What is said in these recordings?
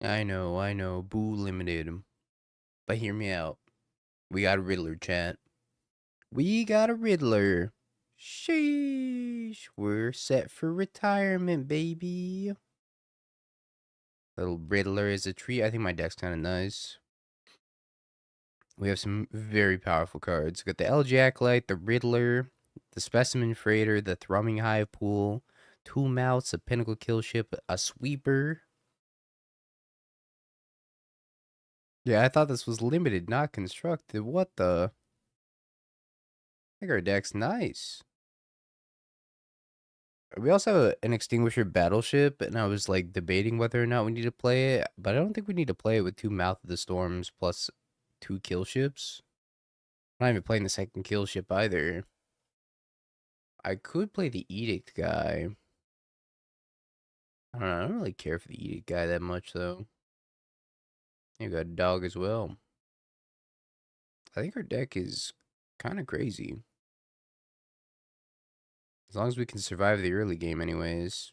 I know. Boo limited him. But hear me out. We got a Riddler, chat. We got a Riddler. Sheesh. We're set for retirement, baby. Little Riddler is a treat. I think my deck's kind of nice. We have some very powerful cards. We got the LG Acolyte, the Riddler, the Specimen Freighter, the Thrumming Hive Pool, two Mouths, a Pinnacle Kill Ship, a Sweeper. Yeah, I thought this was limited, not constructed. What the? I think our deck's nice. We also have an Extinguisher Battleship, and I was like debating whether or not we need to play it, but I don't think we need to play it with two Mouth of the Storms plus two kill ships. I'm not even playing the second kill ship either. I could play the Edict guy. I don't know. I don't really care for the Edict guy that much, though. You got a dog as well. I think our deck is kind of crazy. As long as we can survive the early game, anyways.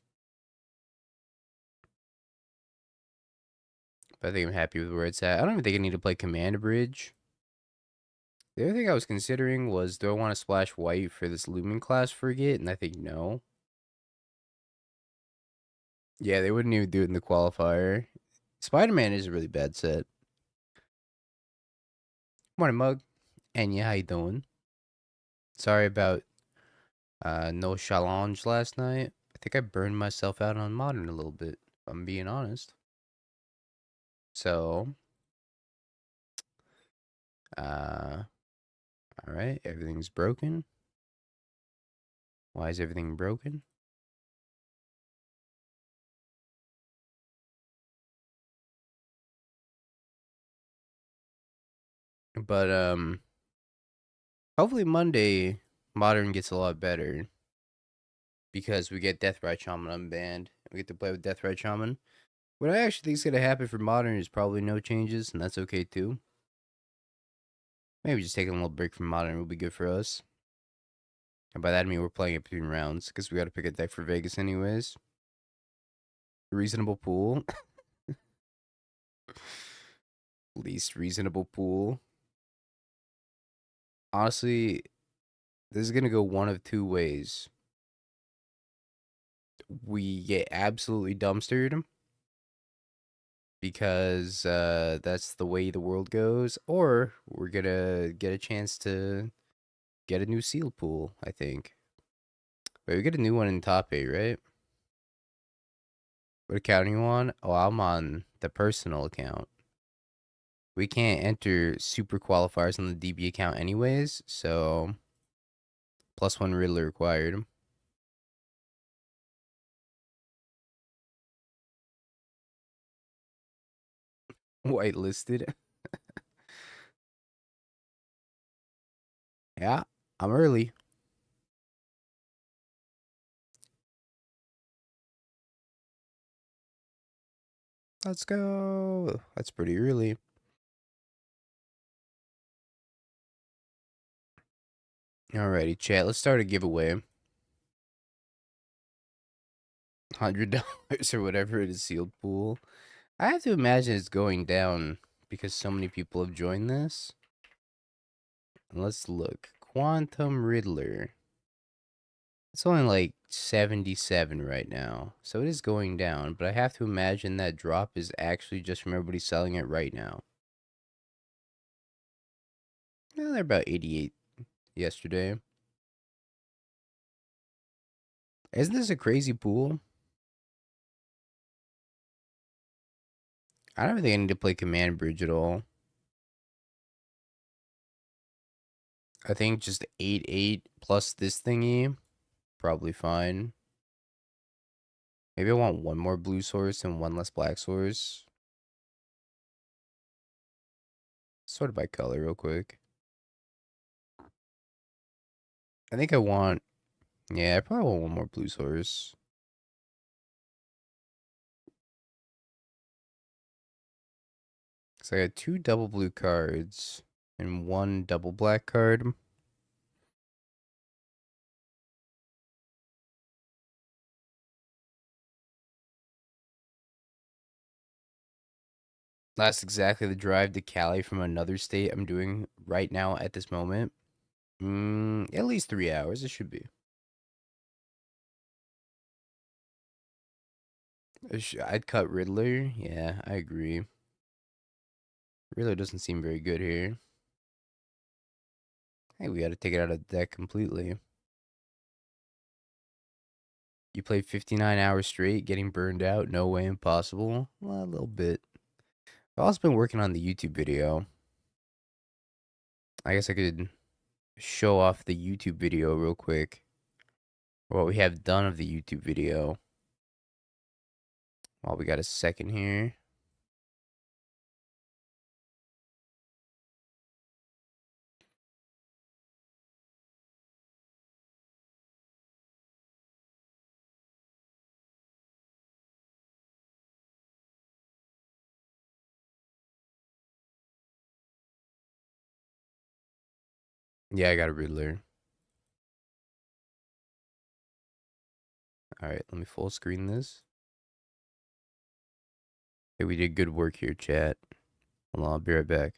But I think I'm happy with where it's at. I don't even think I need to play Command Bridge. The other thing I was considering was, do I want to splash white for this Lumen class frigate? And I think no. Yeah, they wouldn't even do it in the qualifier. Spider-Man is a really bad set. Morning, Mug. And yeah, how you doing? Sorry about no challenge last night. I think I burned myself out on Modern a little bit, if I'm being honest. So, alright, everything's broken. Why is everything broken? But, hopefully Monday, Modern gets a lot better. Because we get Deathrite Shaman unbanned. We get to play with Deathrite Shaman. What I actually think is going to happen for Modern is probably no changes, and that's okay too. Maybe just taking a little break from Modern will be good for us. And by that I mean we're playing it between rounds, because we got to pick a deck for Vegas anyways. Reasonable pool. Least reasonable pool. Honestly, this is going to go one of two ways. We get absolutely dumpstered, because that's the way the world goes, or we're going to get a chance to get a new seal pool, I think. Wait, we get a new one in top 8, right? What account are you on? Oh, I'm on the personal account. We can't enter super qualifiers on the DB account anyways, so +1 Riddler required. Whitelisted. Yeah, I'm early. Let's go. That's pretty early. Alrighty, chat. Let's start a giveaway. $100 or whatever it is, sealed pool. I have to imagine it's going down because so many people have joined this. Let's look. Quantum Riddler. It's only like 77 right now. So it is going down, but I have to imagine that drop is actually just from everybody selling it right now. Yeah, they're about 88 yesterday. Isn't this a crazy pool? I don't think I need to play Command Bridge at all. I think just 8/8 plus this thingy, probably fine. Maybe I want one more blue source and one less black source. Sort by color real quick. I think I want, yeah, I probably want one more blue source. So I got 2 double blue cards and 1 double black card. That's exactly the drive to Cali from another state I'm doing right now at this moment. At least 3 hours. It should be. I'd cut Riddler. Yeah, I agree. Riddler doesn't seem very good here. Hey, we got to take it out of the deck completely. You play 59 hours straight, getting burned out. No way, impossible. Well, a little bit. I've also been working on the YouTube video. I guess I could show off the YouTube video real quick. What we have done of the YouTube video. While we got a second here. Yeah, I got a Riddler. All right, let me full screen this. Hey, we did good work here, chat. Hold on, I'll be right back.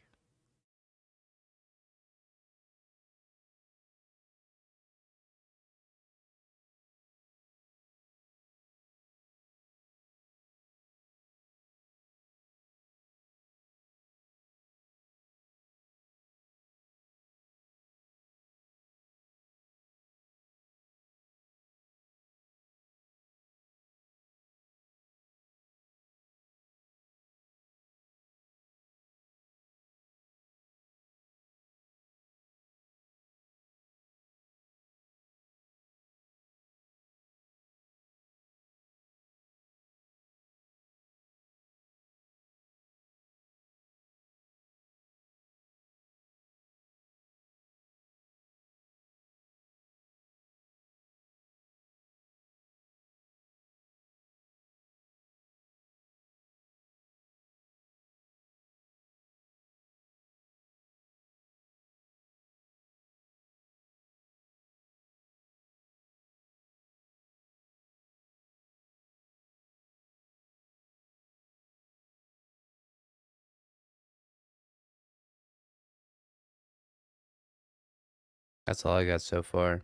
That's all I got so far.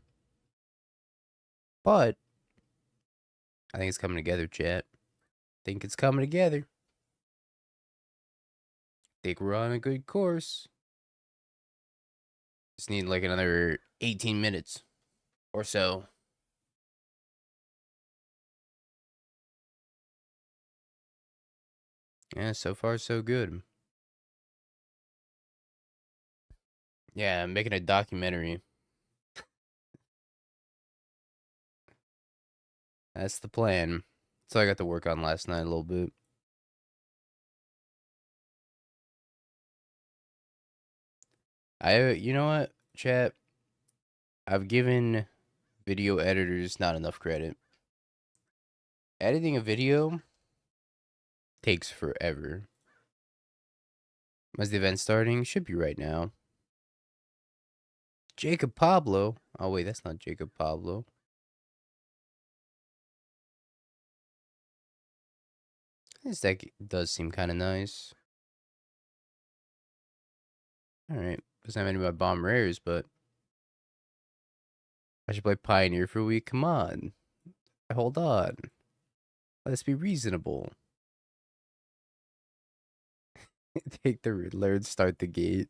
But I think it's coming together, chat. Think it's coming together. Think we're on a good course. Just need like another 18 minutes or so. Yeah, so far so good. Yeah, I'm making a documentary. That's the plan. So I got to work on last night a little bit. You know what, chat? I've given video editors not enough credit. Editing a video takes forever. When's the event starting? Should be right now. Jacob Pablo. Oh, wait, that's not Jacob Pablo. This deck does seem kind of nice. Alright. Doesn't have any of my bomb rares, but I should play Pioneer for a week. Come on. Hold on. Let's be reasonable. Take the Riddler and start the gate.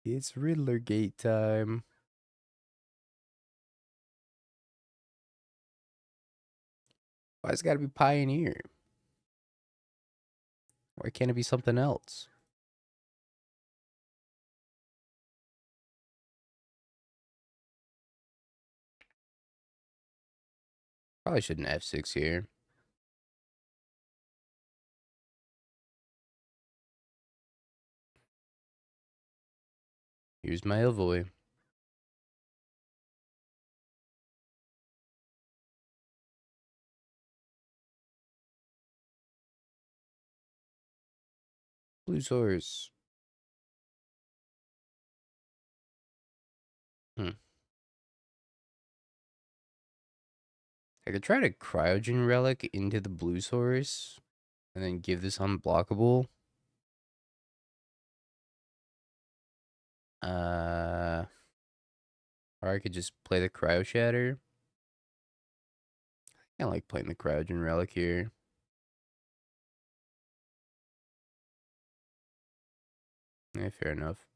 It's Riddler gate time. Why it's gotta be Pioneer? Why can't it be something else? Probably shouldn't F6 here. Here's my Ilvoy. Blue source. I could try to Cryogen Relic into the blue source. And then give this unblockable. Or I could just play the Cryo Shatter. I like playing the Cryogen Relic here. Yeah, fair enough.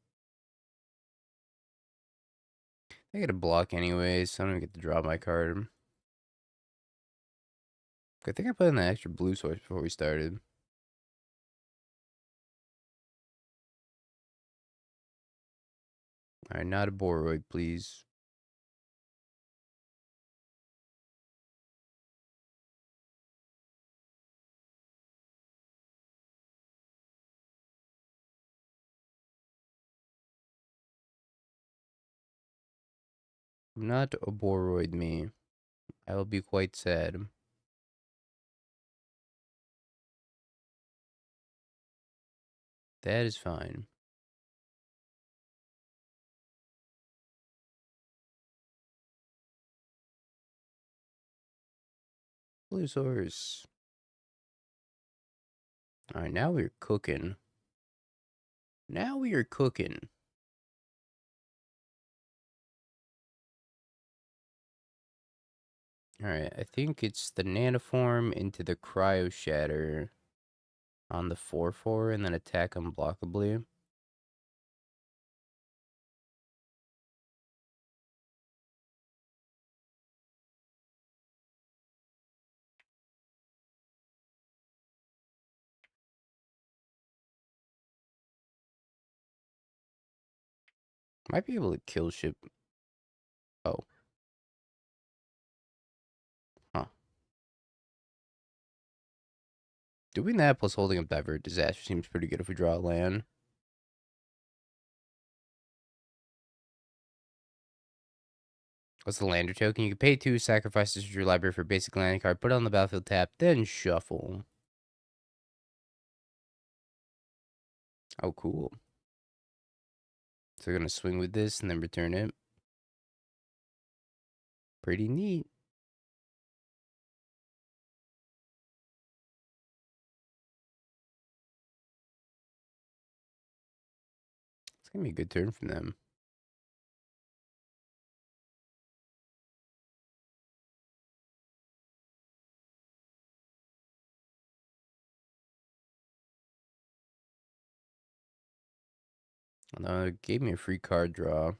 I get a block anyways, so I don't get to draw my card. I think I put in the extra blue source before we started. Alright, not a Boroid, please. Not a Boroid me. I will be quite sad. That is fine. Blue source. Alright, now we're cooking. Now we are cooking. Alright, I think it's the Nanoform into the Cryo Shatter on the 4/4 and then attack unblockably. Might be able to kill ship. Oh. Huh. Doing that plus holding up Divert Disaster seems pretty good if we draw a land. What's the lander token? You can pay 2, sacrifice this to your library for a basic landing card, put it on the battlefield tap, then shuffle. Oh, cool. So we're gonna swing with this and then return it. Pretty neat. It's gonna be a good turn from them. It gave me a free card draw. I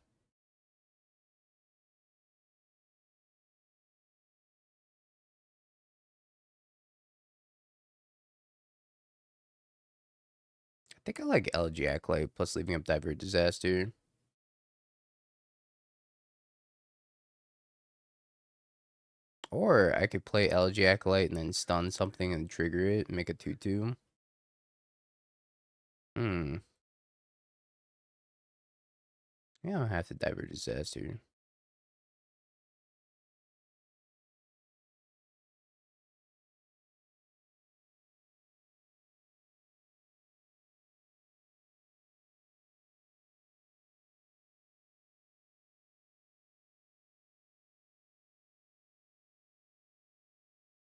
think I like Elegy Acolyte plus leaving up Divert Disaster. Or I could play Elegy Acolyte and then stun something and trigger it and make a 2/2. Yeah, I'll have to Divert Disaster.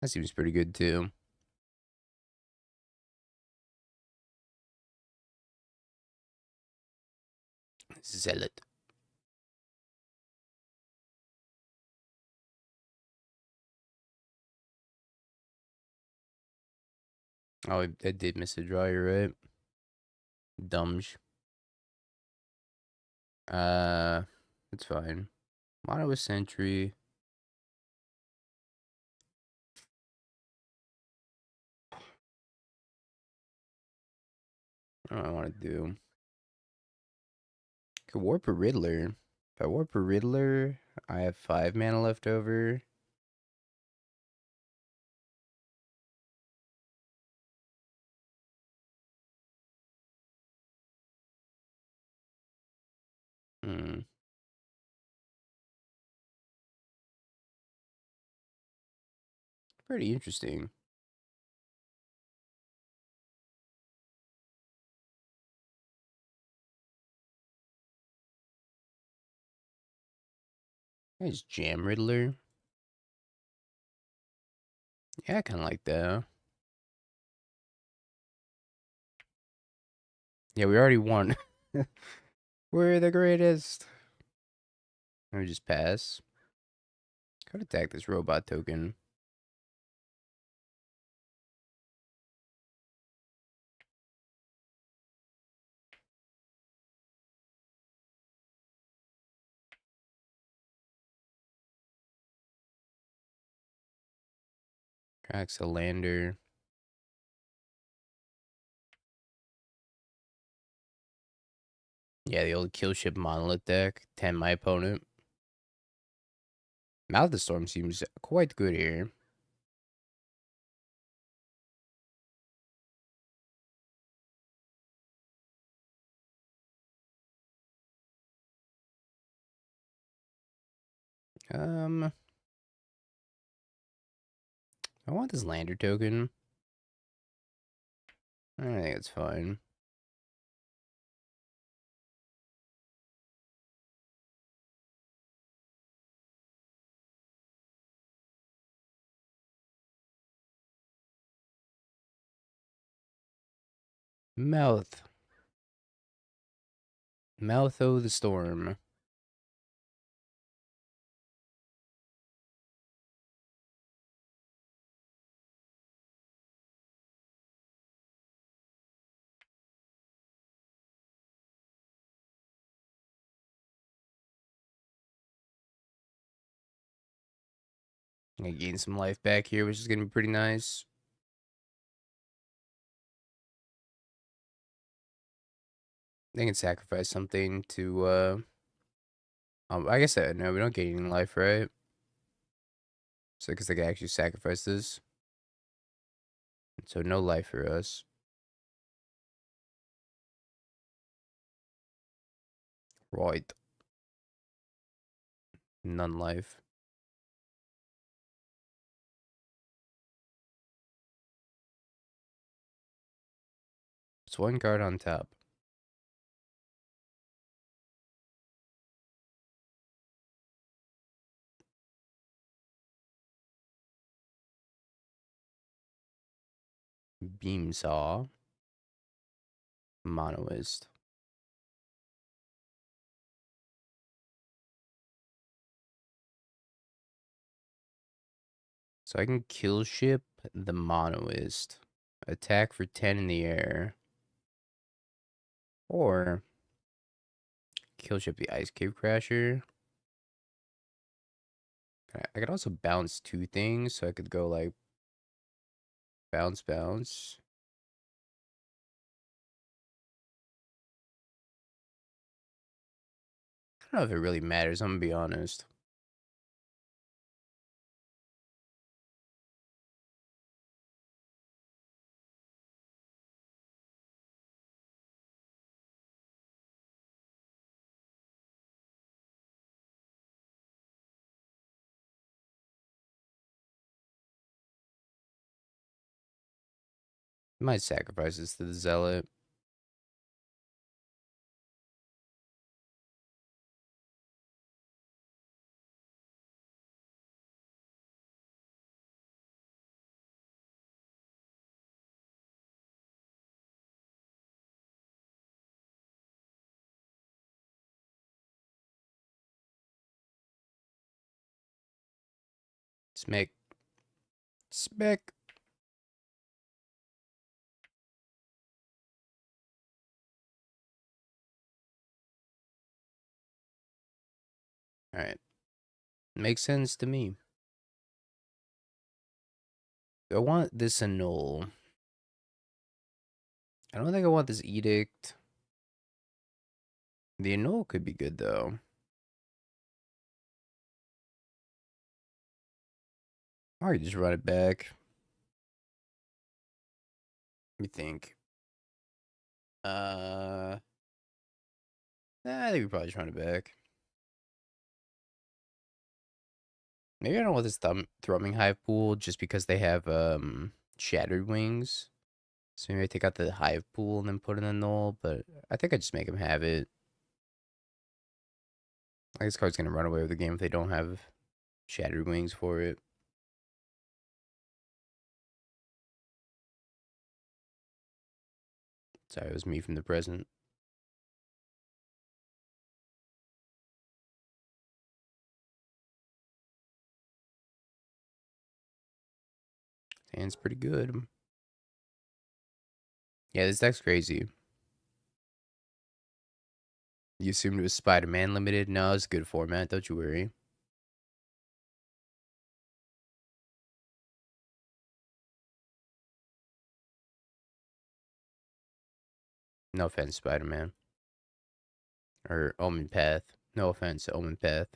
That seems pretty good too. Zealot. Oh, I did miss a draw, you're right. Dumbsh. It's fine. Mono with Sentry. What do I want to do? Could warp a Riddler. If I warp a Riddler, I have 5 mana left over. Pretty interesting. I just jam Riddler. Yeah, I kind of like that. Yeah, we already won. We're the greatest. Let me just pass. Could attack this robot token. Cracks a lander. Yeah, the old kill ship monolith deck. 10 my opponent. Mouth of the Storm seems quite good here. I want this lander token. I think it's fine. Mouth. Mouth o' the Storm. I gain some life back here, which is gonna be pretty nice. They can sacrifice something to I guess no, we don't gain any life, right? So because they can actually sacrifice this. So no life for us. Right. None life. It's one card on top. Beam Saw. Monoist. So I can kill ship the Monoist. Attack for 10 in the air. Or kill ship the Ice Cave Crasher. I could also bounce two things, so I could go like bounce, bounce. I don't know if it really matters, I'm gonna be honest. Might sacrifice this to the Zealot. Smack. Smack. Alright. Makes sense to me. I want this annul. I don't think I want this edict. The annul could be good though. Or you just run it back. Let me think. I think we probably just run it back. Maybe I don't want this thrumming hive pool just because they have shattered wings. So maybe I take out the hive pool and then put in the null, but I think I just make them have it. Like this card's gonna run away with the game if they don't have shattered wings for it. Sorry, it was me from the present. Hand's pretty good. Yeah, this deck's crazy. You assumed it was Spider-Man limited? No, it's a good format, don't you worry. No offense, Spider-Man. Or Omen Path. No offense, Omen Path.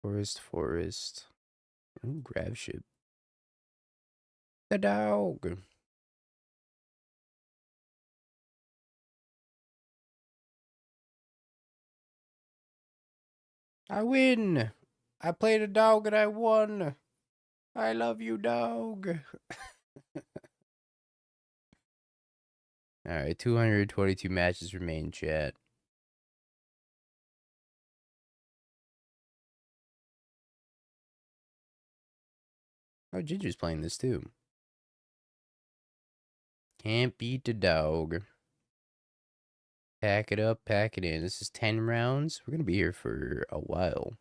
Forest. Ooh, grab ship. The dog. I win. I played a dog and I won. I love you, dog. Alright, 222 matches remain, chat. Oh, Ginger's playing this too. Can't beat the dog. Pack it up, pack it in. This is 10 rounds. We're going to be here for a while.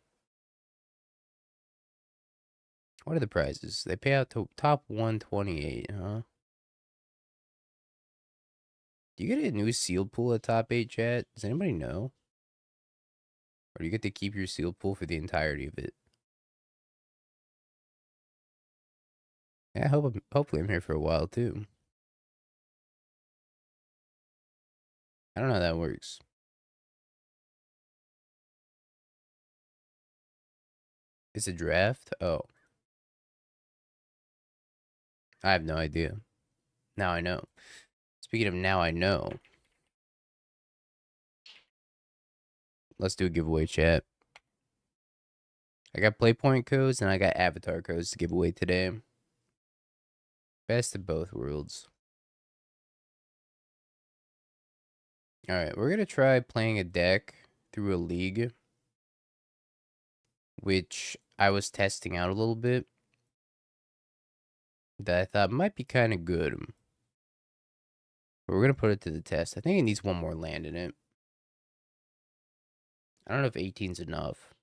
What are the prizes? They pay out to top 128, huh? Do you get a new sealed pool at top 8, chat? Does anybody know? Or do you get to keep your sealed pool for the entirety of it? Yeah, hopefully I'm here for a while, too. I don't know how that works. It's a draft? Oh. I have no idea. Now I know. Speaking of now I know. Let's do a giveaway, chat. I got playpoint codes and I got avatar codes to give away today. Best of both worlds. Alright, we're going to try playing a deck through a league, which I was testing out a little bit, that I thought might be kind of good. But we're going to put it to the test. I think it needs one more land in it. I don't know if 18's enough.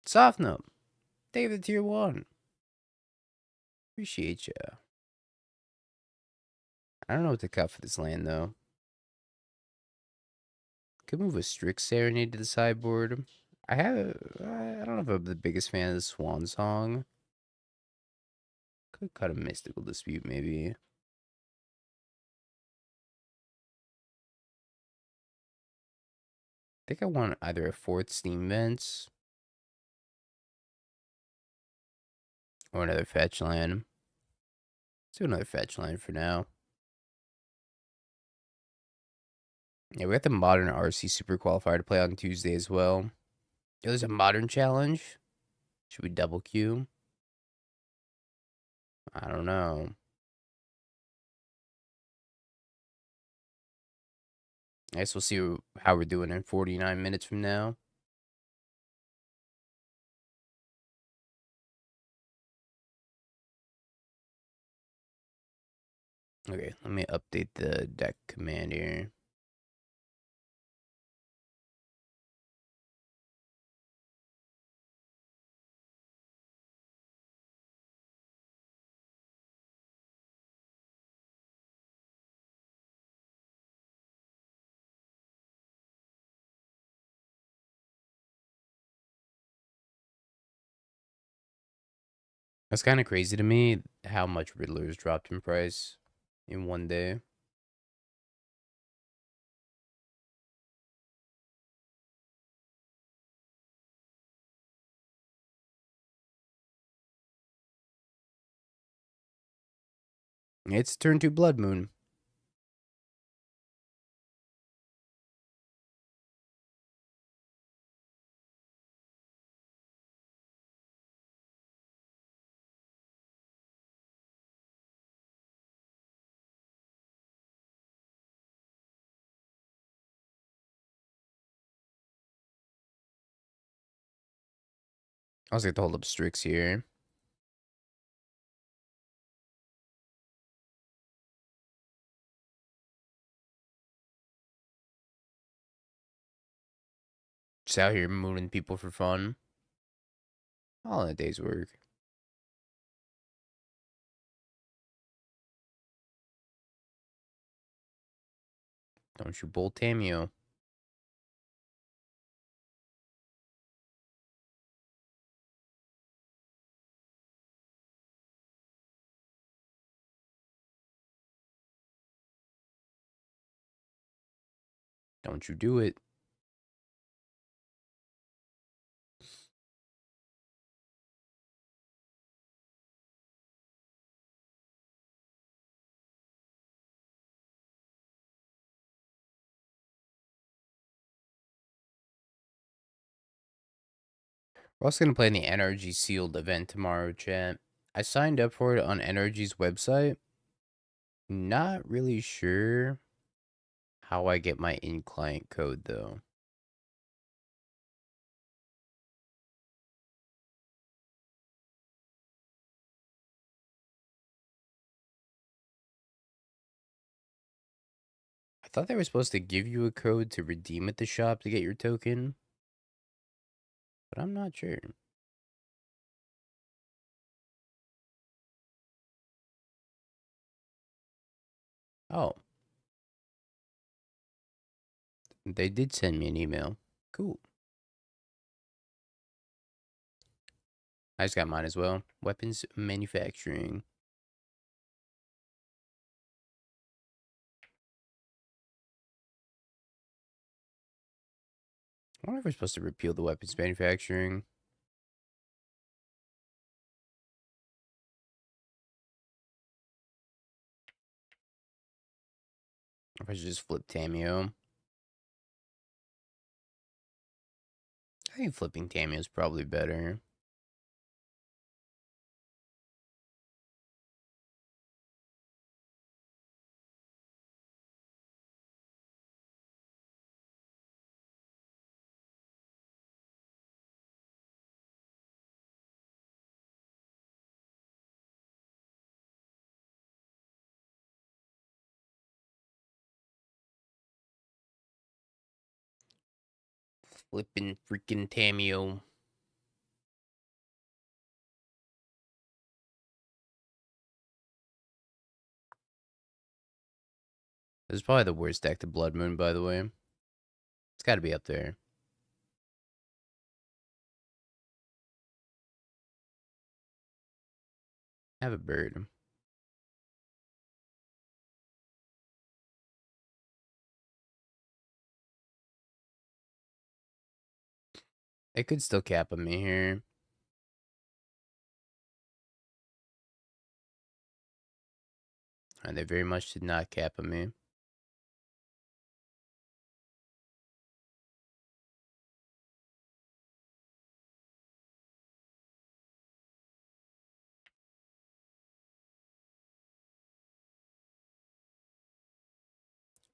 Soft note. David tier 1. Appreciate ya. I don't know what to cut for this land, though. Could move a Strict Serenade to the sideboard. I don't know if I'm the biggest fan of the Swan Song. Could cut a Mystical Dispute, maybe. I think I want either a 4th Steam Vents or another fetch land. Let's do another fetch land for now. Yeah, we got the Modern RC Super Qualifier to play on Tuesday as well. Yo, there's a Modern Challenge. Should we double queue? I don't know. I guess we'll see how we're doing in 49 minutes from now. Okay, let me update the deck command here. That's kind of crazy to me how much Riddler's dropped in price in one day. It's turn 2 Blood Moon. I was going to hold up Strix here. Just out here mooning people for fun. All in a day's work. Don't you bolt Tamio. Don't you do it. We're also going to play in the NRG sealed event tomorrow, chat. I signed up for it on NRG's website. Not really sure how I get my in-client code, though. I thought they were supposed to give you a code to redeem at the shop to get your token, but I'm not sure. Oh, they did send me an email. Cool. I just got mine as well. Weapons manufacturing. I wonder if we're supposed to repeal the weapons manufacturing. Or if I should just flip Tamio. I think flipping Tamio is probably better. Flipping freaking Tamio. This is probably the worst deck to Blood Moon, by the way. It's got to be up there. Have a bird. They could still cap on me here. And they very much did not cap on me.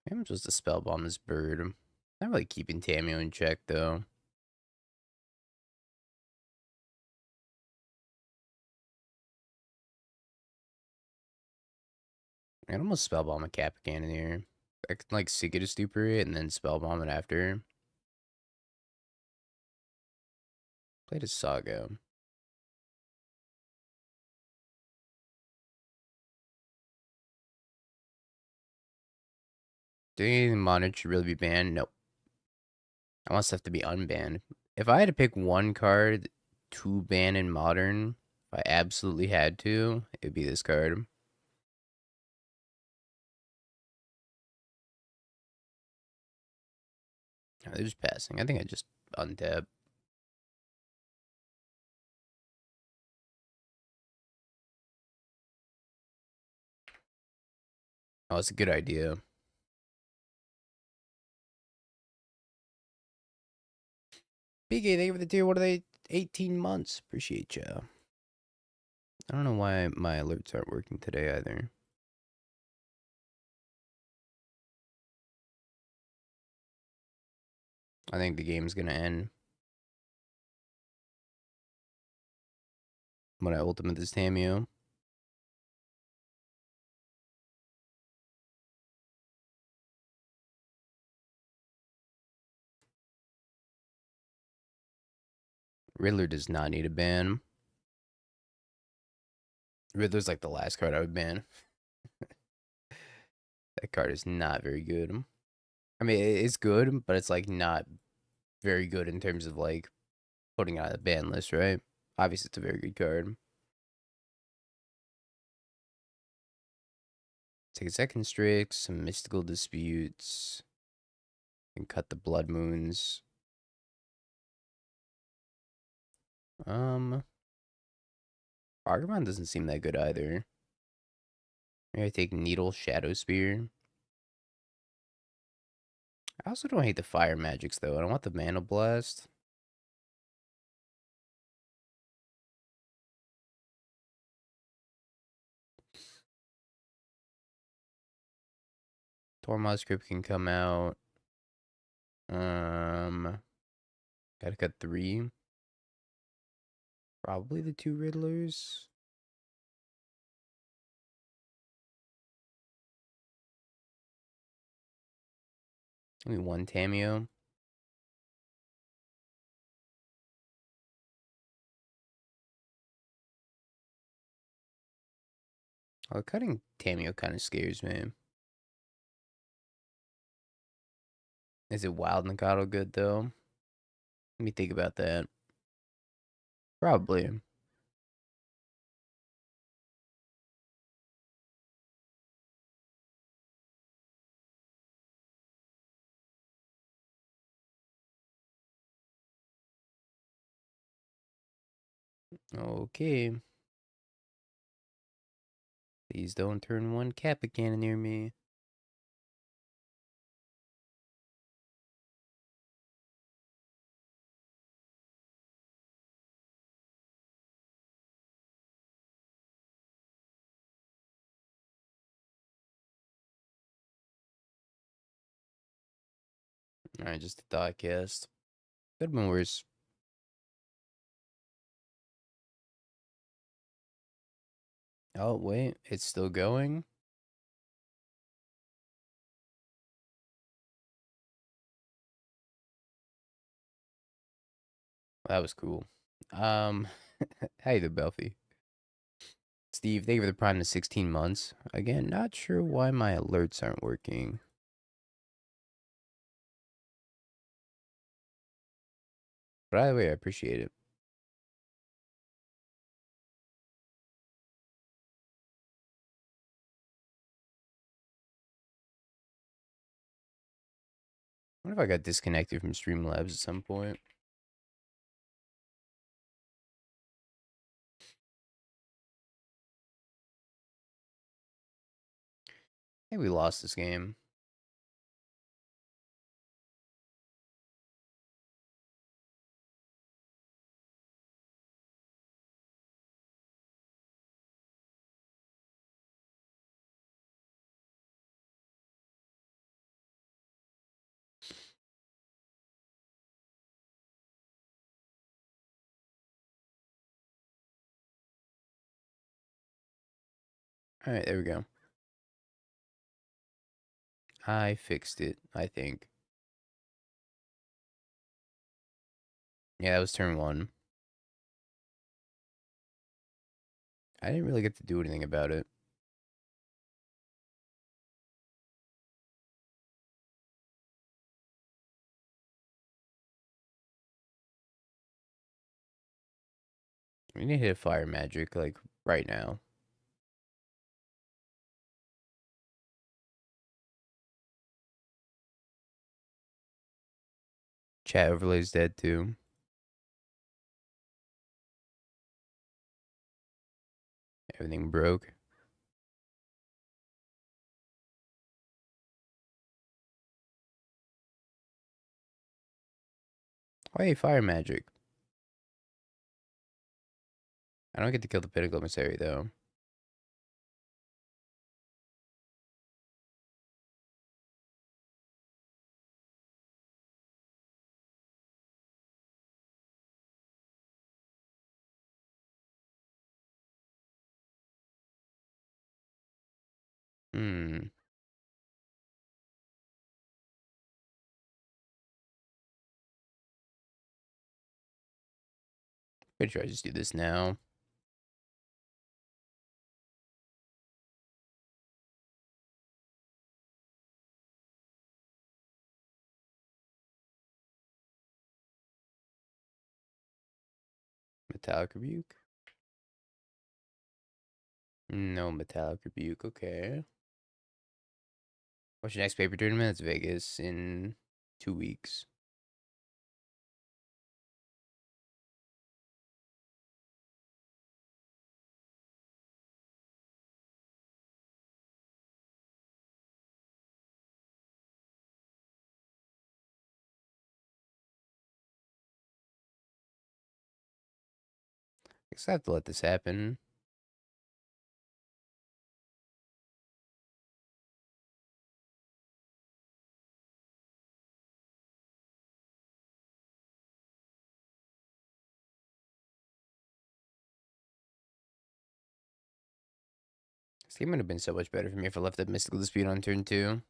Maybe I'm supposed to spell bomb this bird. Not really keeping Tamio in check, though. I can almost spell bomb a Capican in here. I can like Seek it a Stupor and then spell bomb it after. Played a Saga. Do you think Modern should really be banned? Nope. I want stuff to be unbanned. If I had to pick one card to ban in Modern, if I absolutely had to, it'd be this card. Oh, they're just passing. I think I just untap. Oh, it's a good idea. Big A, thank you for the tier. What are they? 18 months. Appreciate ya. I don't know why my alerts aren't working today either. I think the game's gonna end when I ultimate this Tamio. Riddler does not need a ban. Riddler's like the last card I would ban. That card is not very good. I mean, it's good, but it's like not very good in terms of like putting it on the ban list, right? Obviously, it's a very good card. Take a second Strix, some mystical disputes, and cut the blood moons. Um, Argamon doesn't seem that good either. Maybe I take Needle Shadow Spear. I also don't hate the fire magics though. I don't want the Mana Blast. Tormod's Crypt can come out. Um, Gotta cut 3. Probably the 2 Riddlers. Only 1 Tameo. Oh, cutting Tameo kind of scares me. Is it Wild Nagato good though? Let me think about that. Probably. Okay. Please don't turn 1 Kappa Cannon near me. Alright, just a thought cast. Could have been worse. Oh, wait. It's still going? That was cool. Um, How you doing, Belfie? Steve, thank you for the prime to 16 months. Again, not sure why my alerts aren't working. But either way, I appreciate it. What if I got disconnected from Streamlabs at some point? I think we lost this game. Alright, there we go. I fixed it, I think. Yeah, that was turn 1. I didn't really get to do anything about it. We need to hit fire magic, like, right now. Chat overlay's dead too. Everything broke. Oh, hey, fire magic. I don't get to kill the pinnacle emissary though. Hmm. I'm gonna try to just do this now. Metallic Rebuke? No Metallic Rebuke, okay. What's your next paper tournament? It's Vegas in 2 weeks. Guess I have to let this happen. This game would have been so much better for me if I left that Mystical Dispute on turn 2.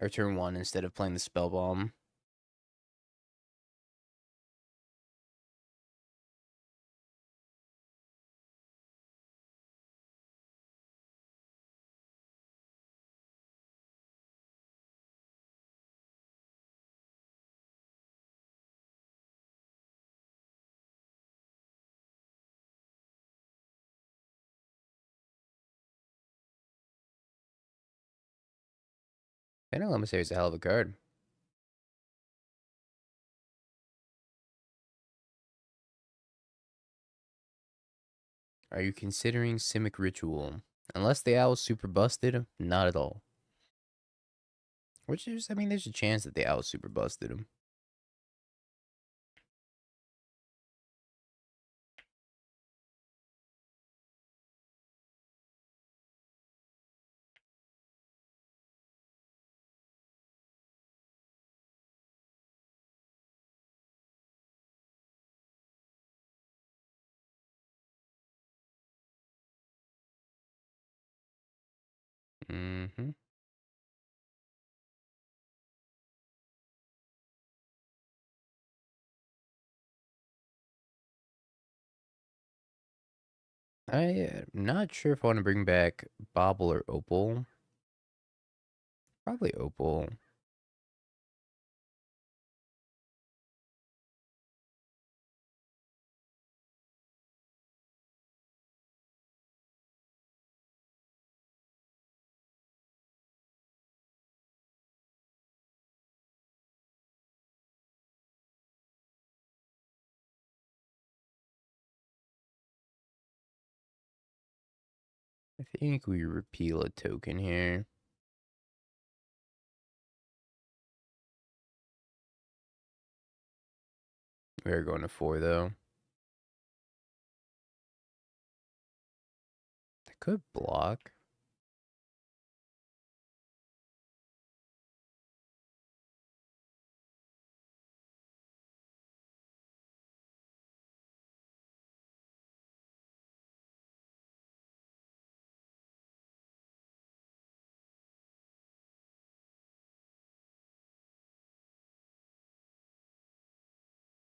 Or turn 1 instead of playing the Spell Bomb. Phantom Emissary is a hell of a card. Are you considering Simic Ritual? Unless the owl's super busted, not at all. Which is, I mean, there's a chance that the owl super busted him. Mm-hmm. I'm not sure if I want to bring back Bobble or Opal. Probably Opal. I think we repeal a token here. We're going to 4, though. I could block.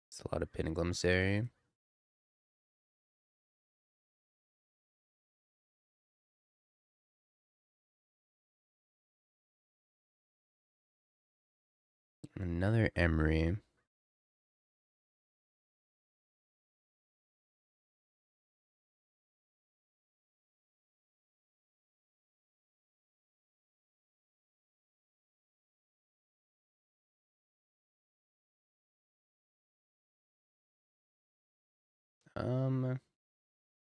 It's a lot of Pinnacle Emissary. Another Emery.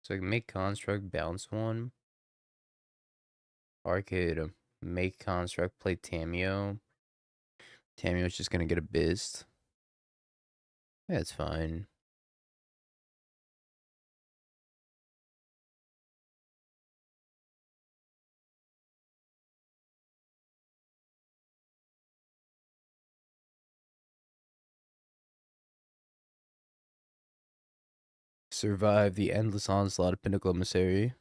So I can make Construct, bounce 1. Or I could make Construct, play Tameo. Tameo's just gonna get a Bizz. Yeah, it's fine. Survive the endless onslaught of Pinnacle Emissary.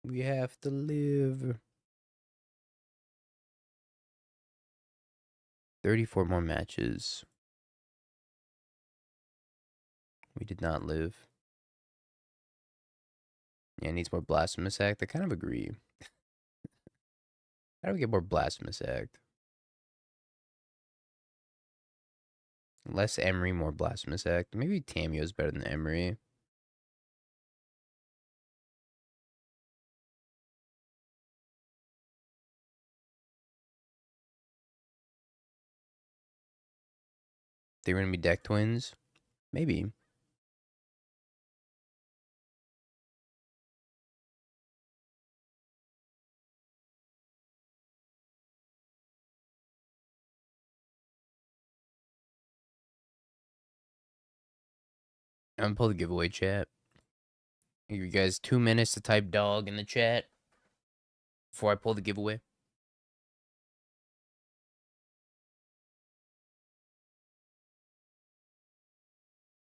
We have to live. 34 more matches. We did not live. Yeah, it needs more Blasphemous Act. I kind of agree. How do we get more Blasphemous Act? Less Emery, more Blasphemous Act. Maybe Tameo's better than Emery. They're going to be deck twins? Maybe. I'm going to pull the giveaway chat. Give you guys 2 minutes to type dog in the chat before I pull the giveaway.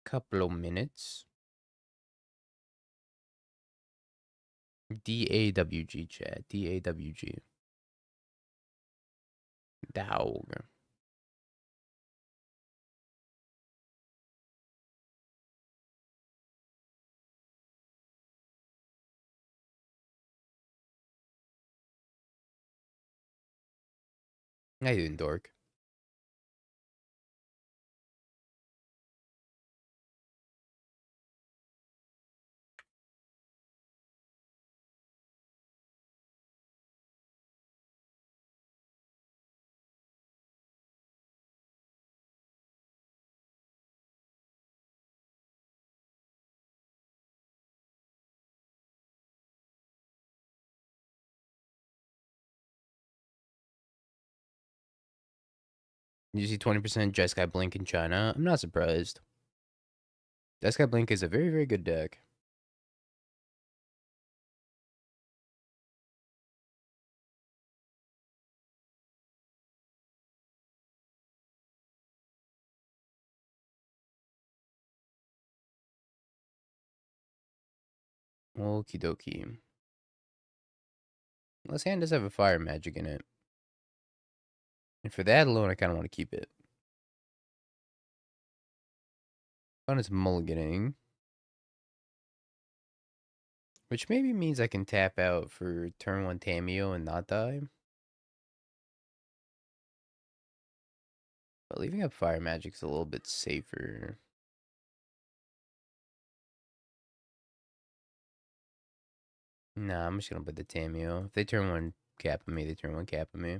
Couple of minutes. DAWG chat. DAWG. Dog. How you doing, dork? You see 20% Jeskai Blink in China? I'm not surprised. Jeskai Blink is a very, very good deck. Okie dokie. This hand does have a fire magic in it. And for that alone, I kind of want to keep it. On its mulliganing. Which maybe means I can tap out for turn 1 Tameo and not die. But leaving up fire magic's a little bit safer. Nah, I'm just gonna put the Tameo. If they turn 1 cap on me, they turn 1 cap on me.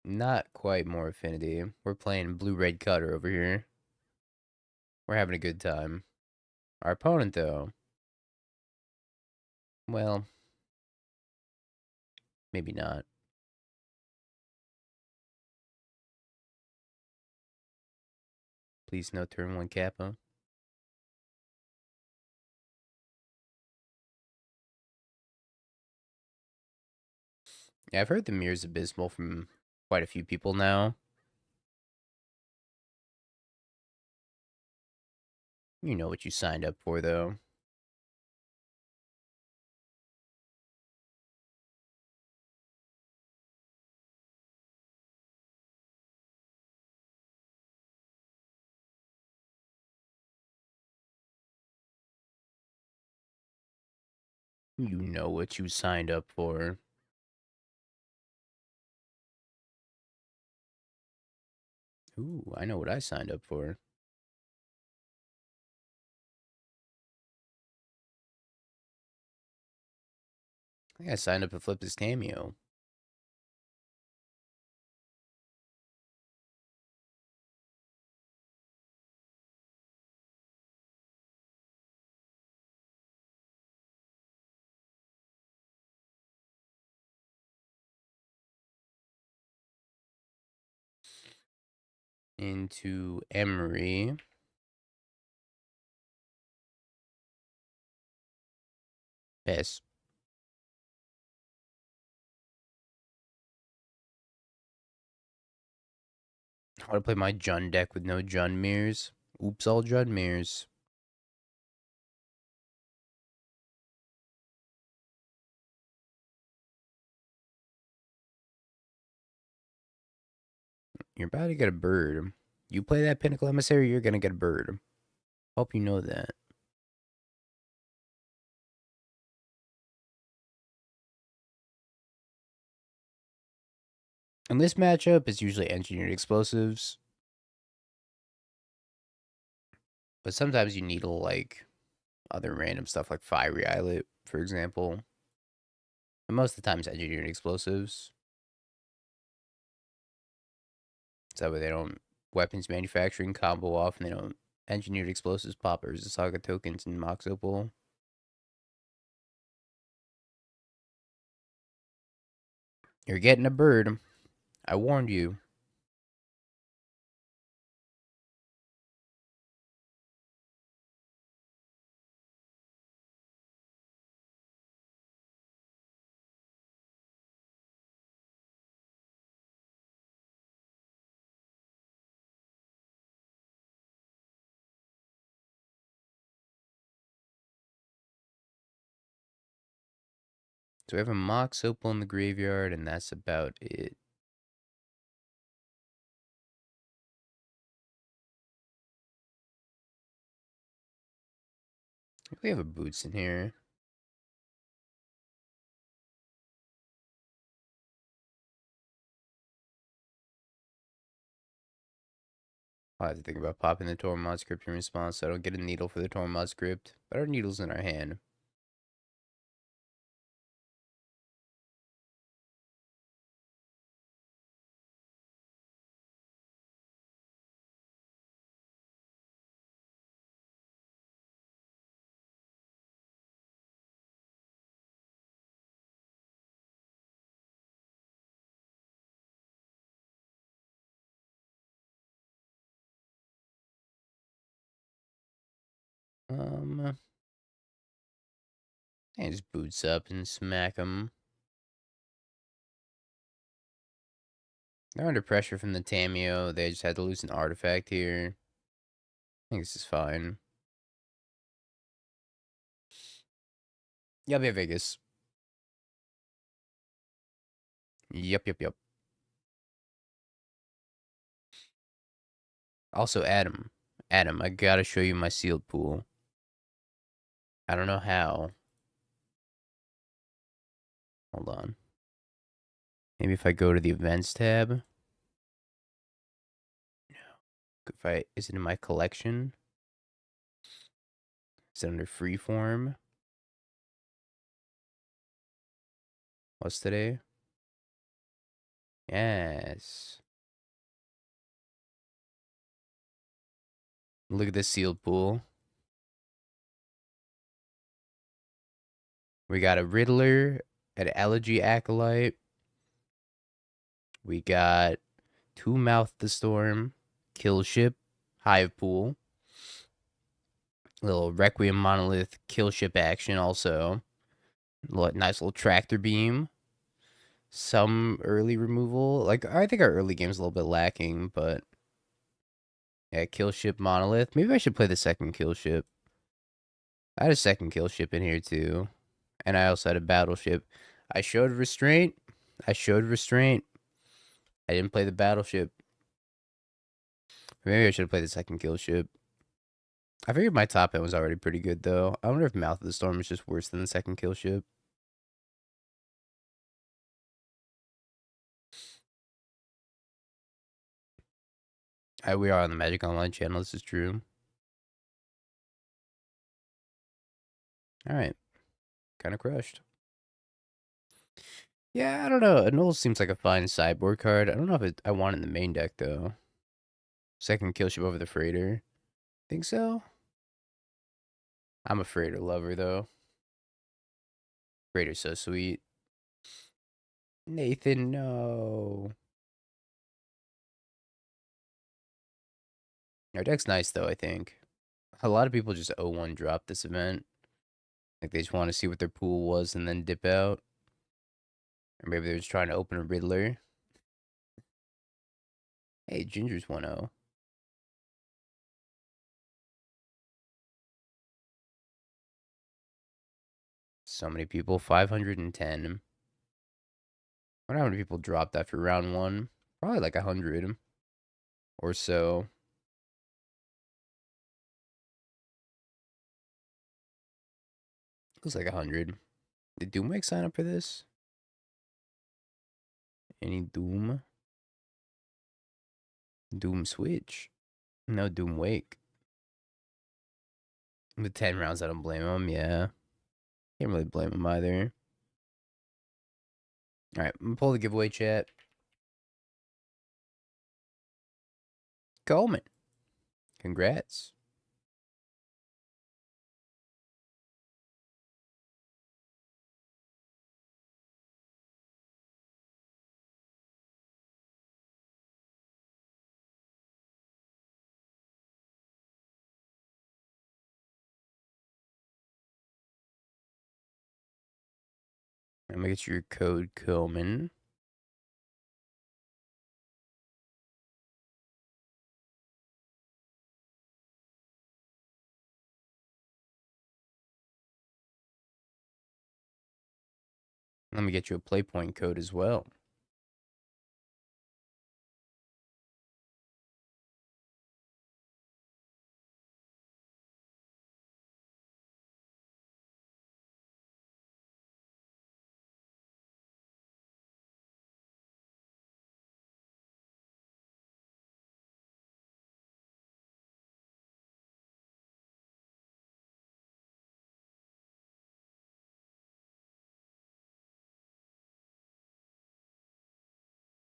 Not quite more affinity. We're playing blue-red cutter over here. We're having a good time. Our opponent, though, well, maybe not. Please no turn 1 Kappa. Yeah, I've heard the mirror's abysmal from quite a few people now. You know what you signed up for, though. You know what you signed up for. Ooh, I know what I signed up for. I think I signed up to flip this Cameo. Into Emery. Pass. I want to play my Jun deck with no Jun mirrors. Oops, all Judd Mears. You're about to get a bird. You play that Pinnacle Emissary, you're gonna get a bird. Hope you know that. In this matchup, it's usually engineered explosives. But sometimes you needle like other random stuff like Fiery Islet, for example. And most of the time it's engineered explosives. So that way they don't weapons manufacturing combo off and they don't engineered explosives poppers, the saga tokens, and Mox Opal. You're getting a bird. I warned you. So we have a Mox Opal in the graveyard, and that's about it. We have a Boots in here. I'll have to think about popping the Tormod script in response so I don't get a needle for the Tormod script. But our needle's in our hand. And just Boots up and smack them. They're under pressure from the Tameo. They just had to lose an artifact here. I think this is fine. Yup, Vegas. Yup. Also, Adam, I gotta show you my sealed pool. I don't know how. Hold on. Maybe if I go to the events tab. Is it in my collection? Is it under freeform? What's today? Yes. Look at this sealed pool. We got a Riddler, an Elegy Acolyte. We got two Mouth the Storm, Kill Ship, Hive Pool. Little Requiem Monolith Kill Ship action also. Nice little Tractor Beam. Some early removal. Like, I think our early game's a little bit lacking, but yeah, Kill Ship Monolith. Maybe I should play the second Kill Ship. I had a second Kill Ship in here too. And I also had a Battleship. I showed Restraint. I didn't play the Battleship. Maybe I should have played the second Kill Ship. I figured my top end was already pretty good though. I wonder if Mouth of the Storm is just worse than the second Kill Ship. We are on the Magic Online channel. This is true. All right. Kind of crushed. Yeah, I don't know. Annual seems like a fine sideboard card. I don't know if I want it in the main deck, though. Second Kill Ship over the Freighter. Think so? I'm a Freighter lover, though. Freighter's so sweet. Nathan, no. Our deck's nice, though, I think. A lot of people just 0-1 drop this event. Like, they just want to see what their pool was and then dip out. Or maybe they're just trying to open a Riddler. Hey, Ginger's 1-0. So many people. 510. I wonder how many people dropped after round one. Probably like 100 or so. It was like 100. Did Doomwake sign up for this? Any Doom? Doom Switch? No Doom Wake. The 10 rounds, I don't blame him. Yeah. Can't really blame him either. All right, I'm gonna pull the giveaway chat. Coleman. Congrats. I'm gonna get your code, Coleman. Let me get you a playpoint code as well.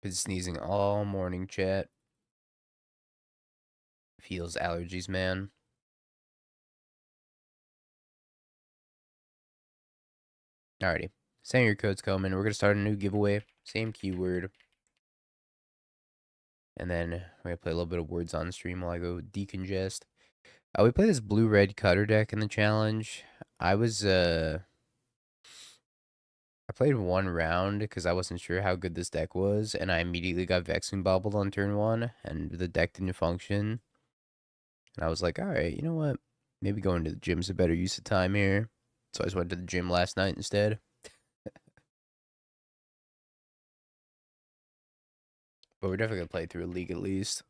Been sneezing all morning, chat. Feels allergies, man. Alrighty. Send your codes, Coleman. We're gonna start a new giveaway. Same keyword. And then we're gonna play a little bit of words on stream while I go decongest. We play this blue-red cutter deck in the challenge. I played one round because I wasn't sure how good this deck was, and I immediately got Vexing Bobbled on turn one, and the deck didn't function. And I was like, alright, you know what? Maybe going to the gym's a better use of time here. So I just went to the gym last night instead. But we're definitely gonna play through a league at least.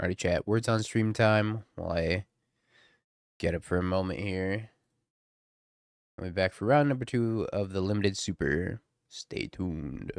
Alrighty, chat. Words on stream time while I get up for a moment here. I'll be back for round number 2 of the limited super. Stay tuned.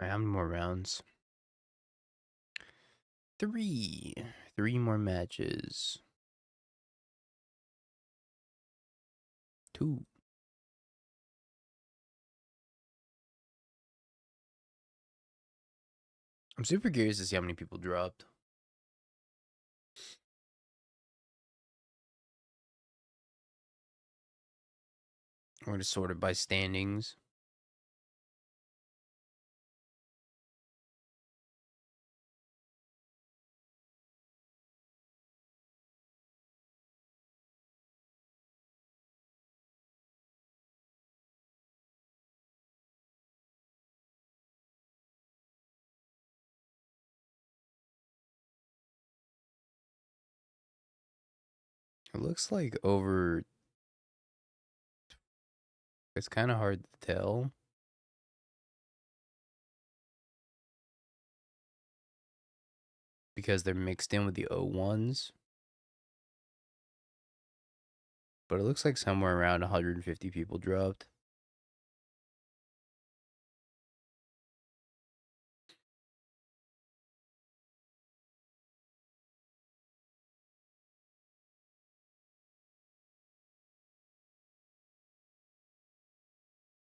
Alright, how many more rounds? Three. 3 more matches. 2. I'm super curious to see how many people dropped. We're gonna sort it by standings. It looks like over. It's kind of hard to tell. Because they're mixed in with the O1s. But it looks like somewhere around 150 people dropped.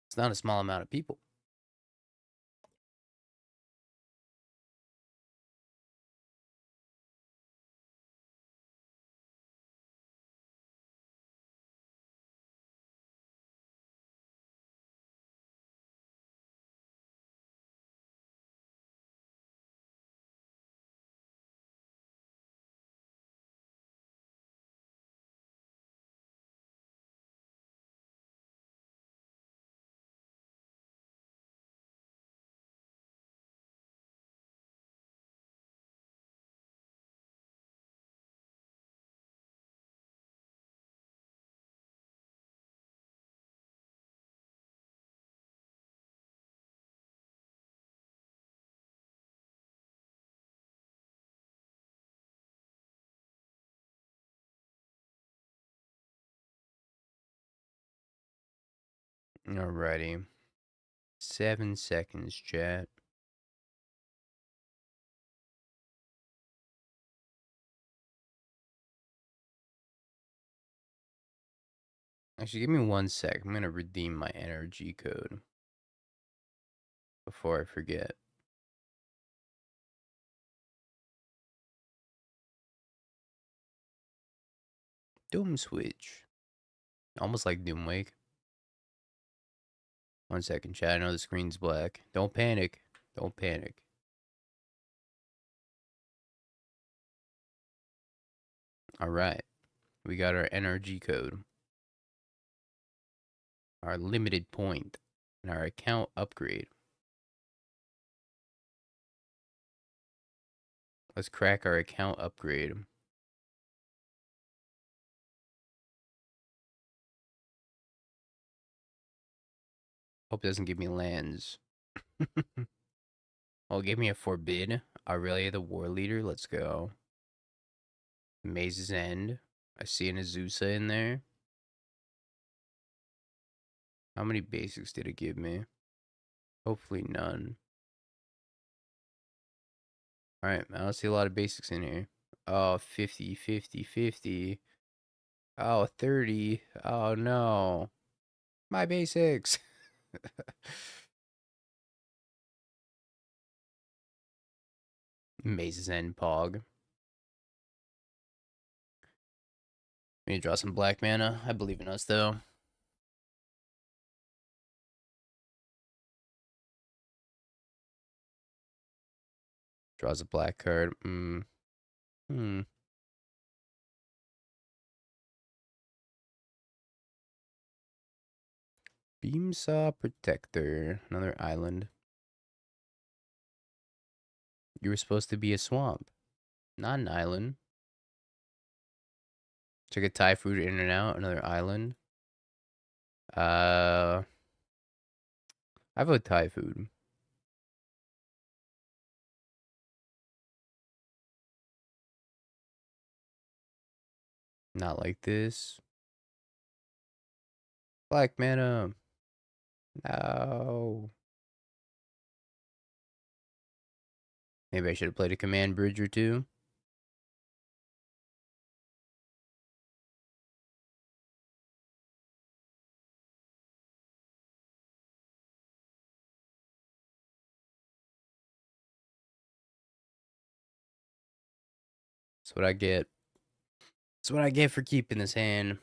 It's not a small amount of people. Alrighty. 7 seconds, chat. Actually, give me 1 sec. I'm gonna redeem my energy code before I forget. Doom switch. Almost like Doomwake. 1 second, chat. I know the screen's black. Don't panic. Don't panic. Alright. We got our energy code. Our limited point. And our account upgrade. Let's crack our account upgrade. Hope it doesn't give me lands. Well, give me a forbid. Aurelia the War Leader. Let's go. Maze's End. I see an Azusa in there. How many basics did it give me? Hopefully none. Alright, I don't see a lot of basics in here. Oh, 50, 50, 50. Oh, 30. Oh, no. My basics. Maze's End Pog. We need to draw some black mana. I believe in us, though. Draws a black card. Beamsaw Protector. Another island. You were supposed to be a swamp, not an island. Check a Thai food in and out. Another island. I vote Thai food. Not like this. Black mana. No. Maybe I should have played a command bridge or two. That's what I get. That's what I get for keeping this hand.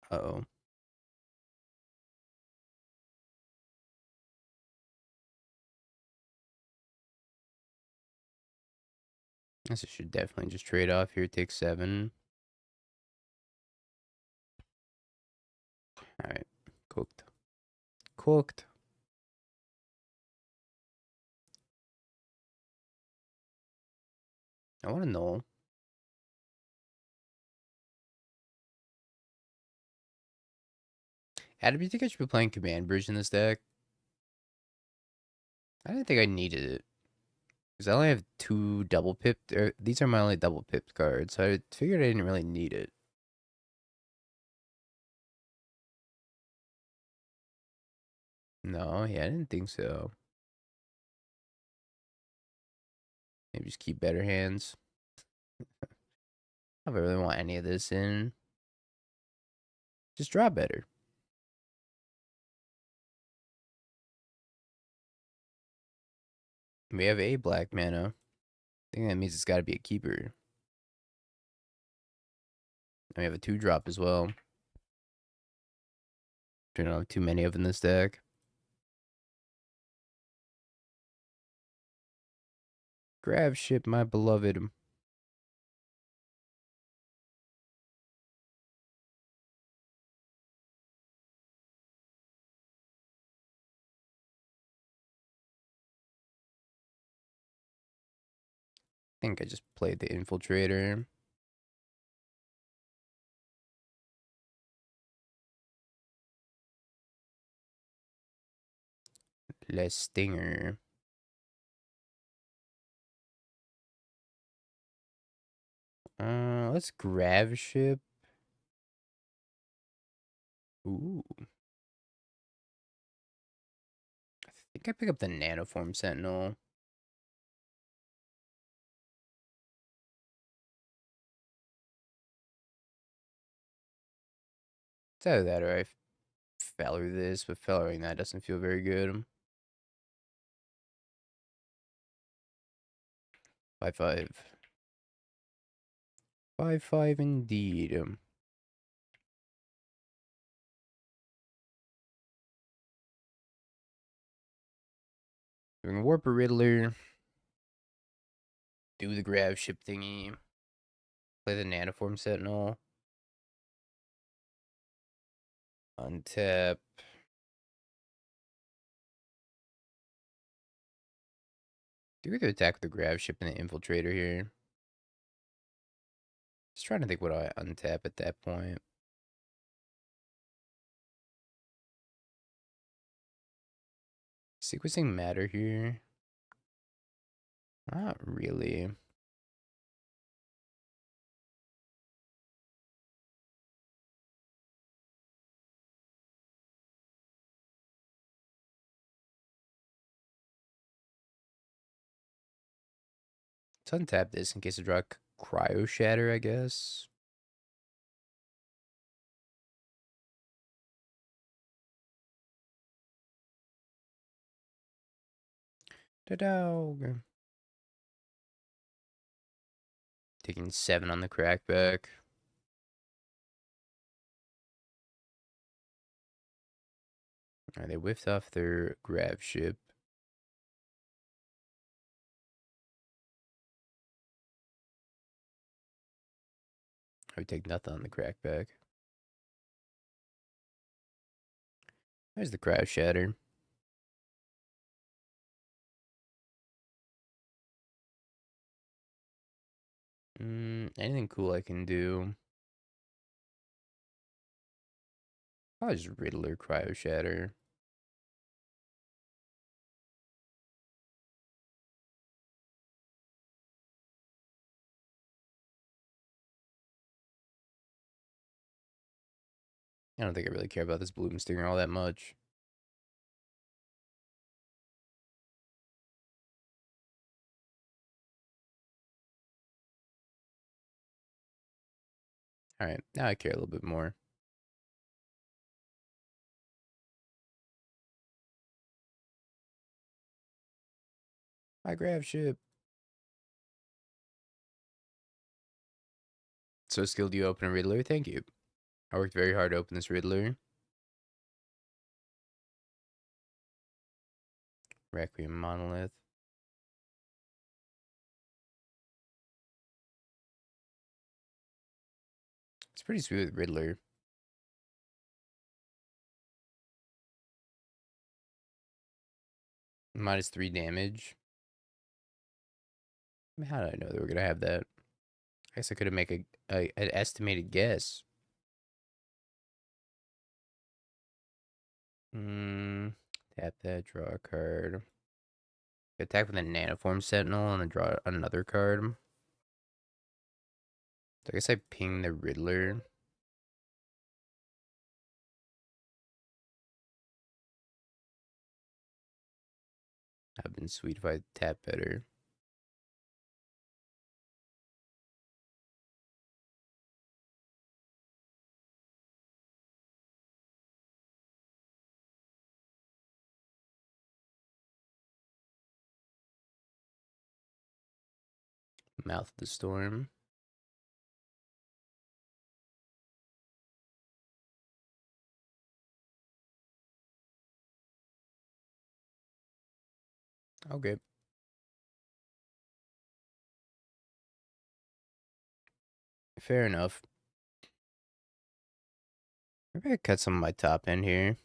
Uh-oh. Guess I should definitely just trade off here. Take 7. Alright. Cooked. Cooked. I want to know. Adam, do you think I should be playing command bridge in this deck? I didn't think I needed it. Because I only have 2 double pipped. These are my only double pipped cards. So I figured I didn't really need it. No, yeah, I didn't think so. Maybe just keep better hands. I don't really want any of this in. Just draw better. We have a black mana. I think that means it's got to be a keeper. And we have a 2-drop as well. We don't have too many of in this deck. Grav ship, my beloved. I think I just played the infiltrator. Less stinger. Let's grav ship. Ooh. I think I pick up the nanoform sentinel. It's either that or I feller this, but fellering that doesn't feel very good. 5/5. 5/5 indeed. We're gonna warp a Riddler. Do the grav ship thingy. Play the nanoform sentinel. Untap. Do we go attack with the grav ship and the infiltrator here? Just trying to think what I untap at that point. Sequencing matter here? Not really. Let's untap this in case I draw Cryo Shatter, I guess. Da-dog. Taking 7 on the crackback. Alright, they whiffed off their grav ship. I would take nothing on the crackback. There's the Cryo Shatter. Anything cool I can do? Probably just Riddler, Cryo Shatter. I don't think I really care about this Bloom Stinger all that much. Alright, now I care a little bit more. I grab ship. So skilled you open a Riddler? Thank you. I worked very hard to open this Riddler. Requiem Monolith. It's pretty sweet with Riddler. -3 damage. How did I know they were gonna have that? I guess I could have made an estimated guess. Tap that, draw a card. Attack with a Nanoform Sentinel and then draw another card. So I guess I ping the Riddler. I've been sweet if I tap better. Mouth of the Storm. Okay. Fair enough. Maybe I cut some of my top end here.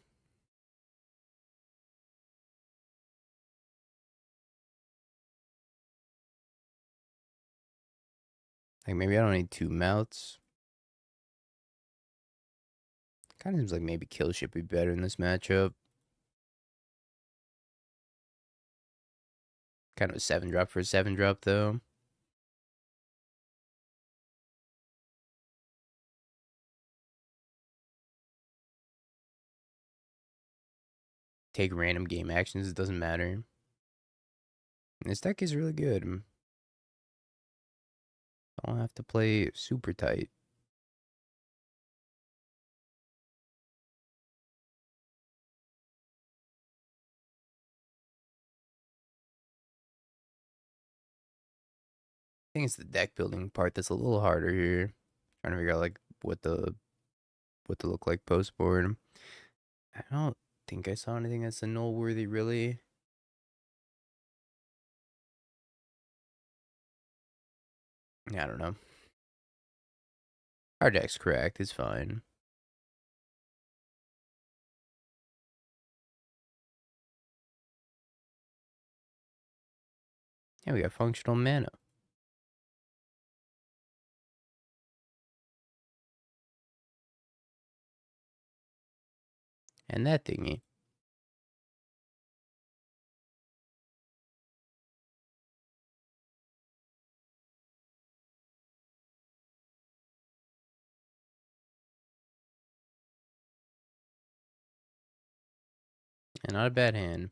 Like maybe I don't need 2 mouths. Kind of seems like maybe kill should be better in this matchup. Kind of a 7-drop for a 7-drop though. Take random game actions, it doesn't matter. This deck is really good. Don't have to play super tight. I think it's the deck building part that's a little harder here. Trying to figure out like what to look like post board. I don't think I saw anything that's a null worthy really. I don't know. Our deck's correct, it's fine. Yeah, we got functional mana. And that thingy. And not a bad hand.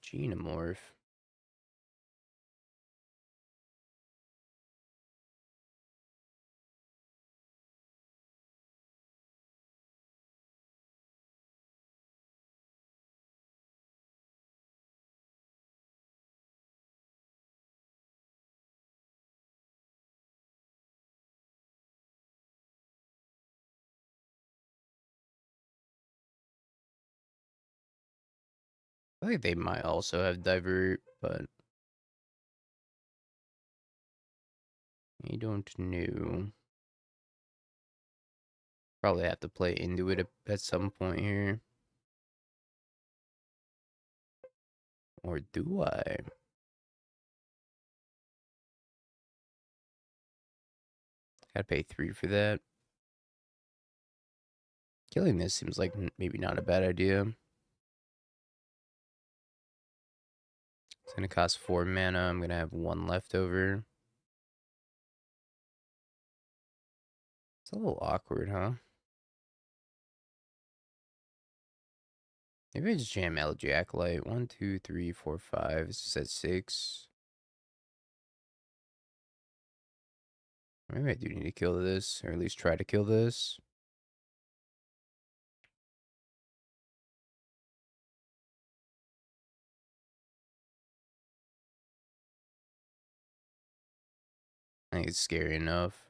Genomorph. I think they might also have divert, but I don't know. Probably have to play into it at some point here. Or do I? Gotta pay 3 for that. Killing this seems like maybe not a bad idea. It's gonna cost 4 mana. I'm gonna have 1 left over. It's a little awkward, huh? Maybe I just jam Elegy Acolyte. 1, 2, 3, 4, 5. This is at 6. Maybe I do need to kill this, or at least try to kill this. I think it's scary enough.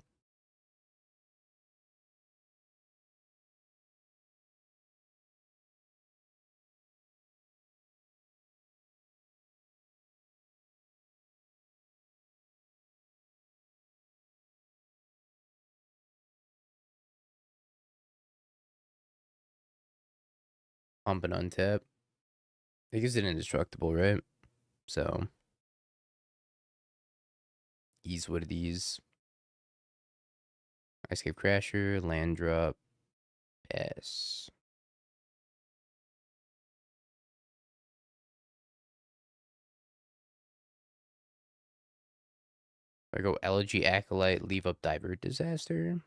Pump and untap. It gives it indestructible, right? So, ease what it is. Escape Crasher, land drop, pass. If I go Elegy Acolyte, leave up Divert Disaster.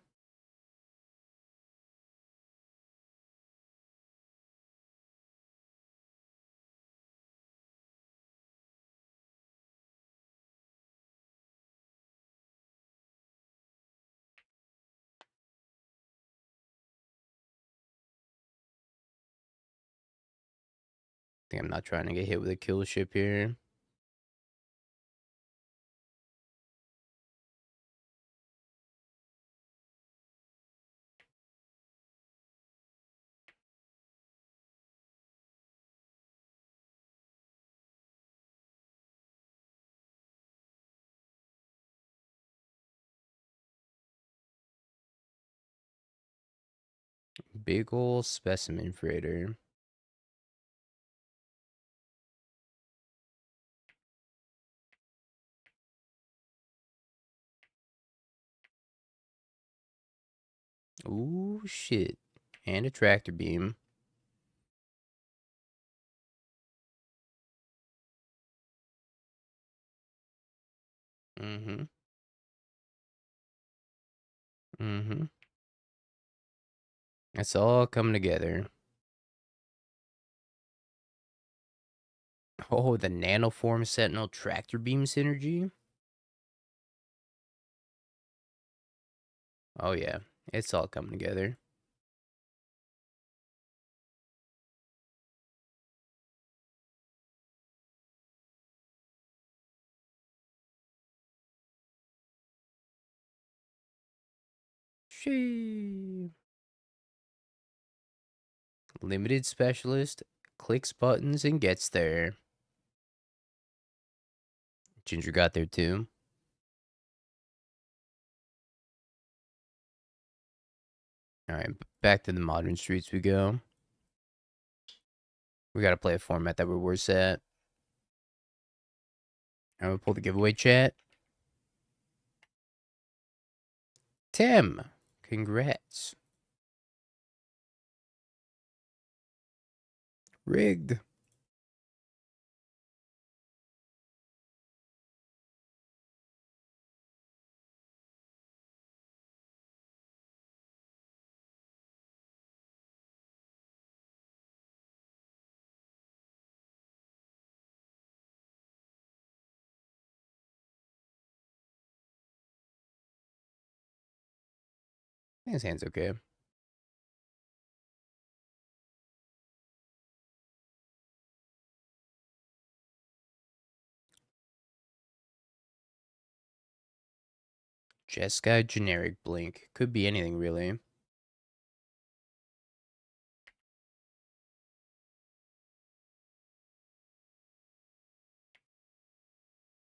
I think I'm not trying to get hit with a kill ship here. Big ol' specimen freighter. Ooh, shit. And a tractor beam. Mm-hmm. Mm-hmm. It's all coming together. Oh, the Nanoform Sentinel tractor beam synergy? Oh, yeah. It's all coming together. She limited specialist clicks buttons and gets there. Ginger got there too. All right, back to the modern streets we go. We gotta play a format that we're worse at. I'm gonna pull the giveaway chat. Tim, congrats. Rigged. His hand's okay. Jeskai generic blink. Could be anything really.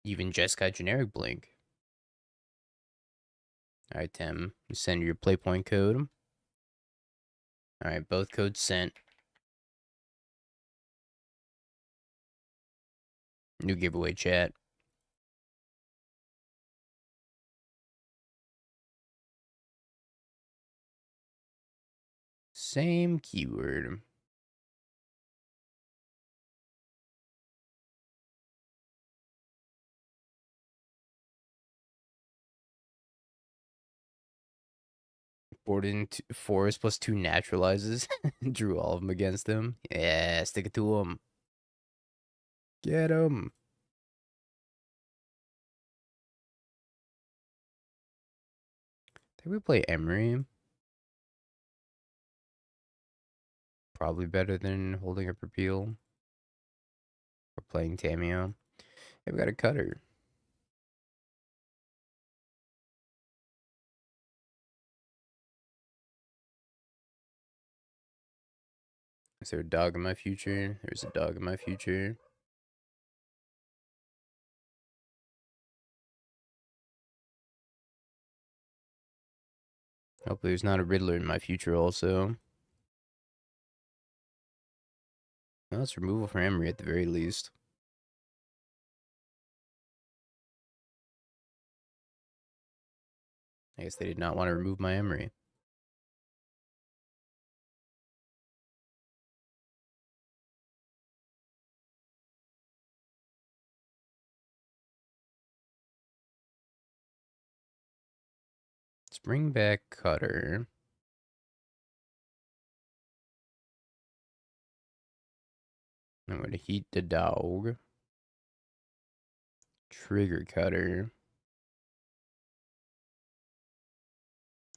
Even Jeskai generic blink. Alright, Tim. Send your playpoint code. Alright, both codes sent. New giveaway chat. Same keyword. Board into forest plus 2 naturalizes. Drew all of them against him. Yeah, stick it to him. Get him. I think we play Emery. Probably better than holding up repeal. Or playing Tamio. Hey, we got a cutter. Is there a dog in my future? There's a dog in my future. Hopefully there's not a Riddler in my future also. Well, that's removal for Emery at the very least. I guess they did not want to remove my Emery. Let's bring back Cutter. I'm going to heat the dog. Trigger Cutter.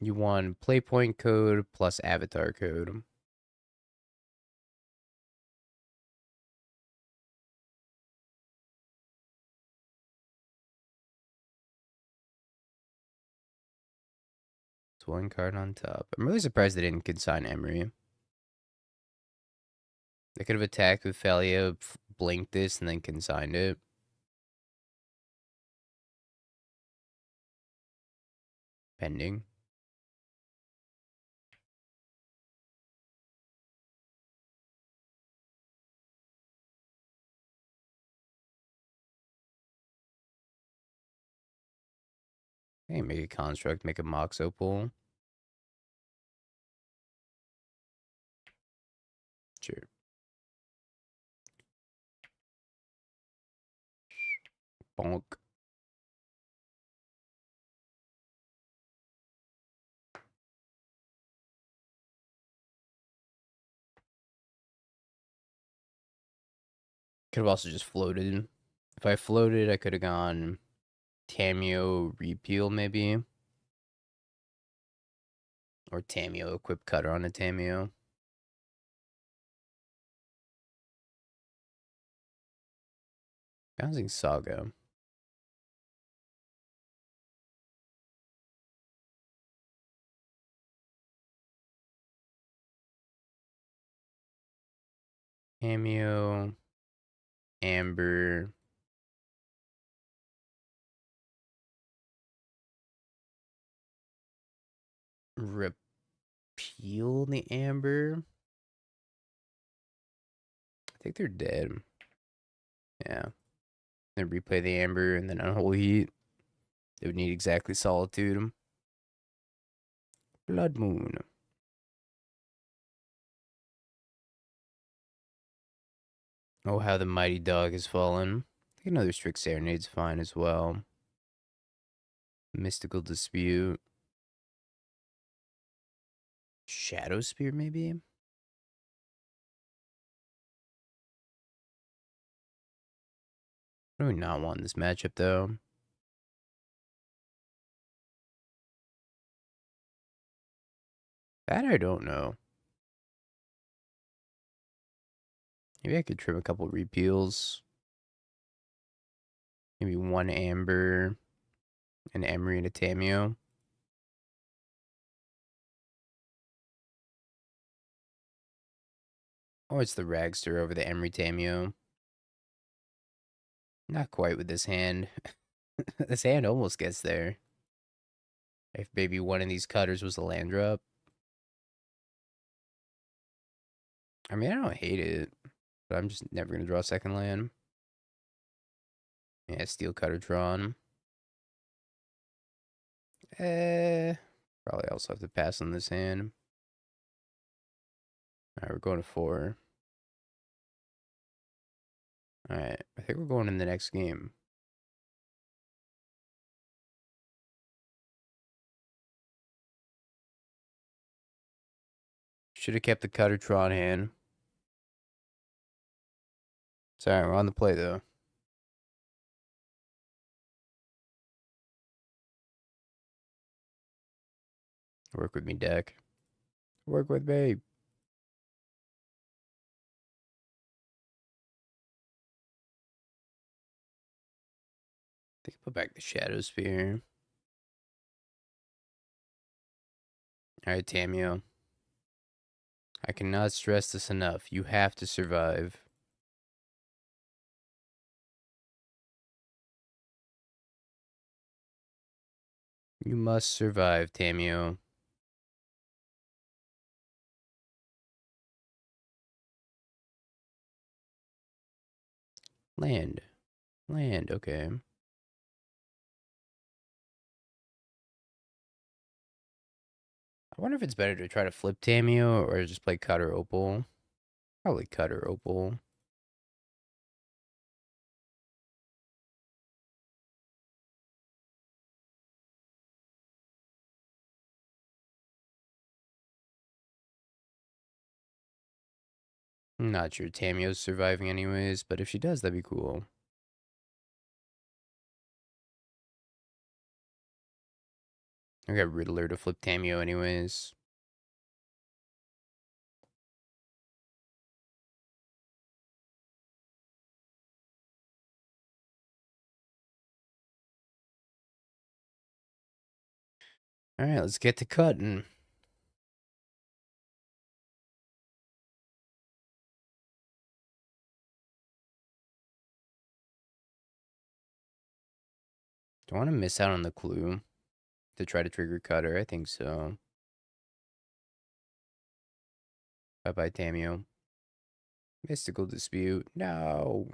You want playpoint code plus avatar code. It's one card on top. I'm really surprised they didn't consign Emery. They could have attacked with Thalia, blinked this, and then consigned it. Pending. Hey, make a construct, make a Mox Opal. Sure. Bonk. Could have also just floated. If I floated, I could have gone Tamio repeal maybe. Or Tamio equip cutter on a Tamio. Bouncing Saga. Tamio. Amber. Repeal the Amber. I think they're dead. Yeah. Then replay the Amber and then Unholy Heat. They would need exactly Solitude. Blood Moon. Oh, how the mighty dog has fallen. I think another Strict Serenade's fine as well. Mystical Dispute. Shadow Spear, maybe? I do not want this matchup, though. That I don't know. Maybe I could trim a couple repeals. Maybe one Amber, an Emery, and a Tamio. Or it's the Ragster over the Emery Tamio. Not quite with this hand. This hand almost gets there. If maybe one of these cutters was a land drop. I mean, I don't hate it, but I'm just never gonna draw a second land. Yeah, steel cutter drawn. Eh, probably also have to pass on this hand. All right, we're going to 4. All right, I think we're going in the next game. Should have kept the cutter drawn hand. Sorry, we're on the play though. Work with me, deck. Work with me. I think I put back the Shadow Spear. All right, Tamio. I cannot stress this enough. You have to survive. You must survive, Tamio. Land. Land, okay. I wonder if it's better to try to flip Tamio or just play Cutter Opal. Probably Cutter Opal. I'm not sure Tamio's surviving anyways, but if she does, that'd be cool. I got Riddler to flip Tamio anyways. Alright, let's get to cutting. Do I want to miss out on the clue to try to trigger Cutter? I think so. Bye-bye, Tamio. Mystical Dispute. No.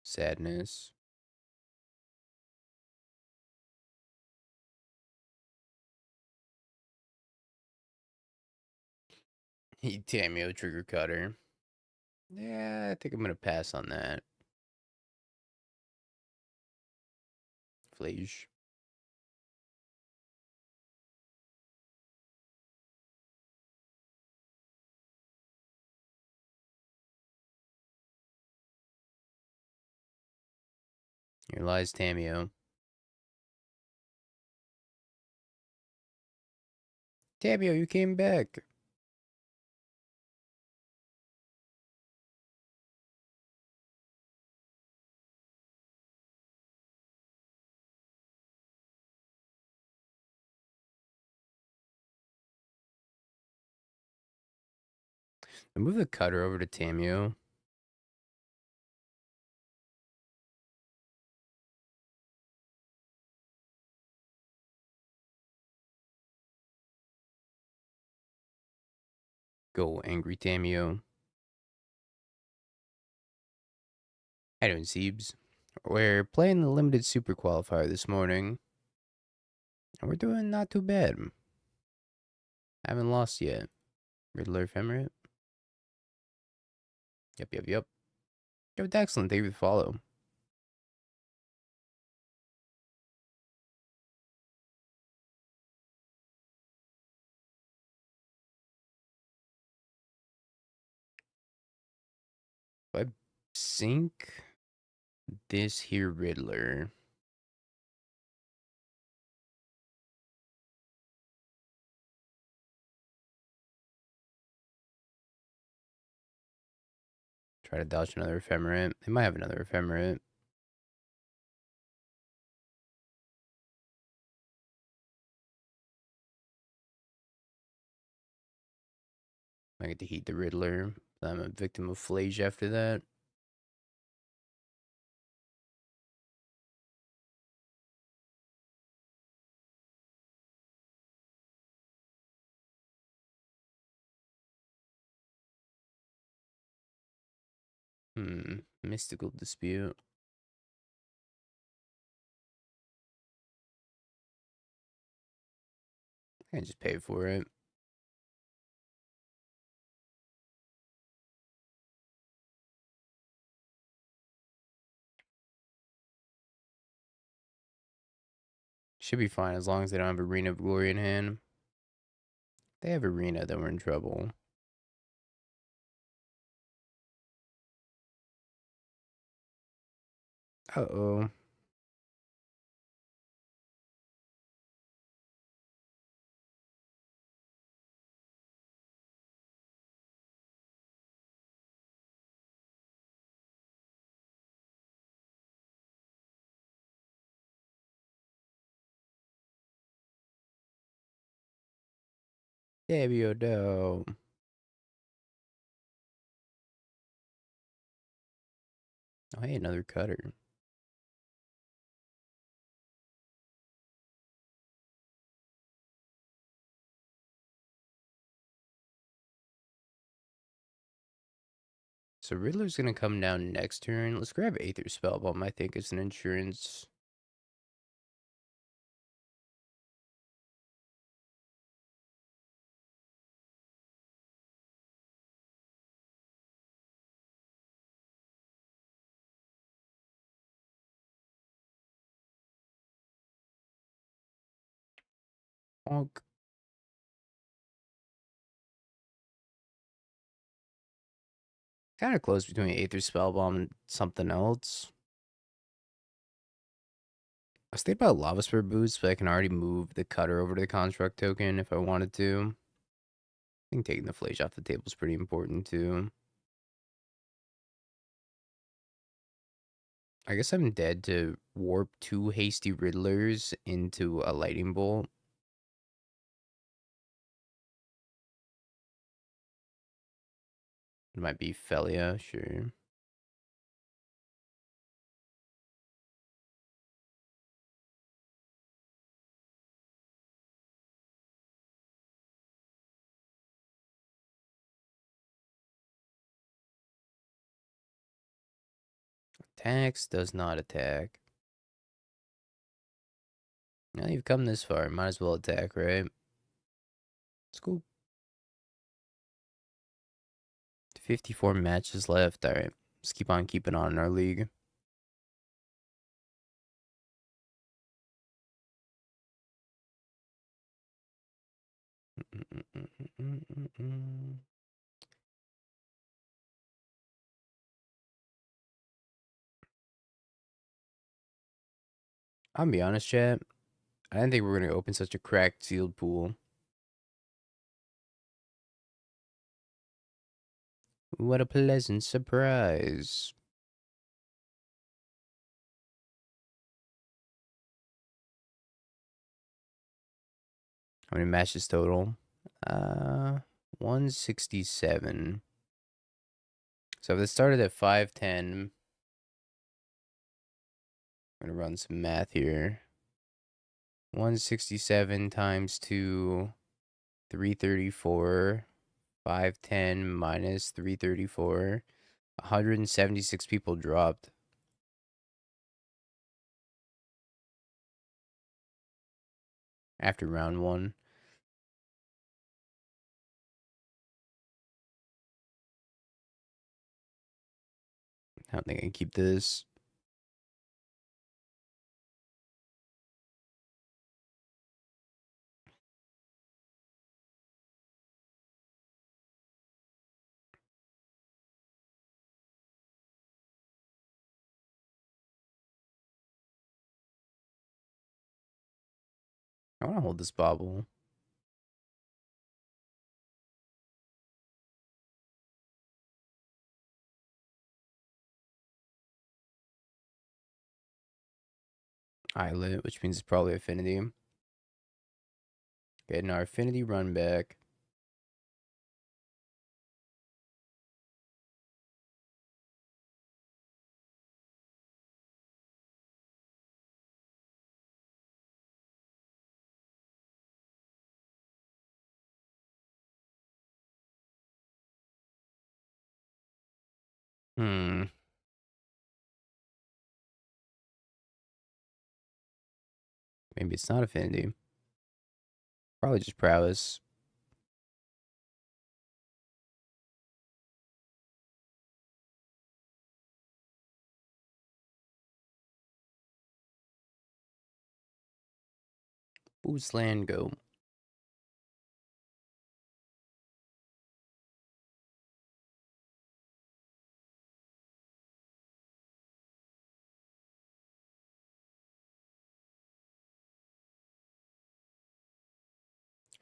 Sadness. Tamio trigger Cutter. Yeah, I think I'm going to pass on that. Flage. Here lies Tamio. Tamio, you came back. I move the Cutter over to Tamio. Go, Angry Tamio. How doing, Seebs? We're playing the limited super qualifier this morning. And we're doing not too bad. Haven't lost yet. Riddler Ephemerate. Yep. Yo, excellent. Thank you for the follow. I sink this here Riddler. Try to dodge another Ephemerate. They might have another Ephemerate. I get to heat the Riddler. I'm a victim of Flage after that. Mystical dispute. I just pay for it. Should be fine as long as they don't have Arena of Glory in hand. If they have Arena, then we're in trouble. Uh-oh. Dabio. Oh, hey, another cutter. So Riddler's gonna come down next turn. Let's grab Aether Spellbomb. I think it's an insurance. Honk. Kind of close between Aether Spellbomb and something else. I was thinking about Lava Spur Boots, but I can already move the cutter over to the Construct token if I wanted to. I think taking the Flage off the table is pretty important too. I guess I'm dead to warp 2 Hasty Riddlers into a Lightning Bolt. It might be Felia, sure. Attacks does not attack. Now you've come this far, might as well attack, right? It's cool. 54 matches left. All right, let's keep on keeping on in our league. I'll be honest, chat. I didn't think we were gonna open such a cracked sealed pool. What a pleasant surprise. How many matches total? 167. So if it started at 510, I'm gonna run some math here. 167 times 2, 334. 510 minus 334. 176 people dropped. After round 1. I don't think I can keep this. I want to hold this bobble. Islet, which means it's probably Affinity. Getting our Affinity run back. Hmm. Maybe it's not affinity. Probably just prowess. Boost land go.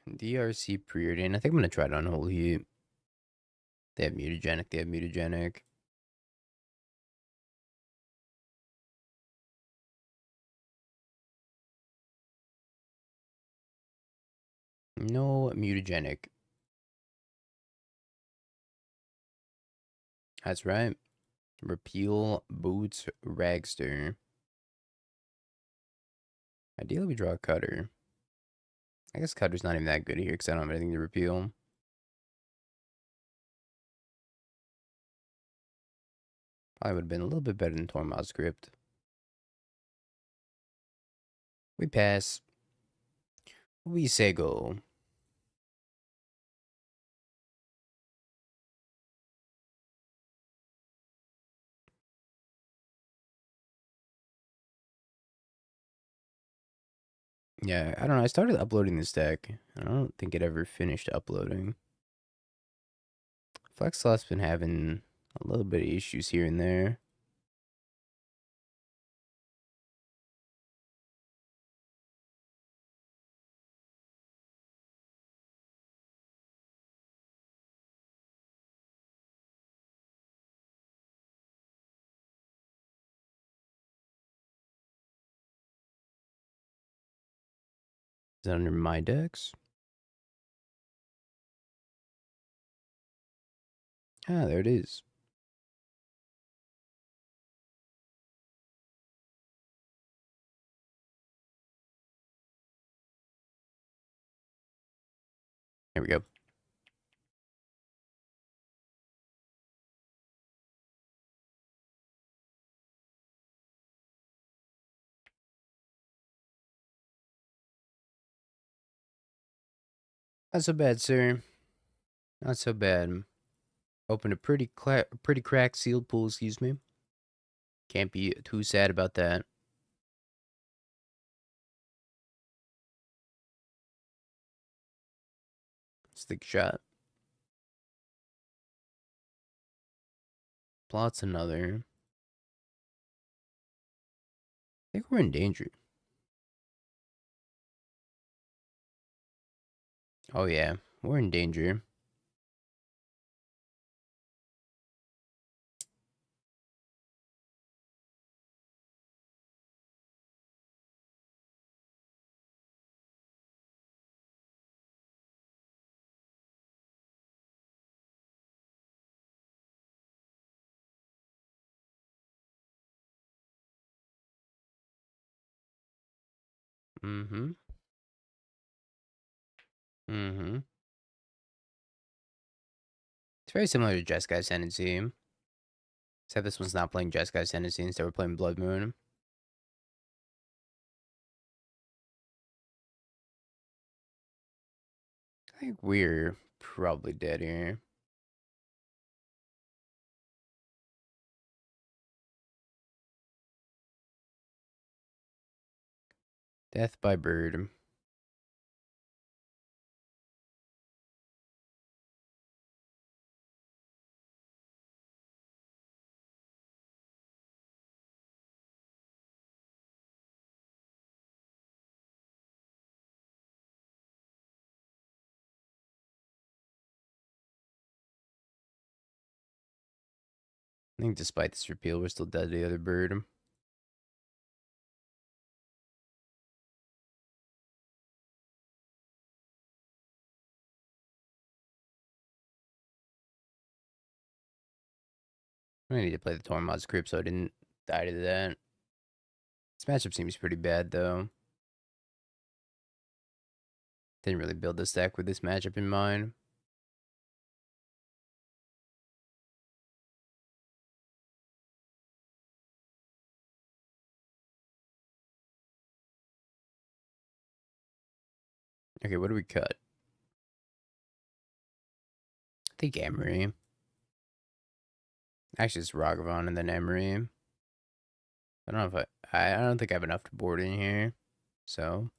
DRC preordain. I think I'm gonna try it on whole heat. They have mutagenic. They have mutagenic. No mutagenic. That's right. Repeal boots ragster. Ideally, we draw a cutter. I guess cutter's not even that good here because I don't have anything to repeal. Probably would have been a little bit better than Tormod's script. We pass. We say go. Yeah, I don't know. I started uploading this deck. I don't think it ever finished uploading. Flex Slot's been having a little bit of issues here and there. Is that under my decks? Ah, there it is. There we go. Not so bad, sir. Not so bad. Opened a pretty cracked sealed pool, excuse me. Can't be too sad about that. Stick shot. Plots another. I think we're in danger. Oh yeah, we're in danger. Mm-hmm. Mm-hmm. It's very similar to Jeskai Ascendancy. Except this one's not playing Jeskai Ascendancy, instead we're playing Blood Moon. I think we're probably dead here. Death by bird. I think despite this repeal, we're still dead to the other bird. I need to play the Tormod script so I didn't die to that. This matchup seems pretty bad, though. Didn't really build this deck with this matchup in mind. Okay, what do we cut? I think Emery. Actually, it's Ragavan and then Emery. I don't know if I don't think I have enough to board in here. So,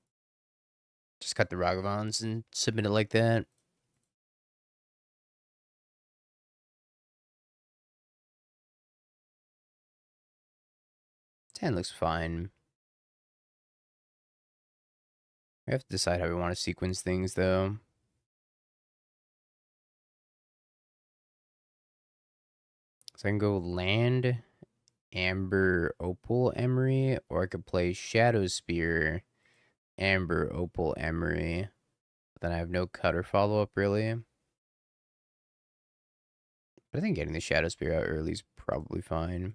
just cut the Ragavans and submit it like that. Hand looks fine. We have to decide how we want to sequence things, though. So I can go land, Amber, Opal, Emery, or I could play Shadow Spear, Amber, Opal, Emery. But then I have no cut or follow up, really. But I think getting the Shadow Spear out early is probably fine.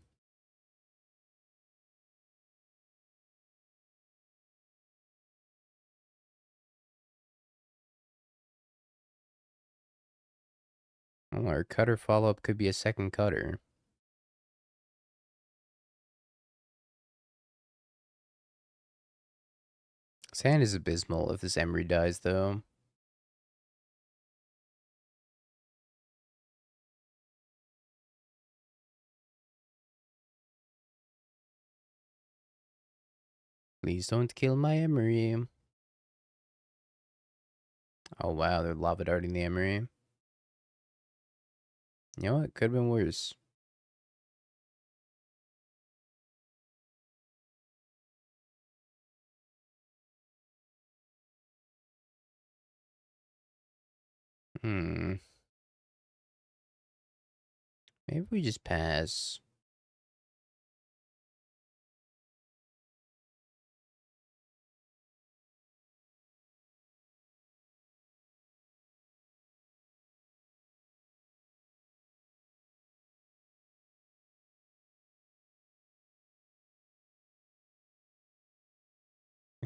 Or cutter follow up could be a second cutter. Sand is abysmal if this Emery dies, though. Please don't kill my Emery. Oh wow, they're lava darting the Emery. You know what? Could have been worse. Hmm. Maybe we just pass.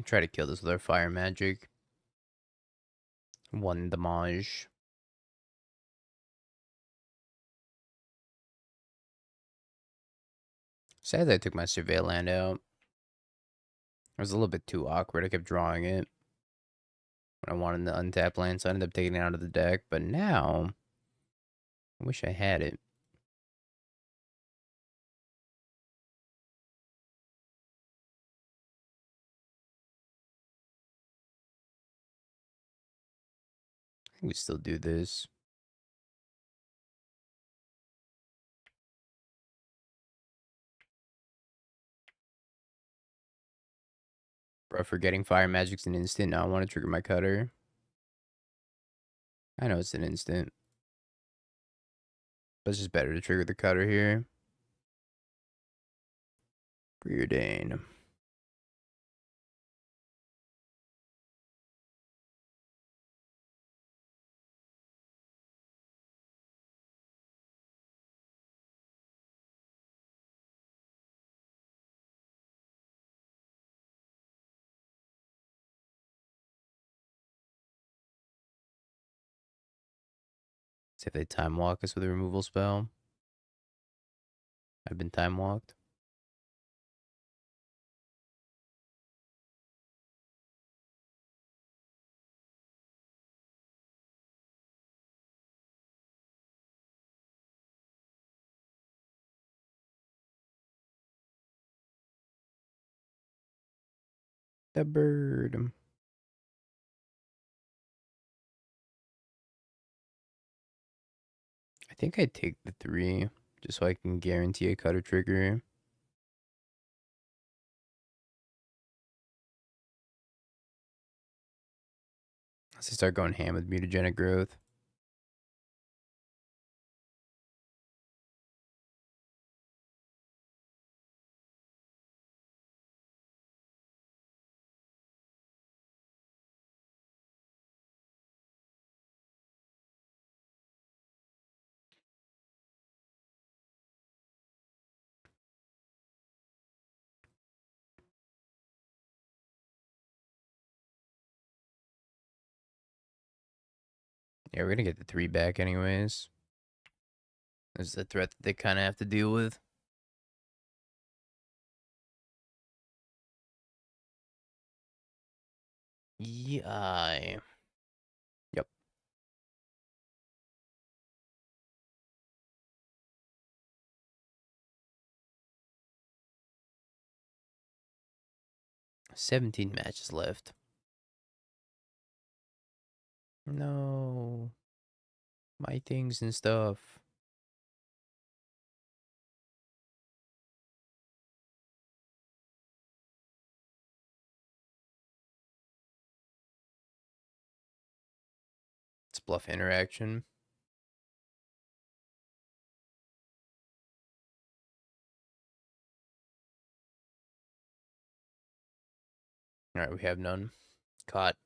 Try to kill this with our fire magic. One damage. Sad that I took my surveil land out. It was a little bit too awkward. I kept drawing it when I wanted the untap land, so I ended up taking it out of the deck. But now, I wish I had it. I think we still do this. Bro, forgetting fire magic's an instant. Now I want to trigger my cutter. I know it's an instant. But it's just better to trigger the cutter here. Preordain. See if they time walk us with a removal spell. I've been time walked. The bird. I think I'd take the 3 just so I can guarantee a cutter trigger. Let's start going ham with mutagenic growth. Yeah, we're gonna get the 3 back anyways. This is a threat that they kind of have to deal with. Yeah. 17 matches left. No. My things and stuff. It's bluff interaction. Alright, we have none. Caught.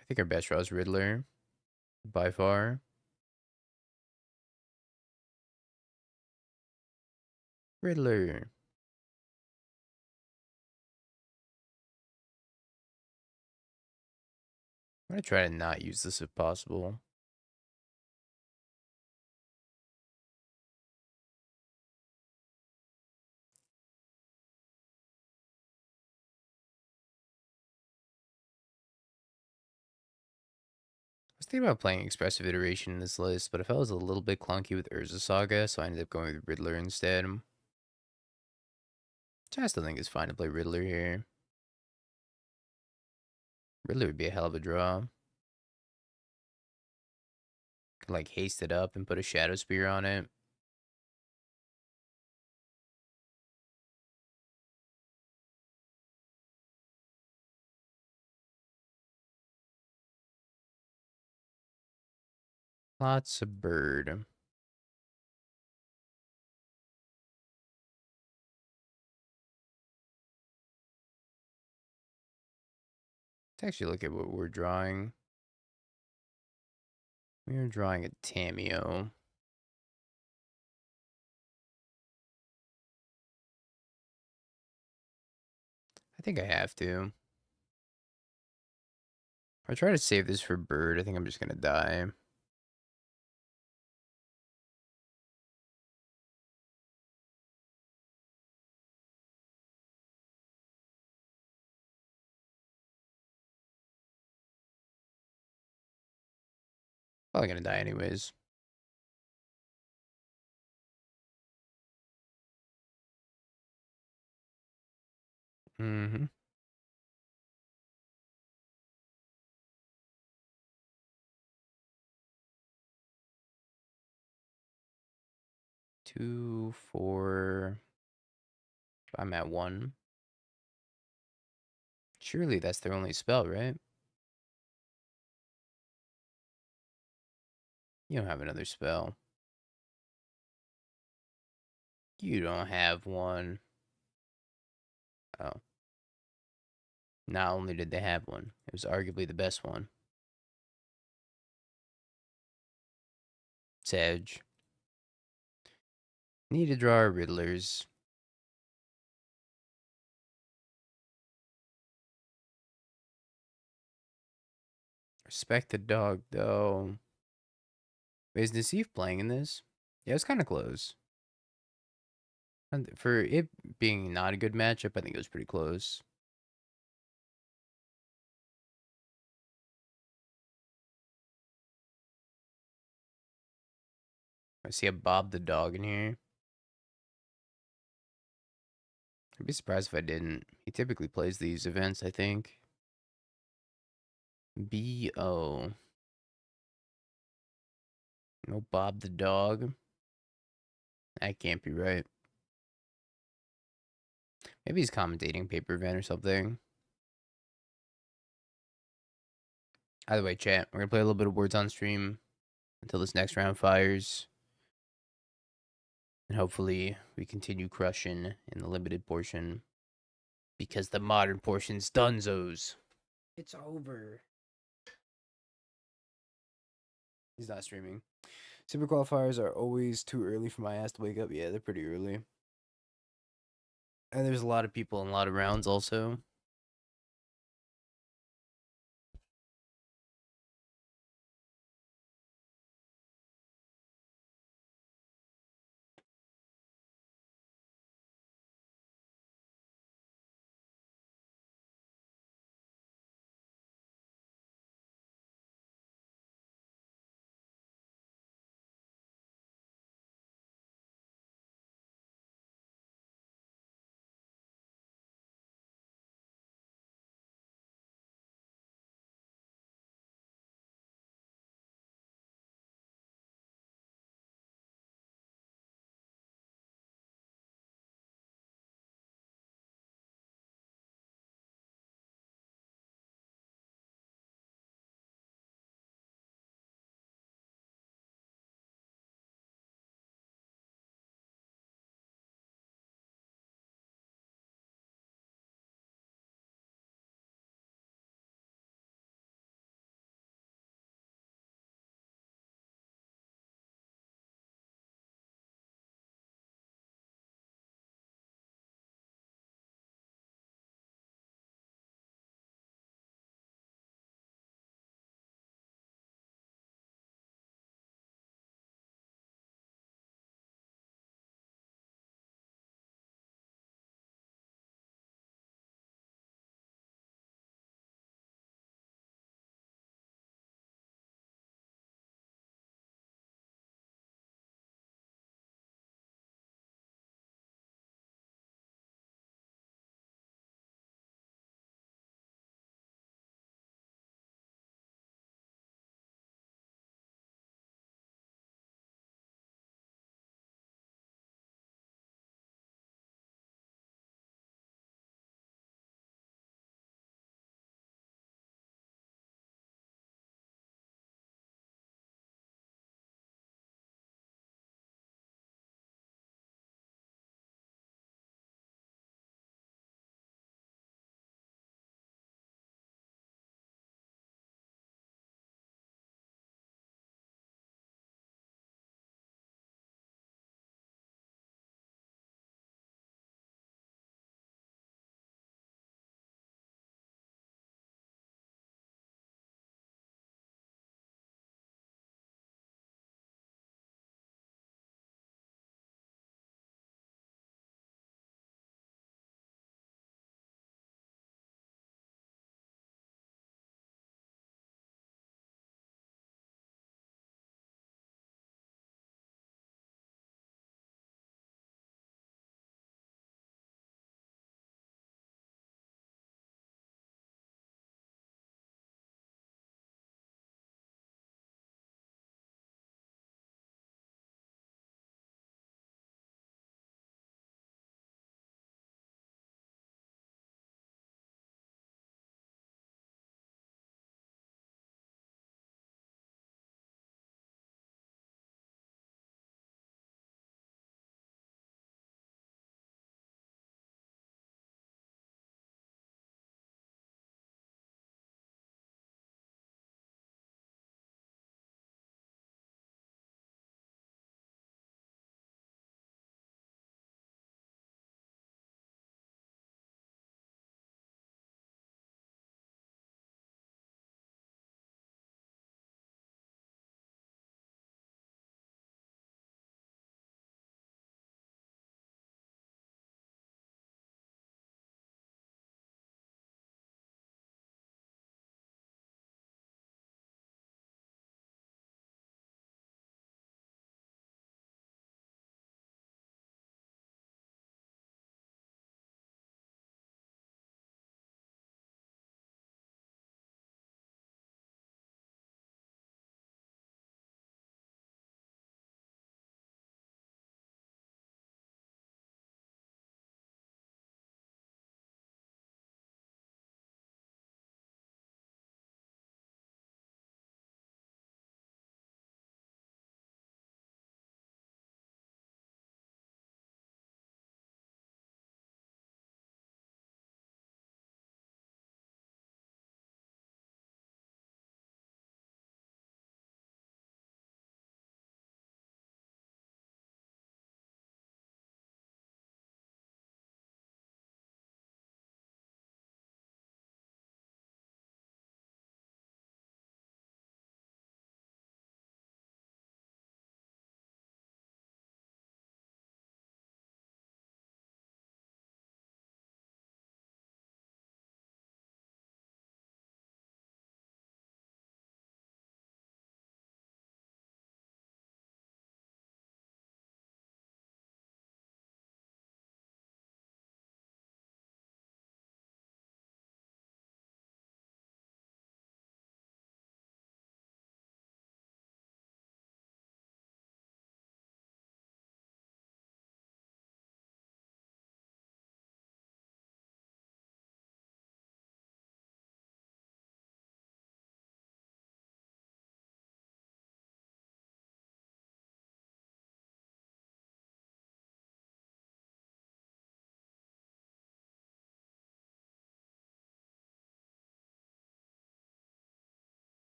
I think our best draw is Riddler. By far. Riddler. I'm gonna try to not use this if possible. I was thinking about playing Expressive Iteration in this list, but I felt it was a little bit clunky with Urza Saga, so I ended up going with Riddler instead. Which I still think it's fine to play Riddler here. Riddler would be a hell of a draw. Could like haste it up and put a Shadow Spear on it. Lots of bird. Let's actually look at what we're drawing. We are drawing a Tameo. I think I have to. If I try to save this for bird, I think I'm just gonna die. Probably gonna die anyways. Mm-hmm. Two, four. I'm at one. Surely that's their only spell, right? You don't have another spell. You don't have one. Oh. Not only did they have one, it was arguably the best one. It's Edge. Need to draw our Riddlers. Respect the dog, though. Wait, is Nassif playing in this? Yeah, it's kind of close. And for it being not a good matchup, I think it was pretty close. I see a Bob the dog in here. I'd be surprised if I didn't. He typically plays these events, I think. B.O. No Bob the dog. That can't be right. Maybe he's commentating paper event or something. Either way, chat, we're gonna play a little bit of Words on stream until this next round fires. And hopefully we continue crushing in the limited portion. Because the modern portion's dunzos. It's over. He's not streaming. Super qualifiers are always too early for my ass to wake up. Yeah, they're pretty early. And there's a lot of people in a lot of rounds also.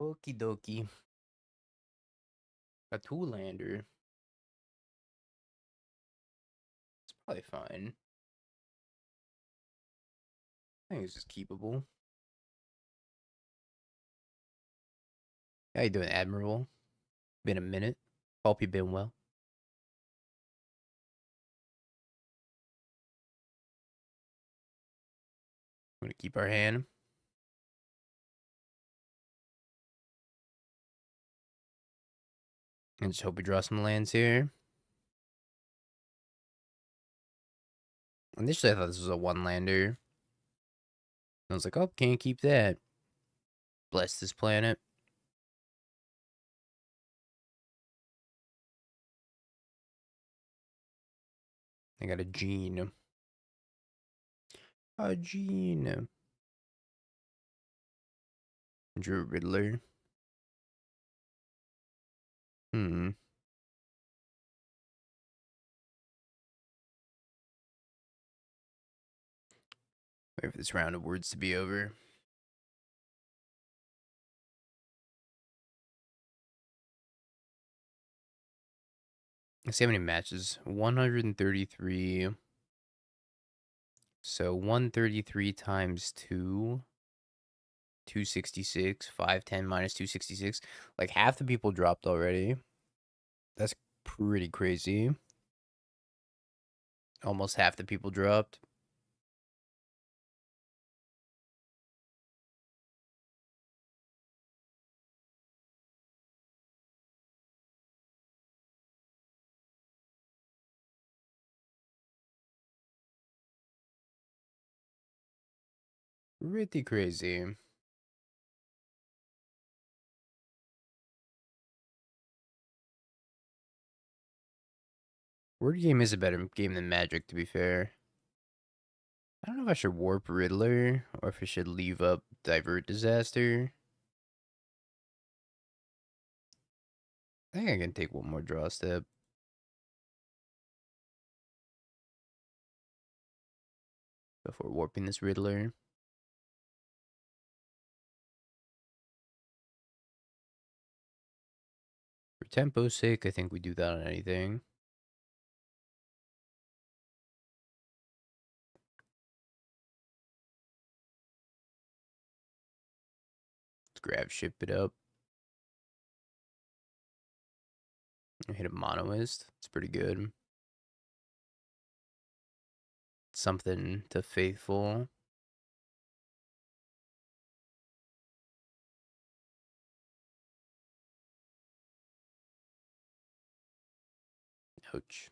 Okie dokie. A two-lander. It's probably fine. I think it's just keepable. How you doing, Admiral? Been a minute. Hope you've been well. I'm gonna keep our hand. And just hope we draw some lands here. Initially, I thought this was a one-lander. I was like, oh, can't keep that. Bless this planet. I got a gene. A gene. Drew Riddler. Wait for this round of words to be over. Let's see how many matches. 133. So 133 times 2. 266. 510 minus 266. Like half the people dropped already. That's pretty crazy. Almost half the people dropped. Pretty crazy. Word game is a better game than Magic, to be fair. I don't know if I should warp Riddler or if I should leave up Divert Disaster. I think I can take one more draw step. Before warping this Riddler. For tempo's sake, I think we do that on anything. Let's grab ship it up. Hit a monoist. It's pretty good. Something to faithful. Ouch.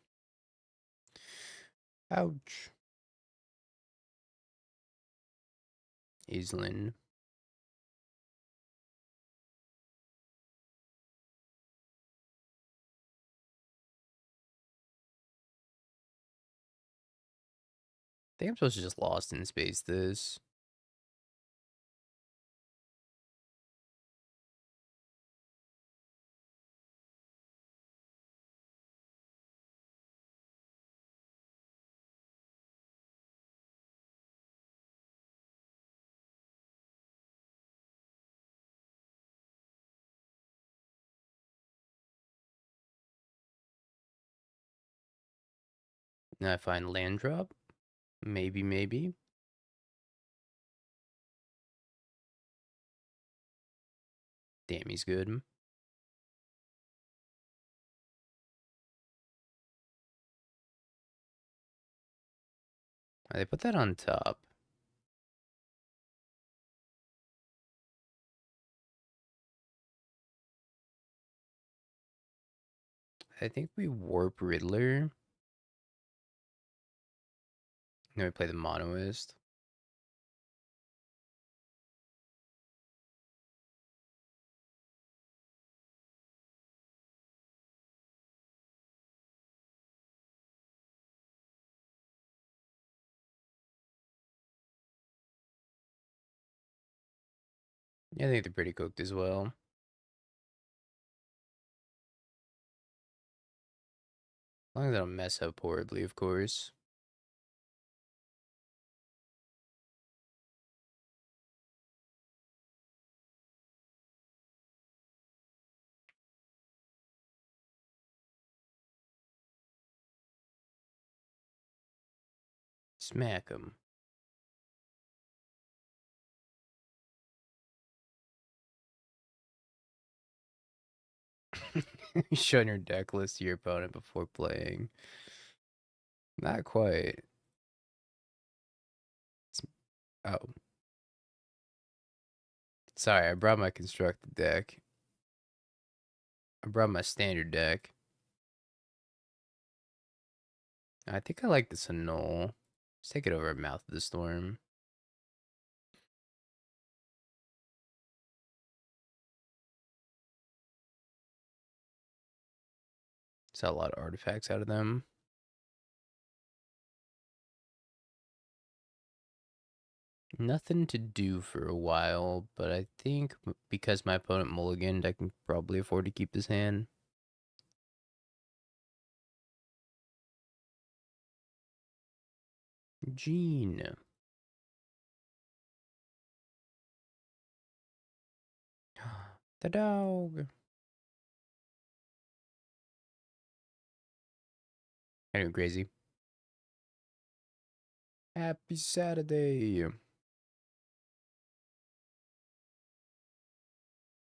Ouch. Aislinn. I think I'm supposed to just lost in space this. Now I find land drop. Maybe, maybe. Damn, he's good. They put that on top. I think we warp Riddler. Then we play the monoist. Yeah, I think they're pretty cooked as well. As long as I don't mess up horribly, of course. Smack him. Showing your deck list to your opponent before playing. Not quite. Oh. Sorry, I brought my constructed deck. I brought my standard deck. I think I like this annul. Let's take it over Mouth of the Storm. Saw a lot of artifacts out of them. Nothing to do for a while, but I think because my opponent mulliganed, I can probably afford to keep this hand. Gene. The dog. Anyway, crazy. Happy Saturday.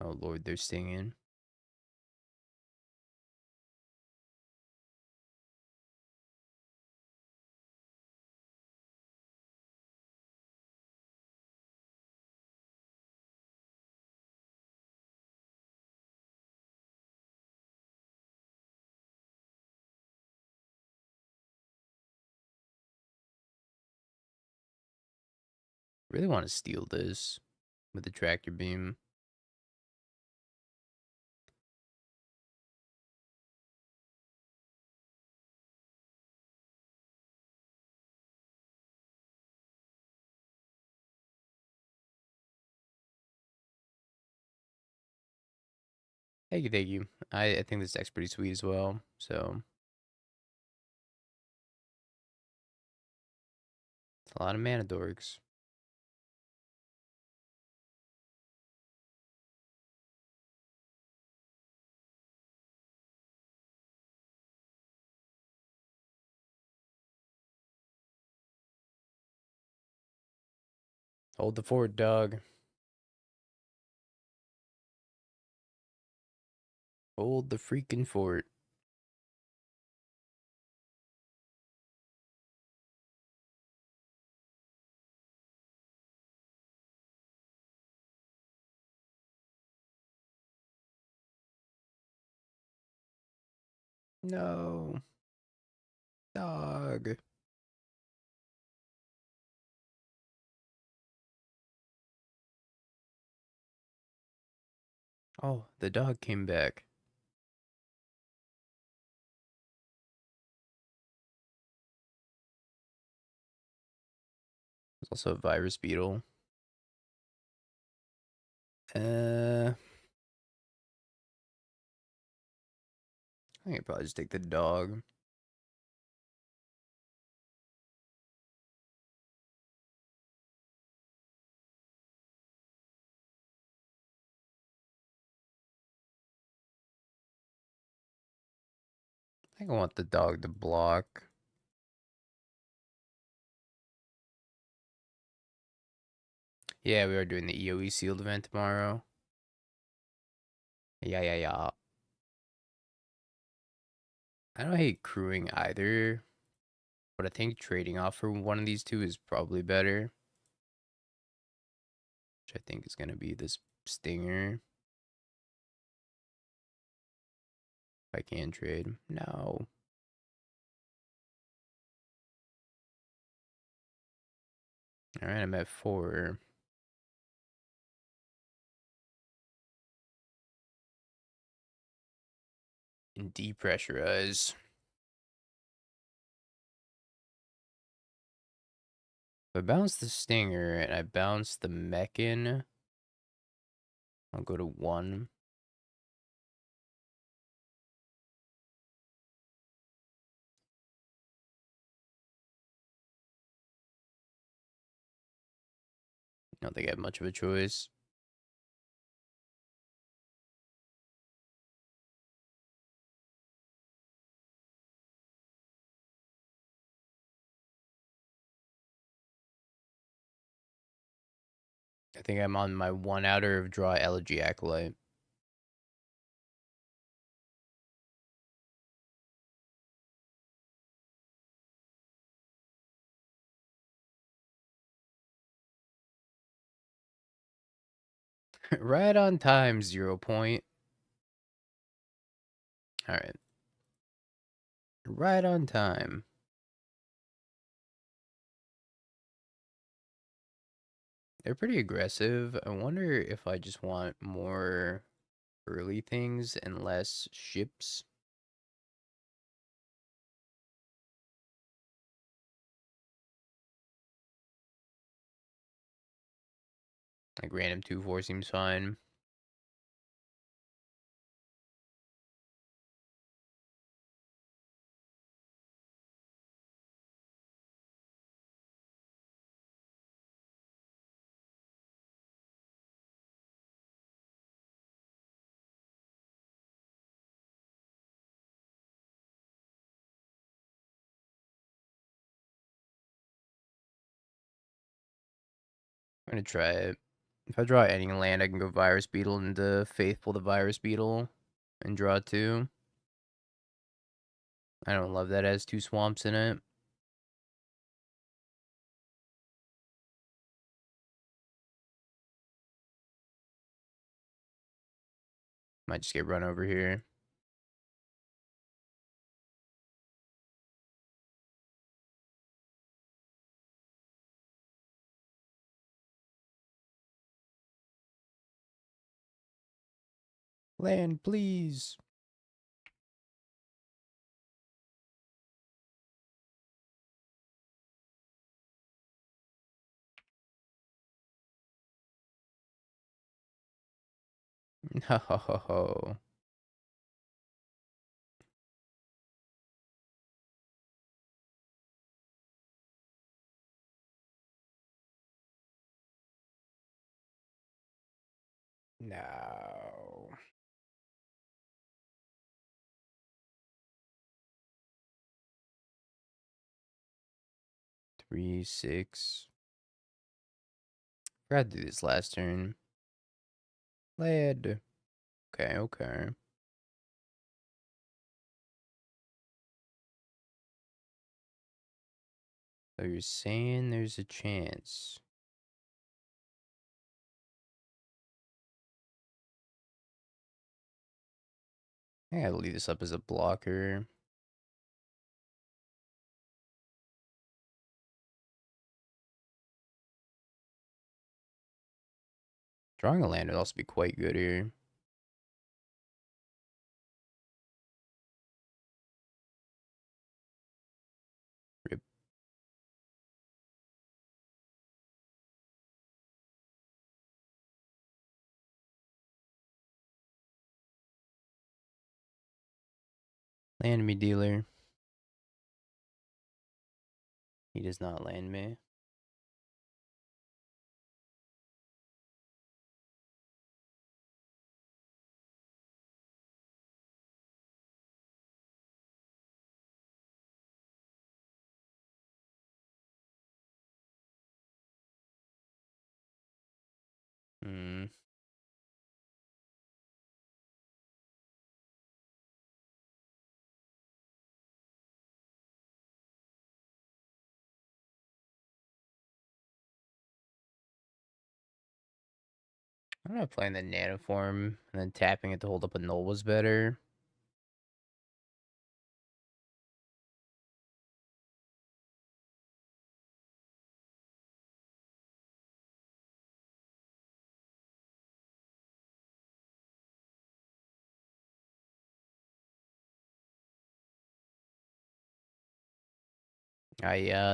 Oh lord, they're singing. Really want to steal this with the tractor beam. Thank you, thank you. I think this deck's pretty sweet as well. So it's a lot of mana dorks. Hold the fort, dog. Hold the freaking fort. No. Dog. Oh, the dog came back. There's also a virus beetle. I could probably just take the dog. I think I want the dog to block. Yeah, we are doing the EOE sealed event tomorrow. Yeah. I don't hate crewing either, but I think trading off for one of these two is probably better. Which I think is going to be this stinger. If I can trade. No. Alright, I'm at 4. And depressurize. If I bounce the stinger and I bounce the mechan, I'll go to 1. I don't think I have much of a choice. I think I'm on my one outer of draw Elegy Acolyte. Right on time, 0 point. Alright. Right on time. They're pretty aggressive. I wonder if I just want more early things and less ships. Like random 2/4 seems fine. I'm gonna try it. If I draw any land, I can go Virus Beetle into Faithful the Virus Beetle and draw 2. I don't love that it has 2 swamps in it. Might just get run over here. Land, please. No. No. 3, 6. Forgot to do this last turn. Land. Okay, okay. So you're saying there's a chance. I gotta leave this up as a blocker. Drawing a land would also be quite good here. Rip. Land me, dealer. He does not land me. Hmm. I'm not playing the nano form and then tapping it to hold up a null was better.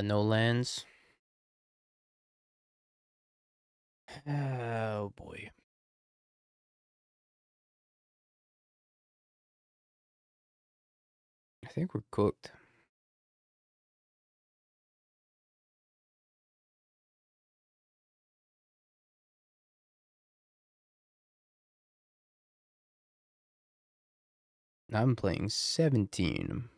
No lands. Oh boy. I think we're cooked. I'm playing 17.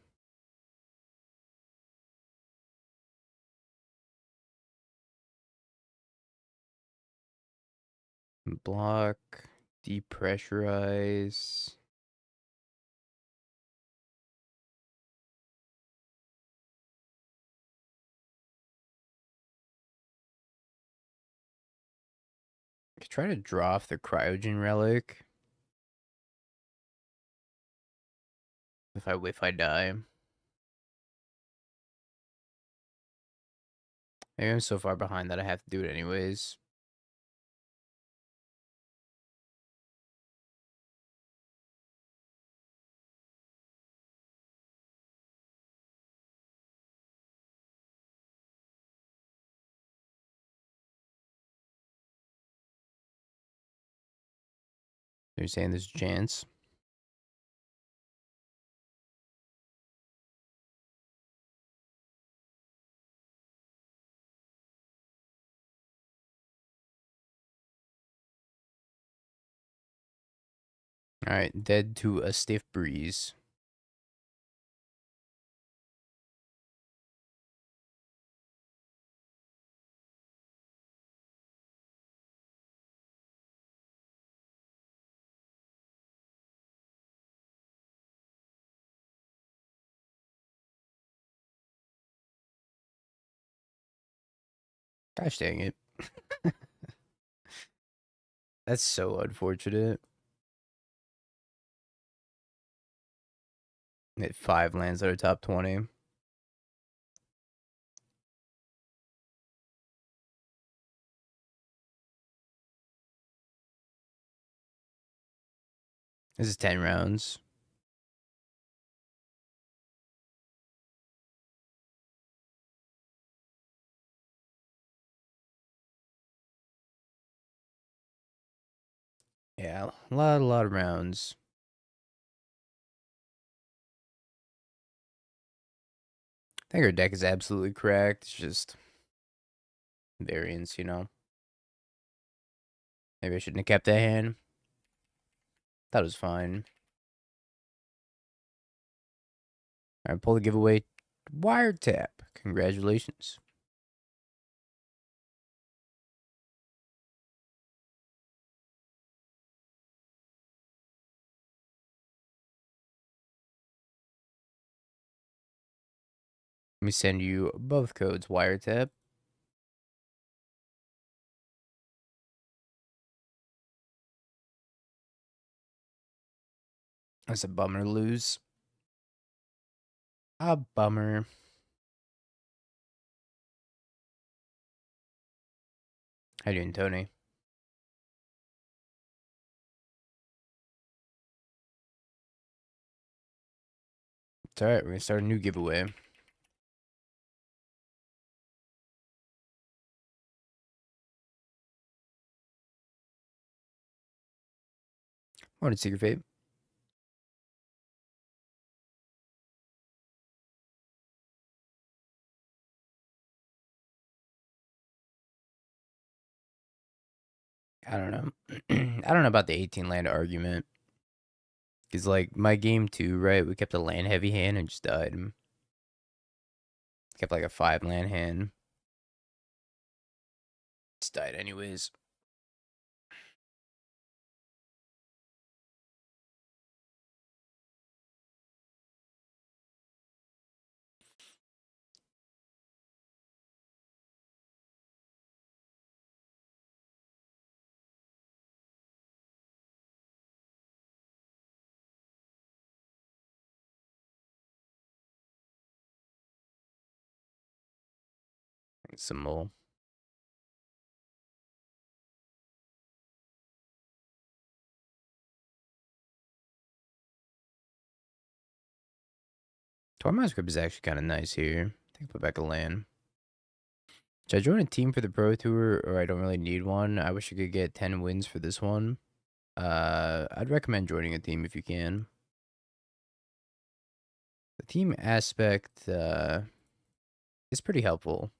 Block. Depressurize. I could try to draw off the cryogen relic. If I die. Maybe I'm so far behind that I have to do it anyways. You're saying there's a chance? Alright, dead to a stiff breeze. Gosh dang it. That's so unfortunate. Hit 5 lands that are top 20. This is 10 rounds. Yeah, a lot of rounds. I think our deck is absolutely correct. It's just variance, you know. Maybe I shouldn't have kept that hand. That was fine. Alright, pull the giveaway. Wiretap. Congratulations. Let me send you both codes, Wiretap. That's a bummer to lose. A bummer. How you doing, Tony? It's alright, we're gonna start a new giveaway. Morning, Secret Fate. I don't know. I don't know about the 18 land argument. Because, like, my game 2, right? We kept a land heavy hand and just died. Kept, like, a 5 land hand. Just died anyways. Some more. Tormod's Grip is actually kind of nice here. I think I'll put back a land. Should I join a team for the Pro Tour, or I don't really need one? I wish I could get 10 wins for this one. I'd recommend joining a team if you can. The team aspect is pretty helpful.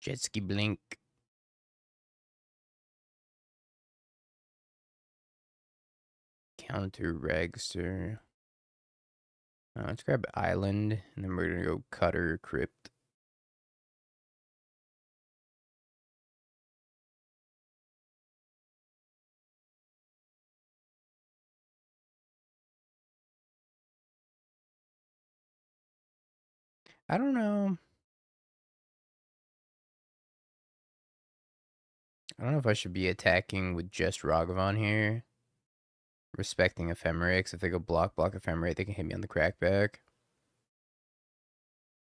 Jet ski blink. Counter register. Let's grab island, and then we're gonna go cutter crypt. I don't know. I don't know if I should be attacking with just Ragavan here. Respecting Ephemerate, if they go block Ephemerate, they can hit me on the crackback.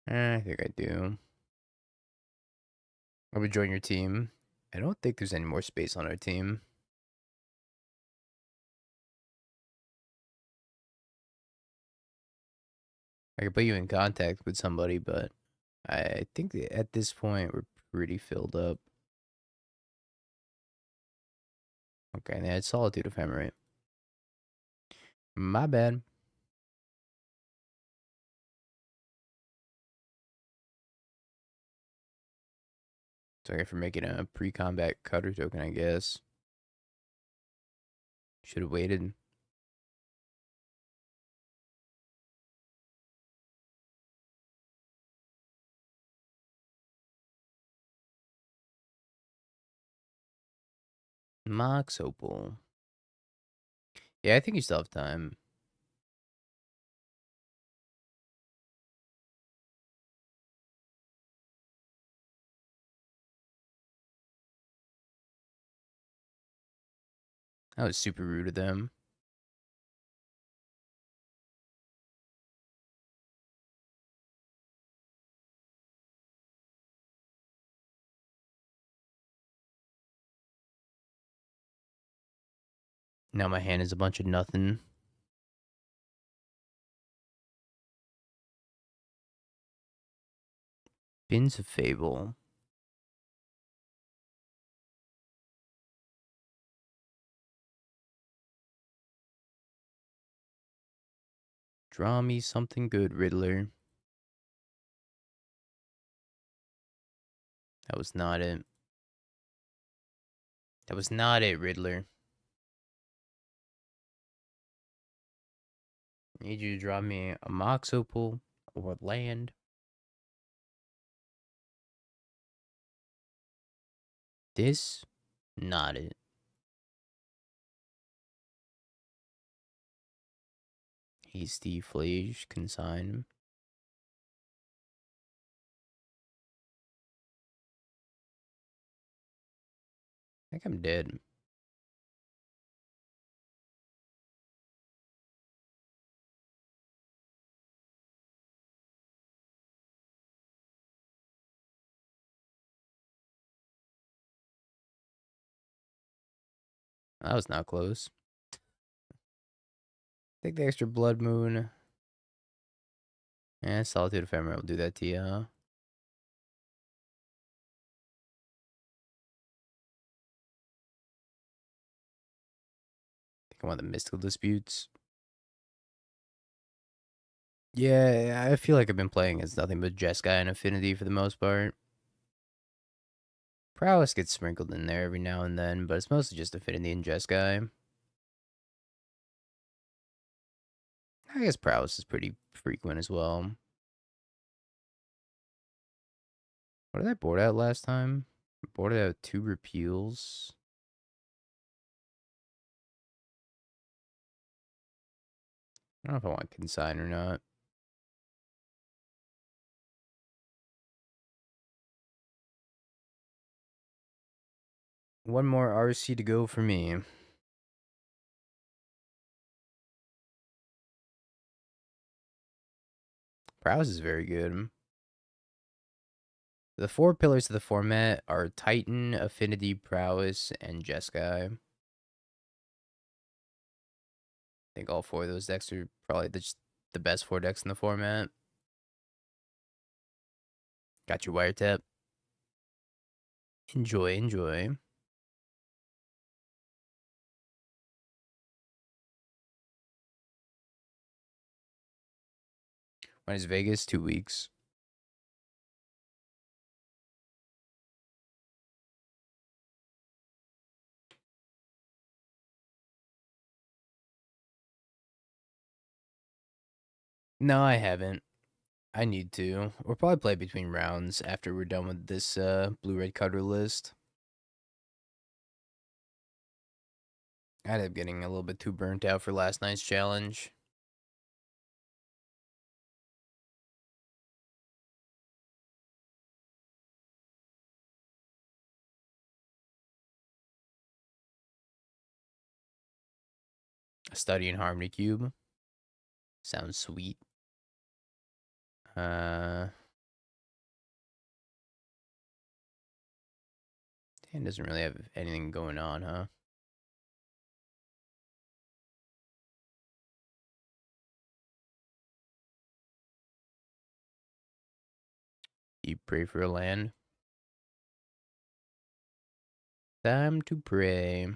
I think I do. I would join your team. I don't think there's any more space on our team. I could put you in contact with somebody, but I think that at this point we're pretty filled up. Okay, they had Solitude Ephemerate. My bad. Sorry for making a pre-combat cutter token, I guess. Should have waited. Mox Opal. Yeah, I think you still have time. That was super rude of them. Now my hand is a bunch of nothing. Bins of Fable. Draw me something good, Riddler. That was not it. That was not it, Riddler. I need you to draw me a Mox Opal or land. This, not it. Hasty Flage, consign. I think I'm dead. That was not close. Take the extra Blood Moon. And Solitude Ephemerate will do that to you, huh? I think I want the Mystical Disputes. Yeah, I feel like I've been playing as nothing but Jeskai and Affinity for the most part. Prowess gets sprinkled in there every now and then, but it's mostly just Affinity and Jeskai. I guess Prowess is pretty frequent as well. What did I board out last time? I boarded out 2 repeals. I don't know if I want consign or not. One more RC to go for me. Prowess is very good. The 4 pillars of the format are Titan, Affinity, Prowess, and Jeskai. I think all 4 of those decks are probably the best 4 decks in the format. Got your wiretap. Enjoy, enjoy. When is Vegas? 2 weeks. No, I haven't. I need to. We'll probably play between rounds after we're done with this blue-red cutter list. I ended up getting a little bit too burnt out for last night's challenge. Studying Harmony Cube. Sounds sweet. Dan doesn't really have anything going on, huh? You pray for a land. Time to pray.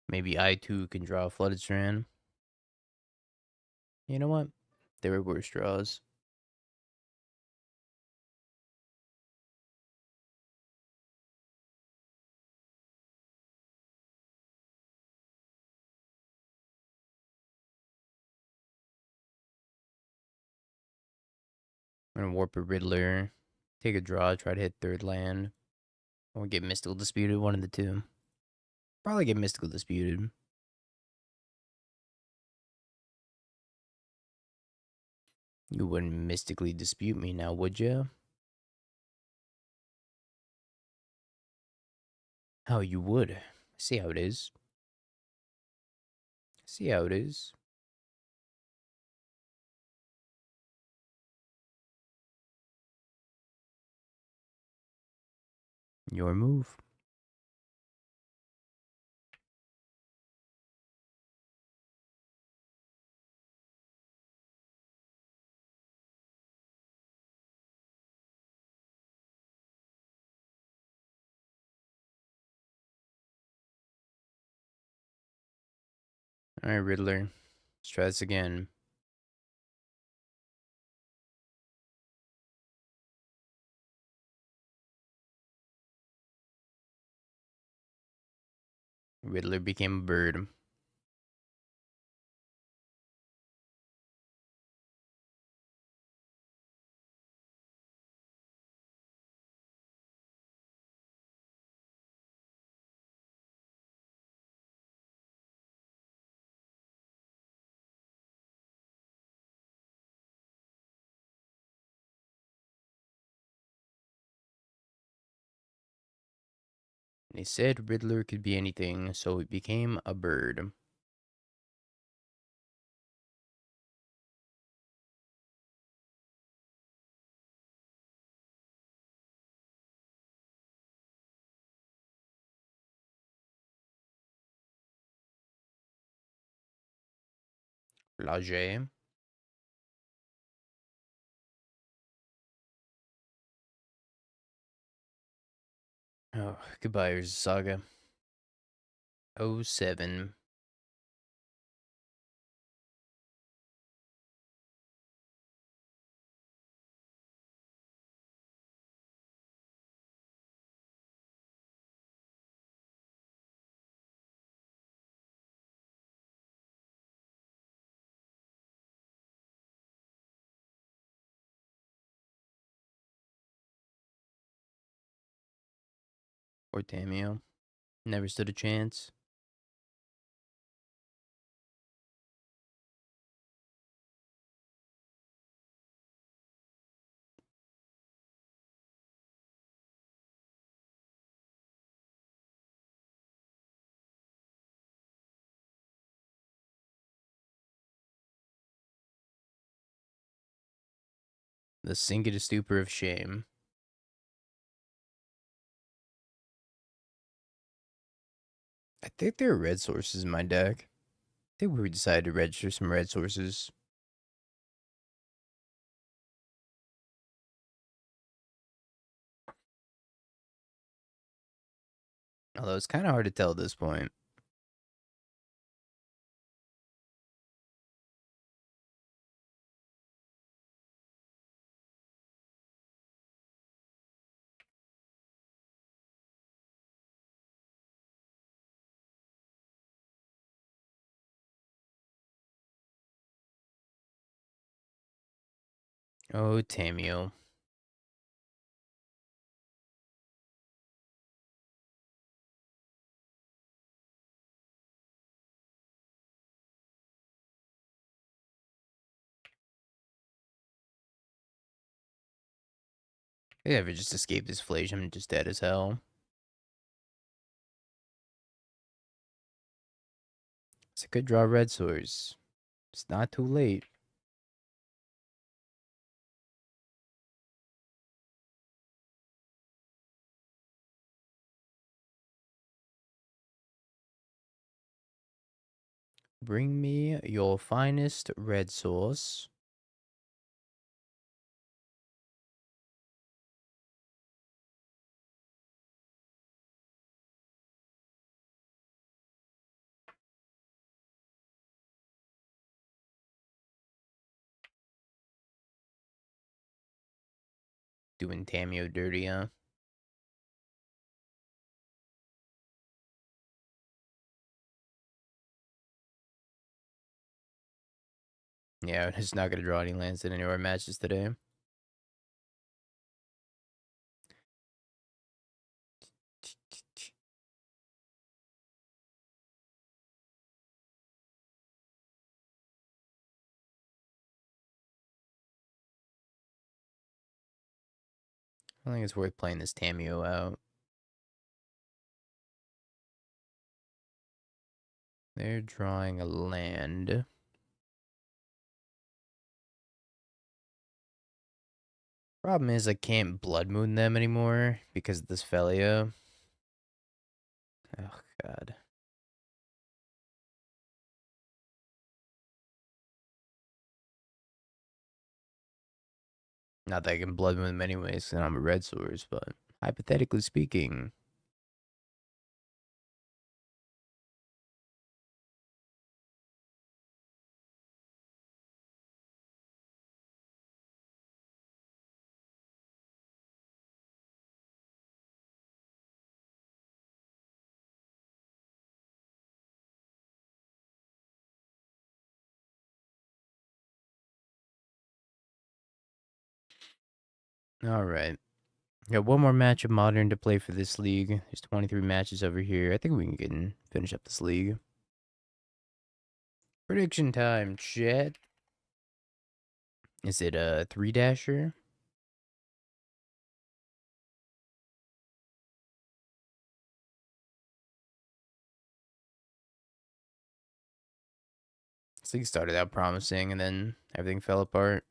Maybe I too can draw a Flooded Strand. You know what? There were worse draws. I'm gonna warp a Riddler, take a draw, try to hit third land, or get Mystical Disputed, one of the two. Probably get Mystical Disputed. You wouldn't mystically dispute me now, would you? How you would. See how it is. See how it is. Your move. Alright, Riddler. Let's try this again. Riddler became a bird. They said Riddler could be anything, so it became a bird. Lager. Oh, goodbye, Urza Saga. 07. Or Tamio. Never stood a chance. The Sink of the Stupor of Shame. I think there are red sources in my deck. I think we decided to register some red sources. Although it's kind of hard to tell at this point. Oh, Tamio. Yeah, if it just escaped this inflation, I'm just dead as hell. So I could draw red swords. It's not too late. Bring me your finest red sauce. Doing Tamio dirty, huh? Yeah, it's not gonna draw any lands in any of our matches today. I think it's worth playing this Tamio out. They're drawing a land. Problem is, I can't Blood Moon them anymore because of this Felia. Oh, God. Not that I can Blood Moon them anyways, and I'm a red source, but hypothetically speaking. Alright. Got one more match of Modern to play for this league. There's 23 matches over here. I think we can finish up this league. Prediction time, chat. Is it a 3-dasher? This league started out promising and then everything fell apart.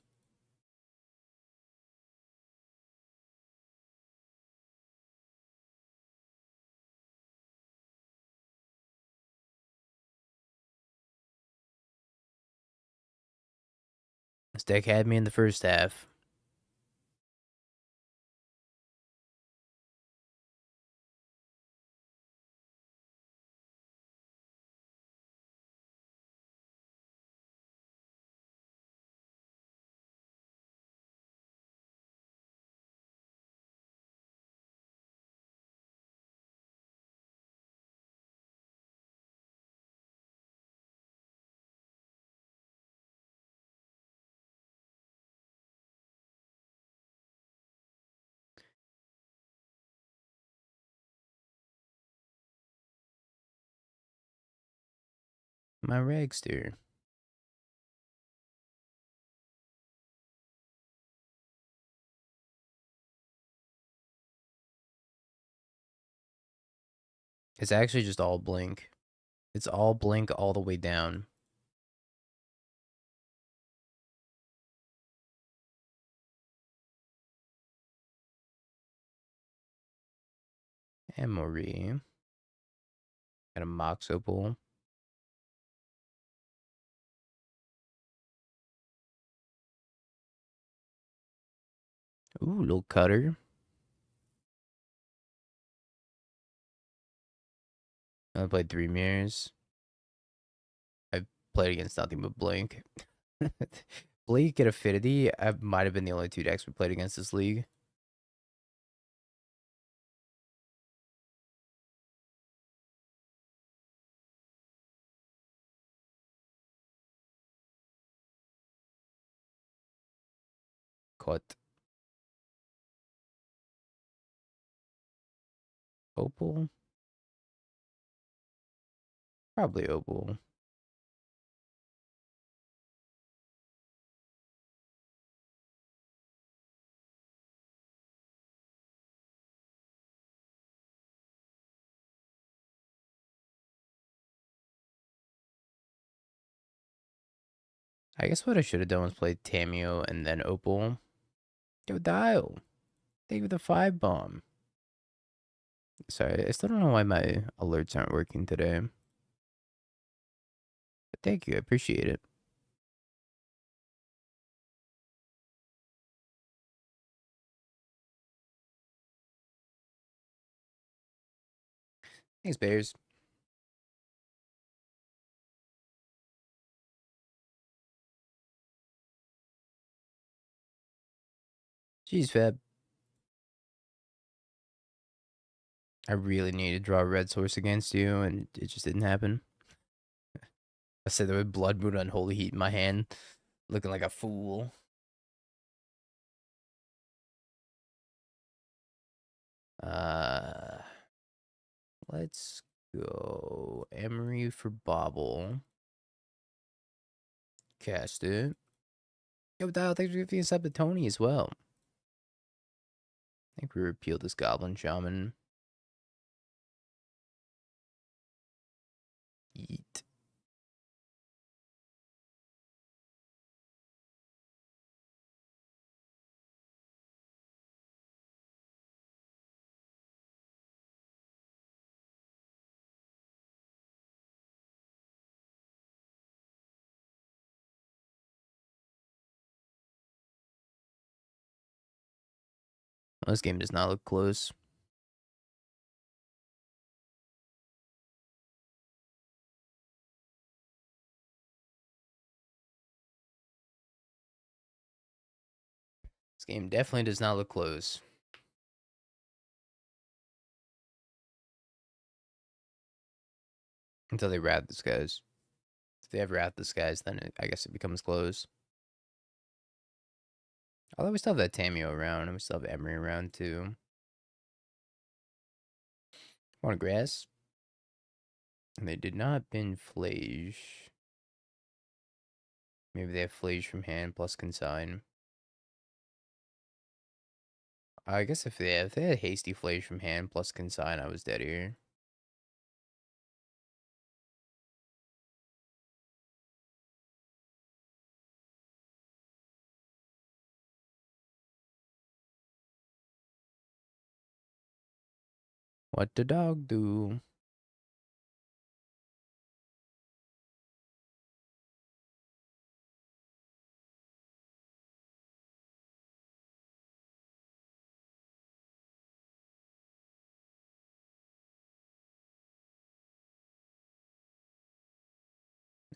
This deck had me in the first half. My Ragster. It's actually just all blink. It's all blink all the way down. Emory. Got a Mox Opal. Ooh, little cutter. I played 3 mirrors. I've played against nothing but blink. Blink and Affinity, I might have been the only 2 decks we played against this league. Cut. Opal? Probably opal. I guess what I should have done was play Tamio and then opal. Yo, Dial. Thank you for the 5 bomb. Sorry, I still don't know why my alerts aren't working today. But thank you, I appreciate it. Thanks, Bears. Jeez, Fab. I really need to draw a red source against you, and it just didn't happen. I said there was Blood Moon Unholy Heat in my hand, looking like a fool. Uh, let's go Emery for Bobble. Cast it. Yo, Dial, thanks for giving us up to Tony as well. I think we repealed this Goblin Shaman. Yeet. Well, this game does not look close. This game definitely does not look close. Until they rat the skies. If they ever rat the skies, then I guess it becomes close. Although we still have that Tamio around, and we still have Emery around too. Want grass? And they did not bin Flage. Maybe they have Flage from hand plus consign. I guess if they had hasty Flage from hand plus consign, I was dead here. What the dog do?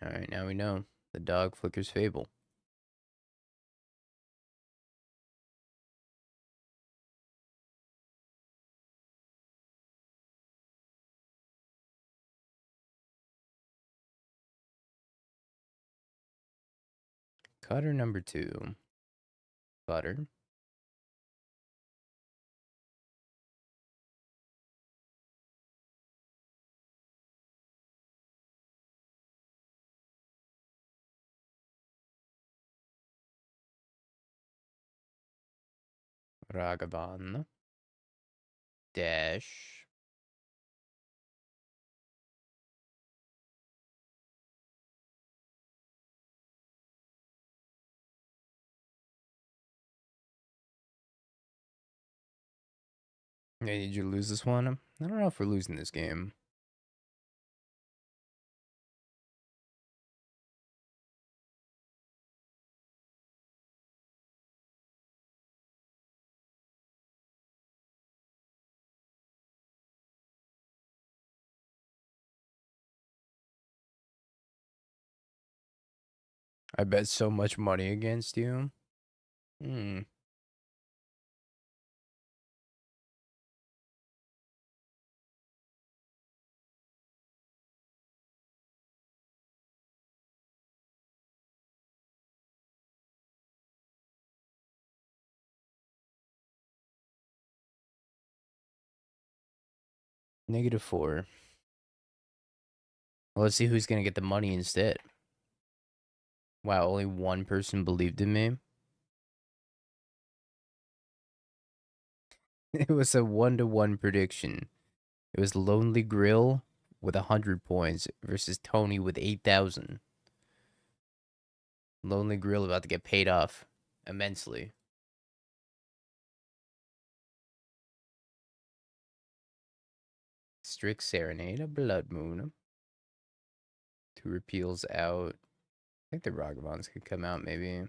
Alright, now we know. The dog flickers Fable. Cutter number 2. Cutter. Ragavan. Dash. Hey, did you lose this one? I don't know if we're losing this game. I bet so much money against you. Hmm. -4. Well, let's see who's gonna get the money instead. Wow, only one person believed in me. It was a 1-to-1 prediction. It was Lonely Grill with 100 points versus Tony with 8,000. Lonely Grill about to get paid off immensely. Strict Serenade, a Blood Moon. 2 repeals out. I think the Ragavans could come out maybe.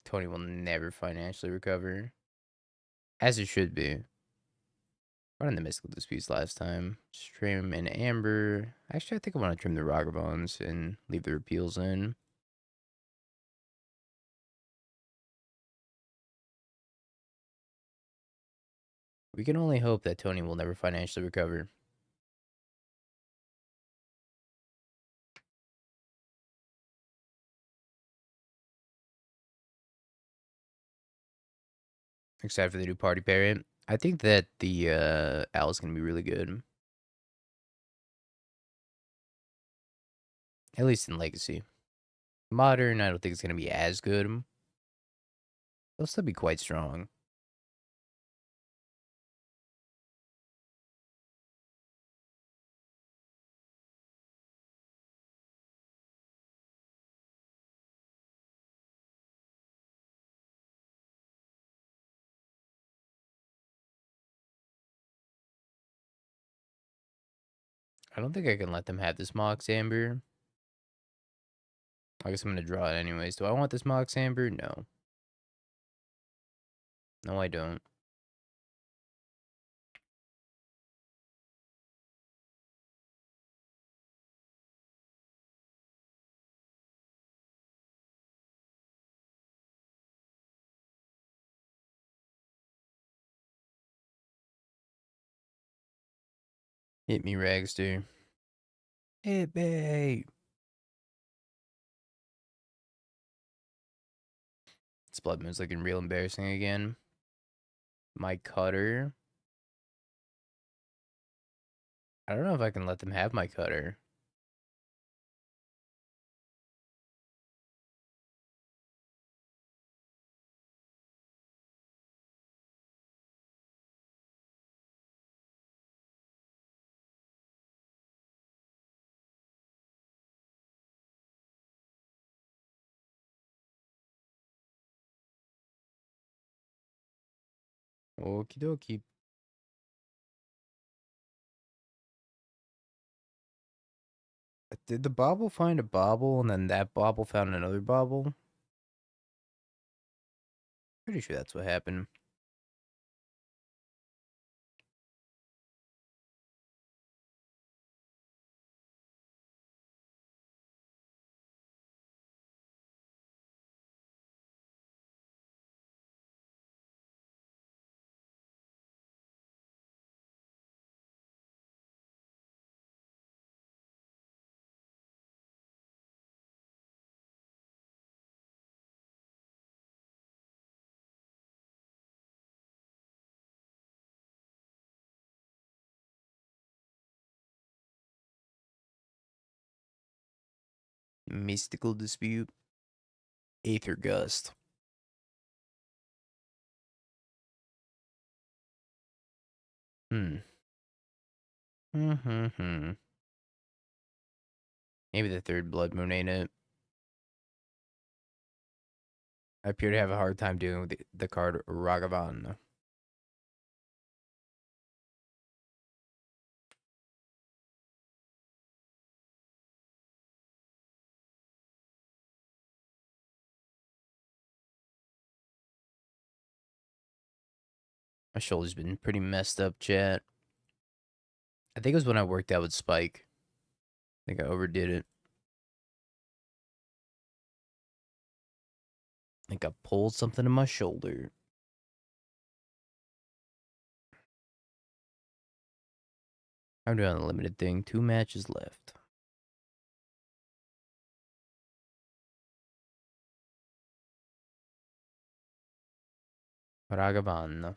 Tony will never financially recover. As it should be. Running the Mystical Disputes last time. Trim and Amber. Actually, I think I want to trim the Ragavans and leave the repeals in. We can only hope that Tony will never financially recover. Except for the new party parent. I think that the Owl is going to be really good. At least in Legacy. Modern, I don't think it's going to be as good. They'll still be quite strong. I don't think I can let them have this Mox Amber. I guess I'm going to draw it anyways. Do I want this Mox Amber? No. No, I don't. Hit me, Rags, dude. Hit me. This Blood Moon's looking real embarrassing again. My Cutter. I don't know if I can let them have my Cutter. Okie dokie. Did the bobble find a bobble and then that bobble found another bobble? Pretty sure that's what happened. Mystical Dispute. Aether Gust. Hmm. Maybe the third Blood Moon ain't it. I appear to have a hard time dealing with the card Ragavan. My shoulder's been pretty messed up, chat. I think it was when I worked out with Spike. I think I overdid it. I think I pulled something in my shoulder. I'm doing a limited thing. 2 matches left. Ragavan.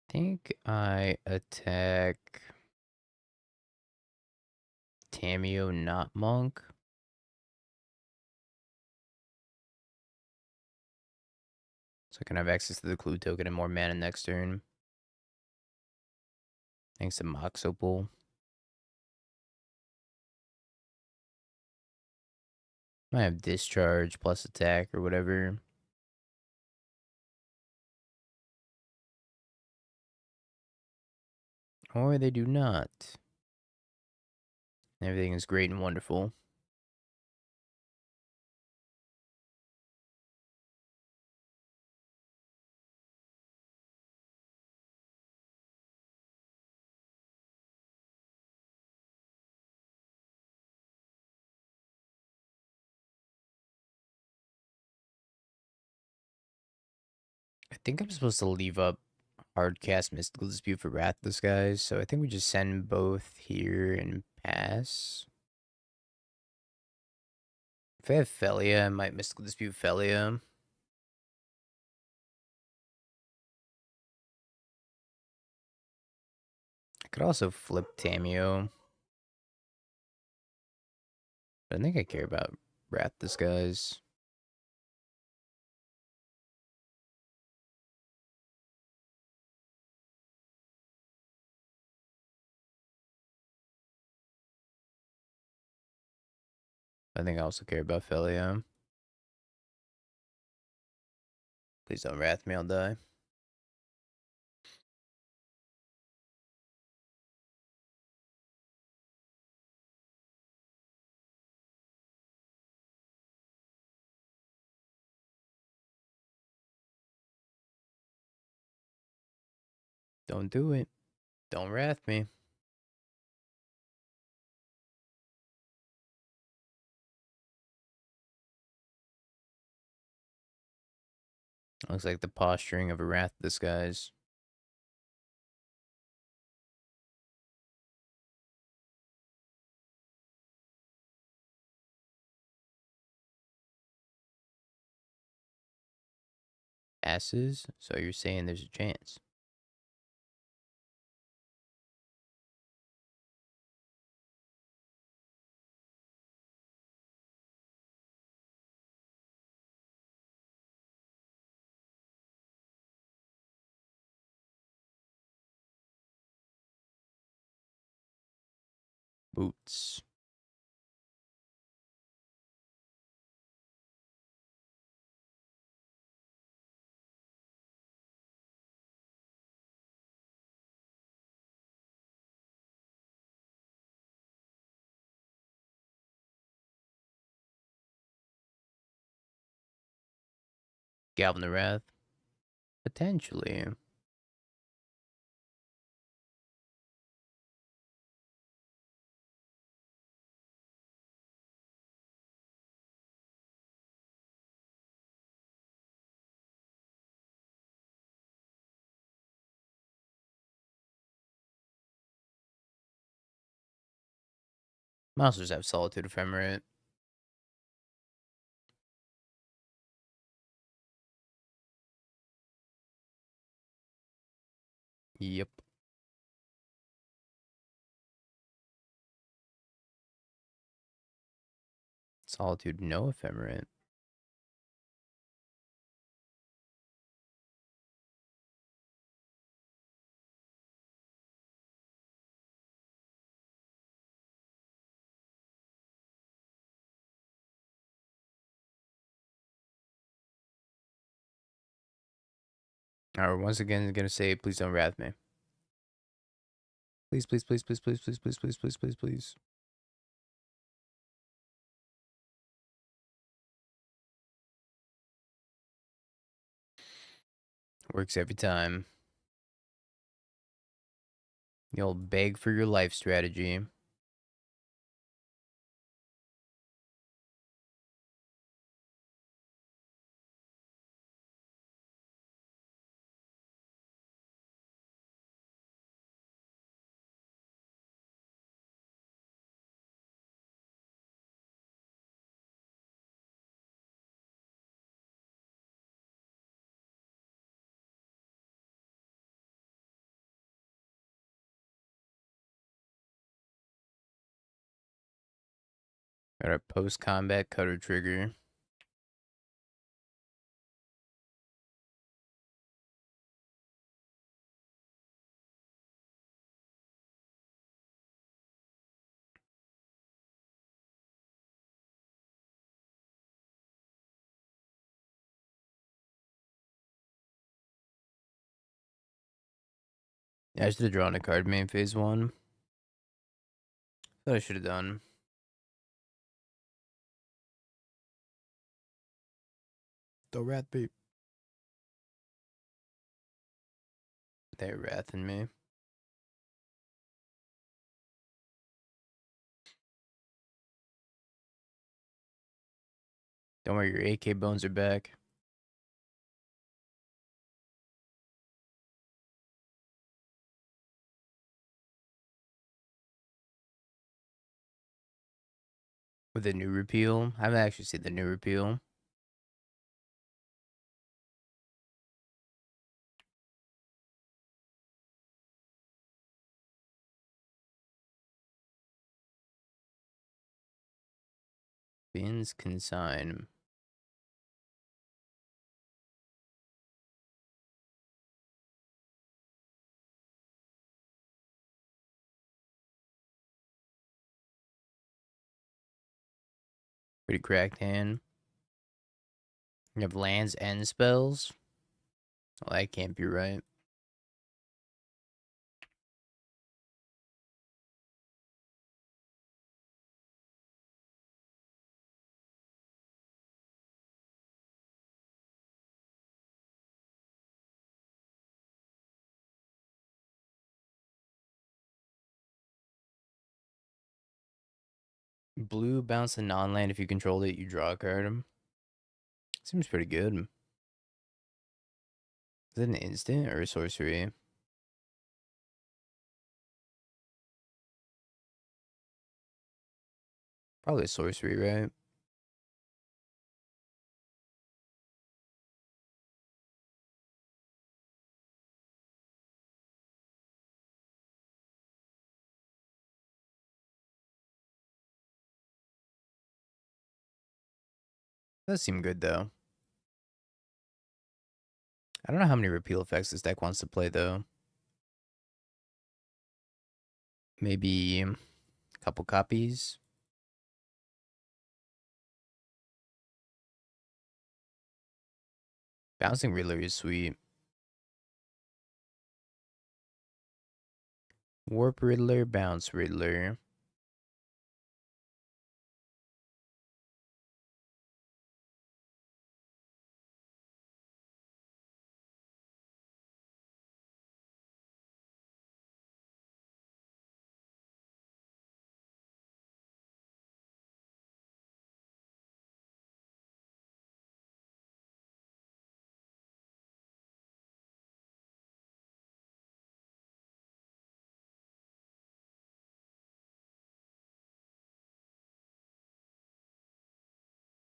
Think I attack Tamio, not Monk. So I can have access to the clue token and more mana next turn. Thanks to Moxopol. I have discharge plus attack or whatever. Or they do not. Everything is great and wonderful. I think I'm supposed to leave up Hardcast Mystical Dispute for Wrathless guys, so I think we just send both here and pass. If I have Felia, I might Mystical Dispute Felia. I could also flip Tamio. But I think I care about Wrathless guys. I think I also care about Felia. Please don't Wrath me, I'll die. Don't do it. Don't Wrath me. Looks like the posturing of a Wrathless guys. Passes, so you're saying there's a chance. Boots. Galvin the Wrath. Potentially. Monsters have Solitude Ephemerate. Yep. Solitude, no Ephemerate. Alright, once again, gonna say, please don't Wrath me. Please, please, please, please, please, please, please, please, please, please, please. Works every time. You'll beg for your life strategy. Got our post-combat cutter trigger. Yeah, I should have drawn a card main phase 1. That I should have done. The rat beep. They're wrathing me. Don't worry, your AK bones are back. With the new repeal. I haven't actually seen the new repeal. Bins consign. Pretty cracked hand. You have lands and spells? Well, that can't be right. Blue, bounce a non-land. If you control it, you draw a card. Seems pretty good. Is it an instant or a sorcery? Probably a sorcery, right? Does seem good, though. I don't know how many repeal effects this deck wants to play, though. Maybe a couple copies. Bouncing Riddler is sweet. Warp Riddler, Bounce Riddler.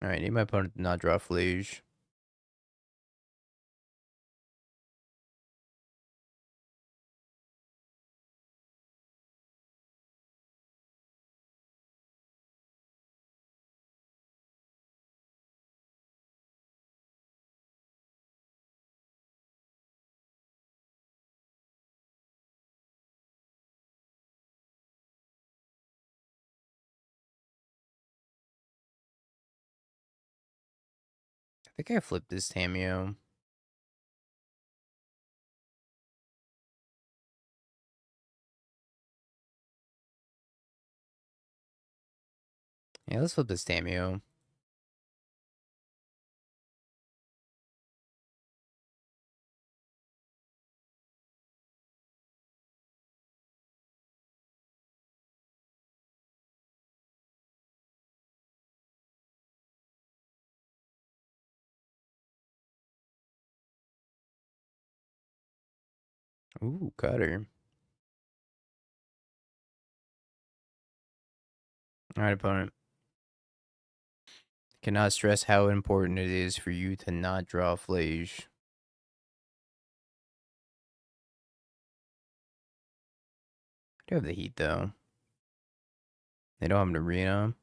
Alright, need my opponent to not draw Flage. I think I flipped this Tamio. Yeah, let's flip this Tamio. Ooh, cutter. Alright, opponent. Cannot stress how important it is for you to not draw Flage. I do have the heat, though. They don't have an arena.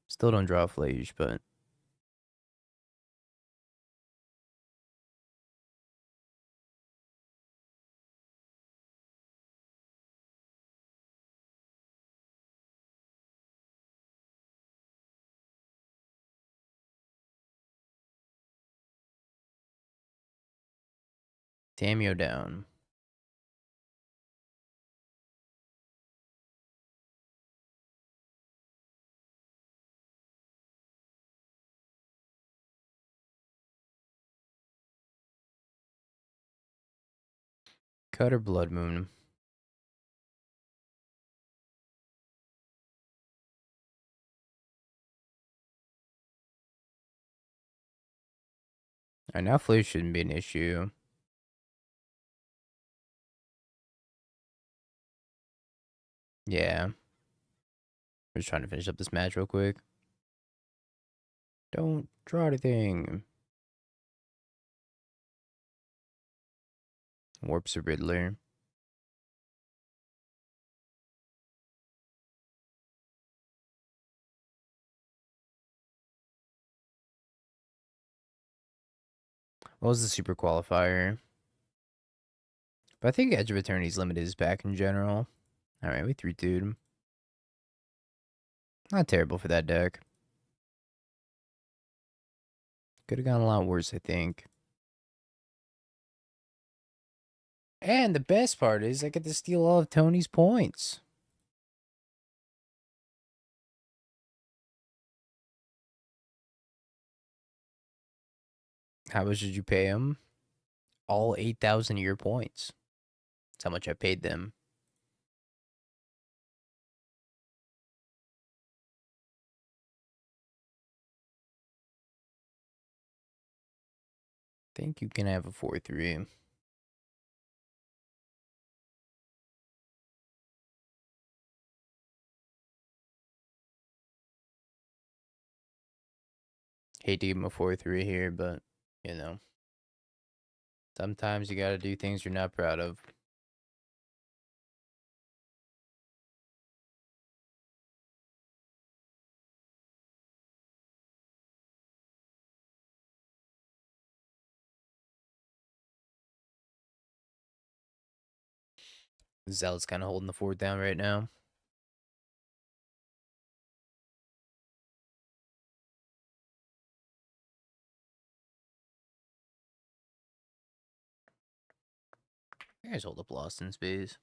Still don't draw Flage, but Tamio down. Cutter Blood Moon. Alright, now Flage shouldn't be an issue. Yeah. We're just trying to finish up this match real quick. Don't draw anything. Warps a Riddler. What was the super qualifier? But I think Edge of Eternity's limited is back in general. Alright, we 3-2'd him. Not terrible for that deck. Could have gone a lot worse, I think. And the best part is I get to steal all of Tony's points. How much did you pay him? All 8,000 of your points. That's how much I paid them. Think you can have a 4-3. Hate to give him a 4-3 here, but, you know. Sometimes you gotta do things you're not proud of. Zealot's kind of holding the fort down right now. You guys hold up Lost in Space.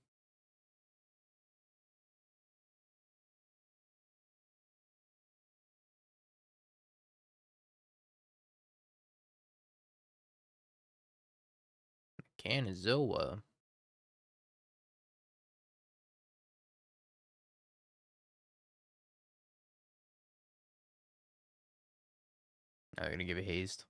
Kanazoa. Now I'm gonna give it haste.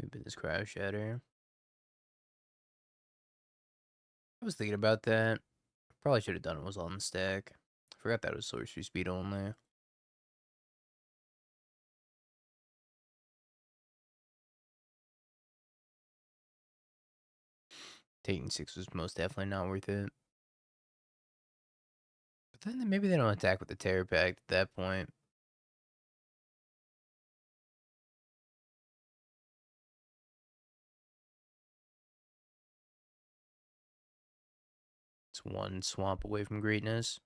Maybe this Cryo Shatter. I was thinking about that. Probably should have done it was on the stack. Forgot that was sorcery speed only. Taking 6 was most definitely not worth it. But then maybe they don't attack with the Terror Pact at that point. It's one swamp away from greatness.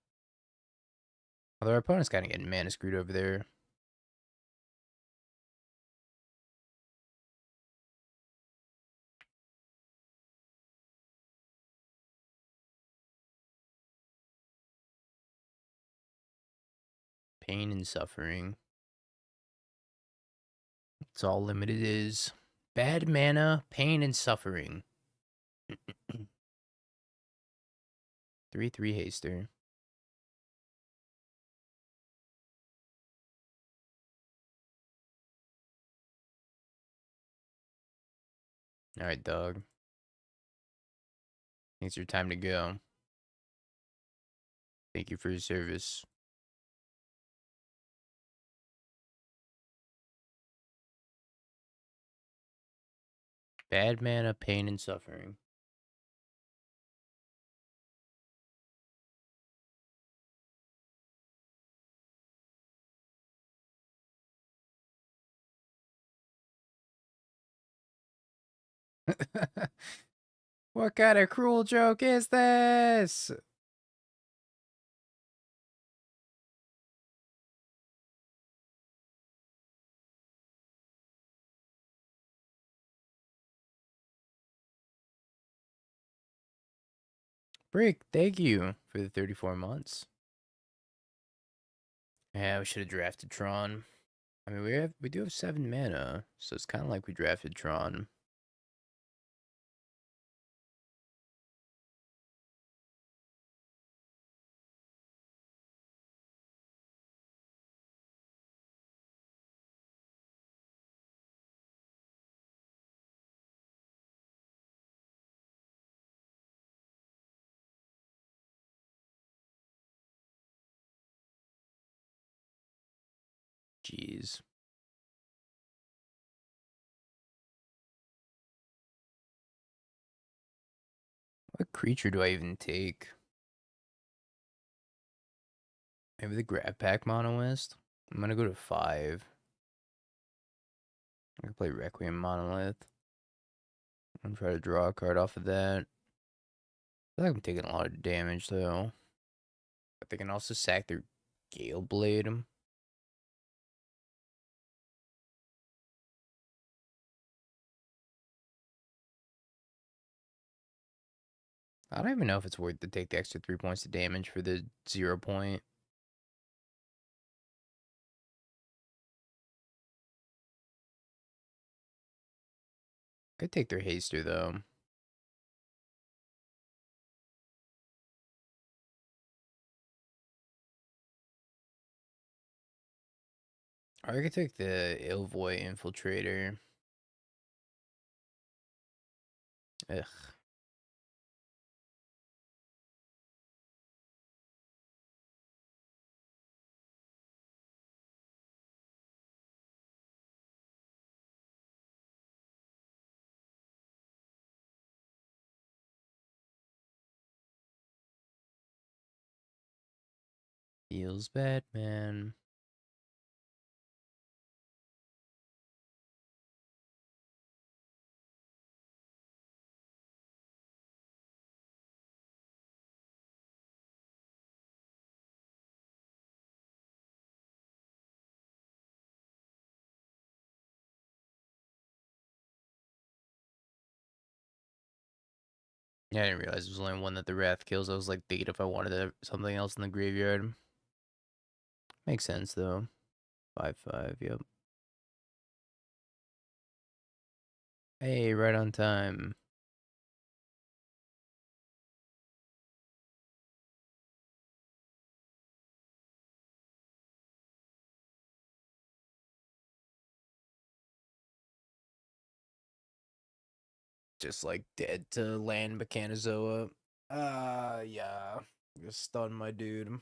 Although our opponent's kind of getting mana screwed over there. Pain and suffering. It's all limited is. Bad mana, pain, and suffering. 3-3 haster. Alright, dog. It's your time to go. Thank you for your service. Bad mana, pain, and suffering. What kind of cruel joke is this? Brick, thank you for the 34 months. Yeah, we should have drafted Tron. I mean, we do have 7 mana, so it's kind of like we drafted Tron. Jeez. What creature do I even take? Maybe the Grab Pack Monolith? I'm gonna go to 5. I can play Requiem Monolith. I'm try to draw a card off of that. I feel like I'm taking a lot of damage though. But they can also sack their Gale Blade. I don't even know if it's worth to take the extra 3 points of damage for the 0 point. Could take their Haster though. Or I could take the Ilvoy Infiltrator. Ugh. Feels bad, man. Yeah, I didn't realize there was only one that the Wrath kills. I was like thinking if I wanted something else in the graveyard. Makes sense though. 5/5, yep. Hey, right on time. Just like dead to land Mechanizoa. Yeah. Just stun my dude.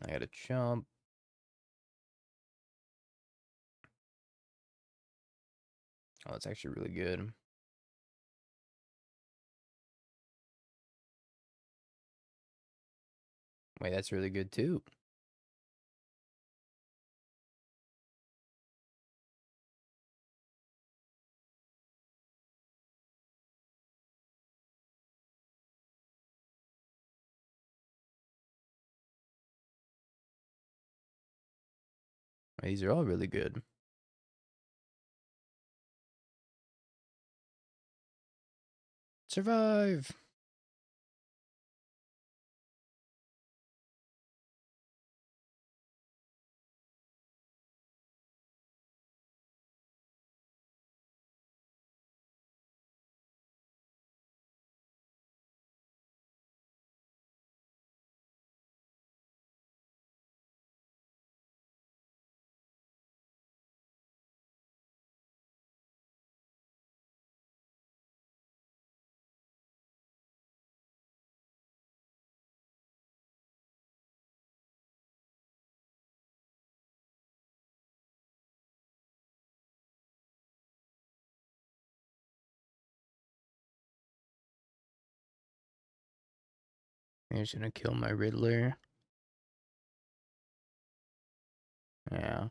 I gotta chump. Oh, that's actually really good. Wait, that's really good too. These are all really good. Survive! think it's gonna kill my Riddler. Yeah.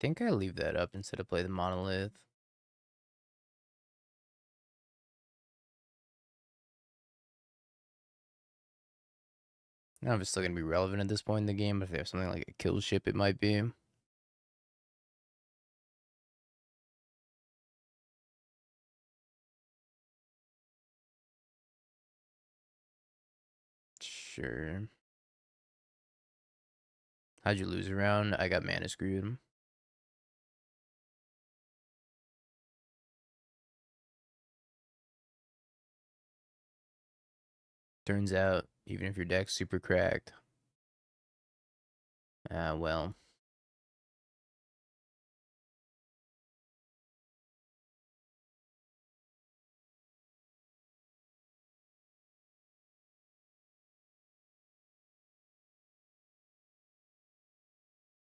Think I leave that up instead of play the monolith. I don't know if it's still gonna be relevant at this point in the game, but if there's something like a kill ship, it might be. Sure. How'd you lose around? I got mana screwed. Turns out, even if your deck's super cracked. Well.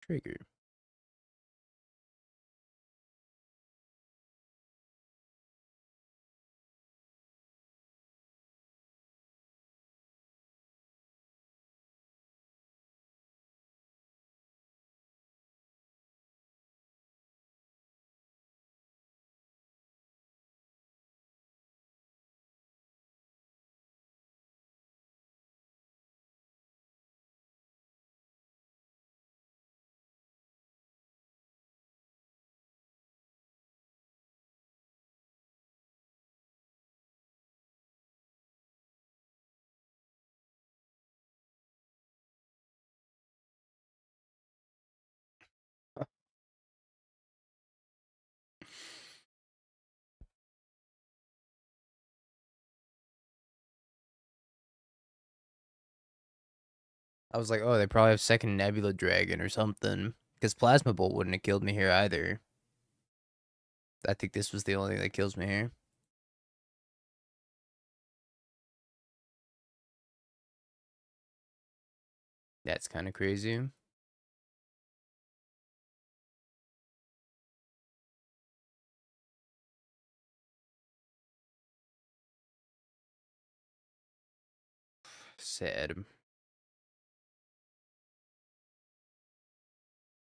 Trigger. I was like, oh, they probably have second Nebula Dragon or something. Because Plasma Bolt wouldn't have killed me here either. I think this was the only thing that kills me here. That's kind of crazy. Sad.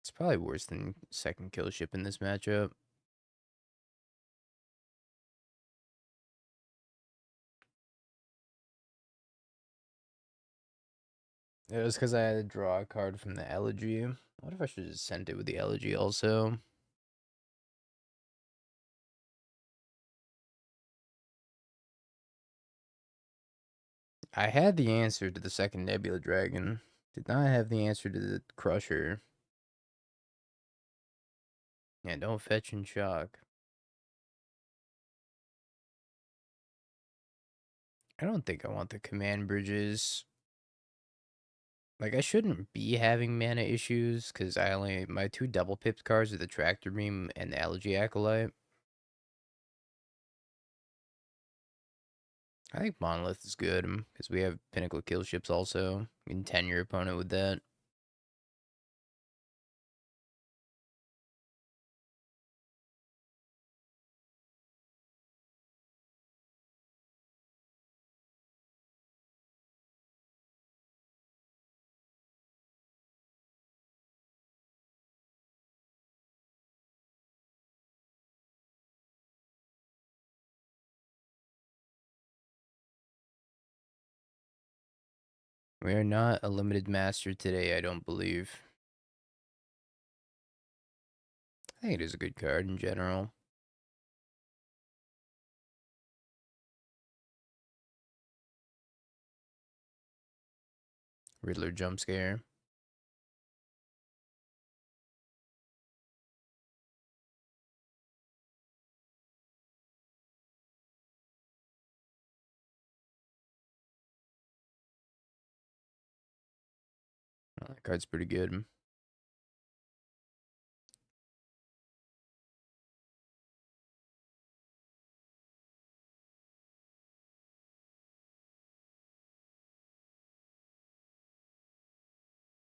It's probably worse than second kill ship in this matchup. It was because I had to draw a card from the Elegy. What if I should have sent it with the Elegy also? I had the answer to the second Nebula Dragon. Did not have the answer to the Crusher. Yeah, don't fetch and shock. I don't think I want the command bridges. Like, I shouldn't be having mana issues, because my two double pipped cards are the Tractor Beam and the Elegy Acolyte. I think Monolith is good, because we have Pinnacle Kill Ships also. You can 10 your opponent with that. We are not a limited master today, I don't believe. I think it is a good card in general. Riddler jump scare. Card's pretty good.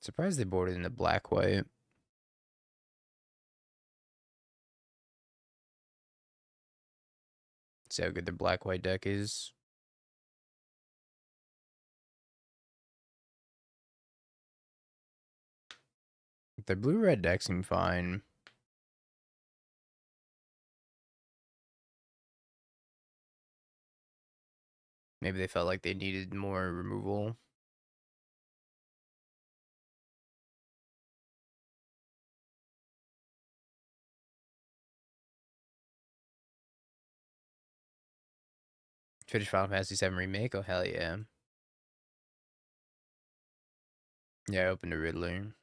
Surprised they boarded into black-white. See how good their black-white deck is. Their blue-red deck seemed fine. Maybe they felt like they needed more removal. Finish Final Fantasy VII Remake? Oh, hell yeah. Yeah, I opened a Riddler.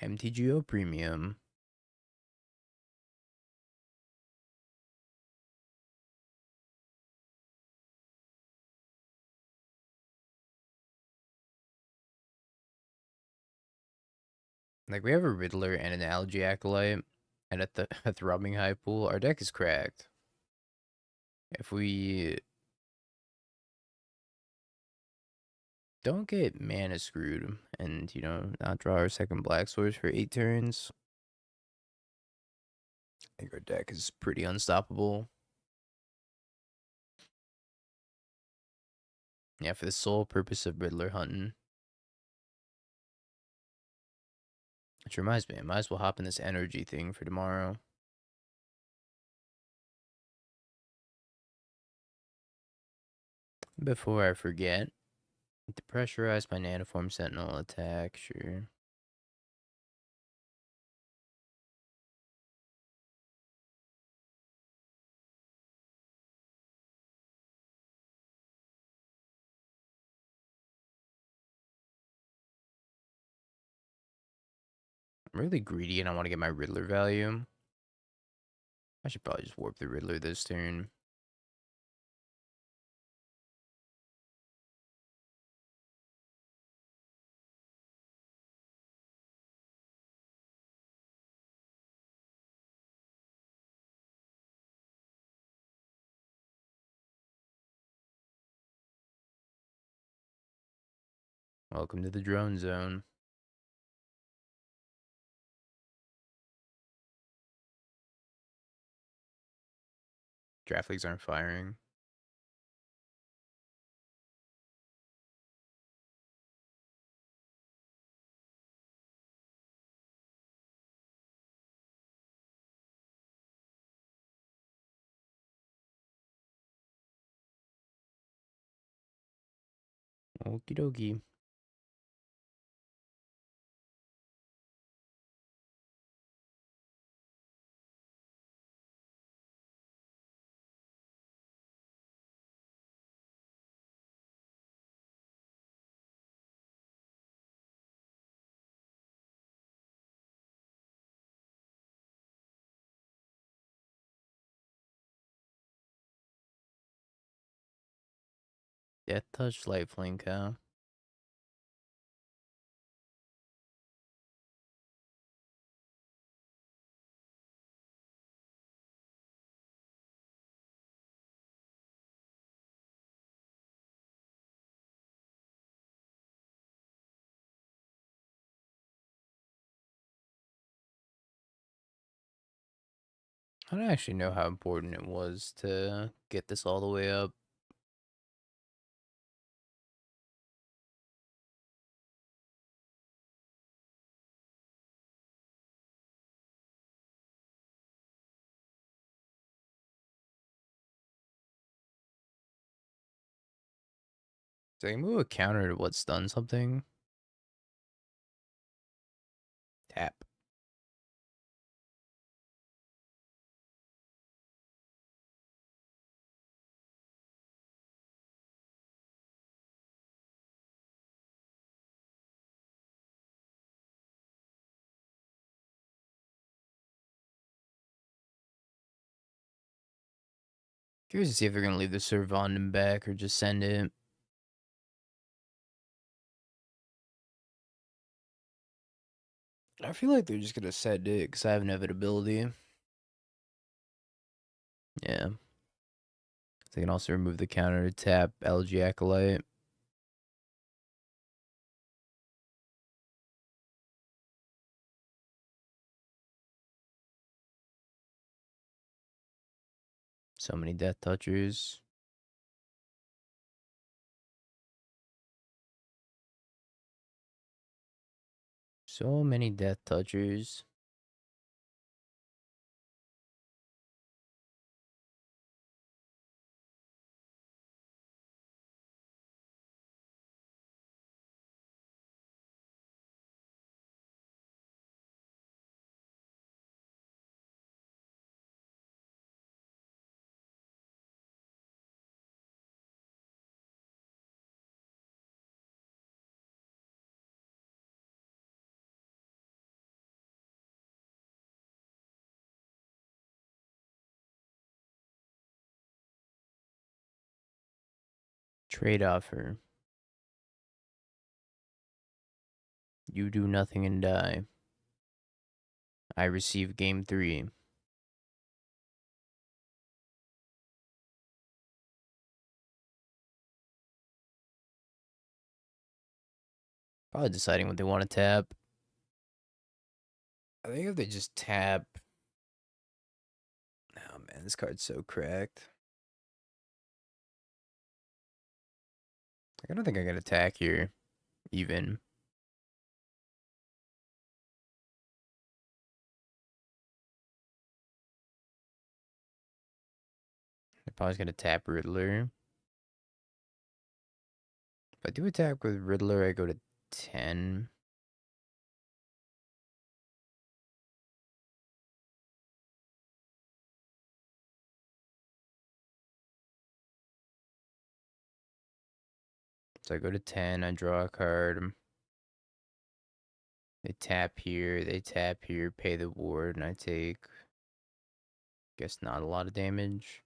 MTGO Premium. Like, we have a Riddler and an Algae Acolyte, and at the a Throbbing High Pool, our deck is cracked. If we don't get mana screwed and, not draw our second black source for 8 turns, I think our deck is pretty unstoppable. Yeah, for the sole purpose of Riddler hunting. Which reminds me, I might as well hop in this energy thing for tomorrow. Before I forget, depressurize my Nanoform Sentinel attack, sure. I'm really greedy and I want to get my Riddler value. I should probably just warp the Riddler this turn. Welcome to the drone zone. Draft leagues aren't firing. Okie dokie. Death Touch, Lifelink, huh? I don't actually know how important it was to get this all the way up. So I can move a counter to what's done something. Tap. Curious to see if they're gonna leave the Servandum back or just send it. I feel like they're just gonna set it because I have inevitability. Yeah. They can also remove the counter to tap LG Acolyte. So many Death Touchers. So many Death Touchers. Trade offer. You do nothing and die. I receive game 3. Probably deciding what they want to tap. I think if they just tap. Oh man, this card's so cracked. I don't think I can attack here, even. They're probably gonna tap Riddler. If I do attack with Riddler, I go to 10. So I go to 10, I draw a card. They tap here, pay the ward, and I take, guess not a lot of damage.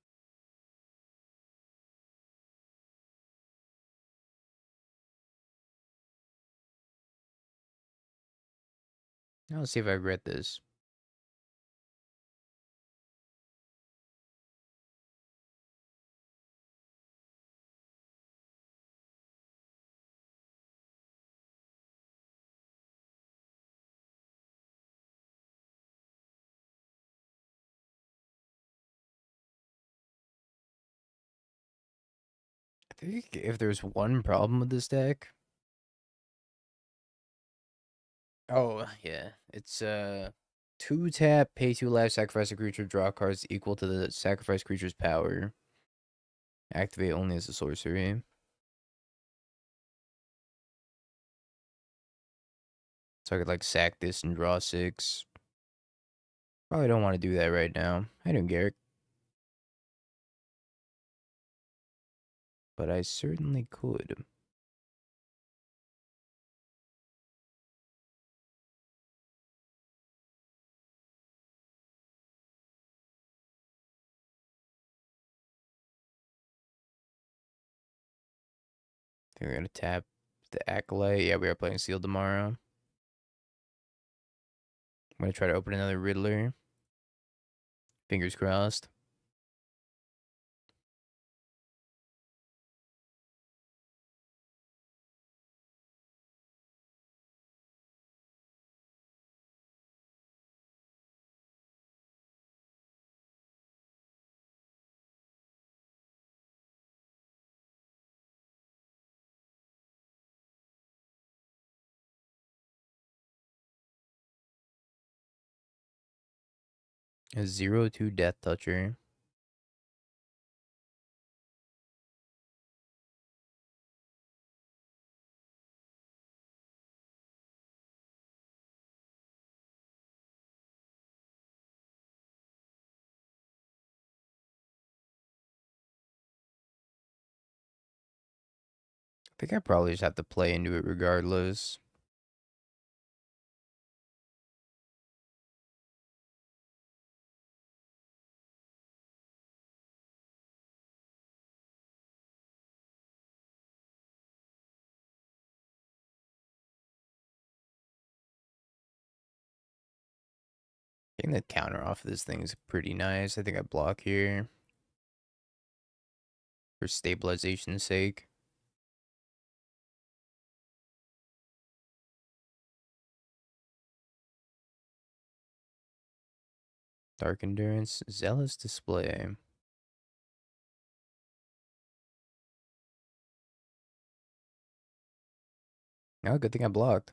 Now let's see if I regret this. I think if there's one problem with this deck. Oh, yeah. It's 2 tap, pay 2 life, sacrifice a creature, draw cards equal to the sacrifice creature's power. Activate only as a sorcery. So I could like sack this and draw 6. Probably don't want to do that right now. I don't care. But I certainly could. I think we're gonna tap the Acolyte. Yeah, we are playing Seal tomorrow. I'm gonna try to open another Riddler. Fingers crossed. A 0/2 Death Toucher. I think I probably just have to play into it regardless. think the counter off of this thing is pretty nice. I think I block here for stabilization's sake. Dark Endurance, Zealous Display. Oh, good thing I blocked.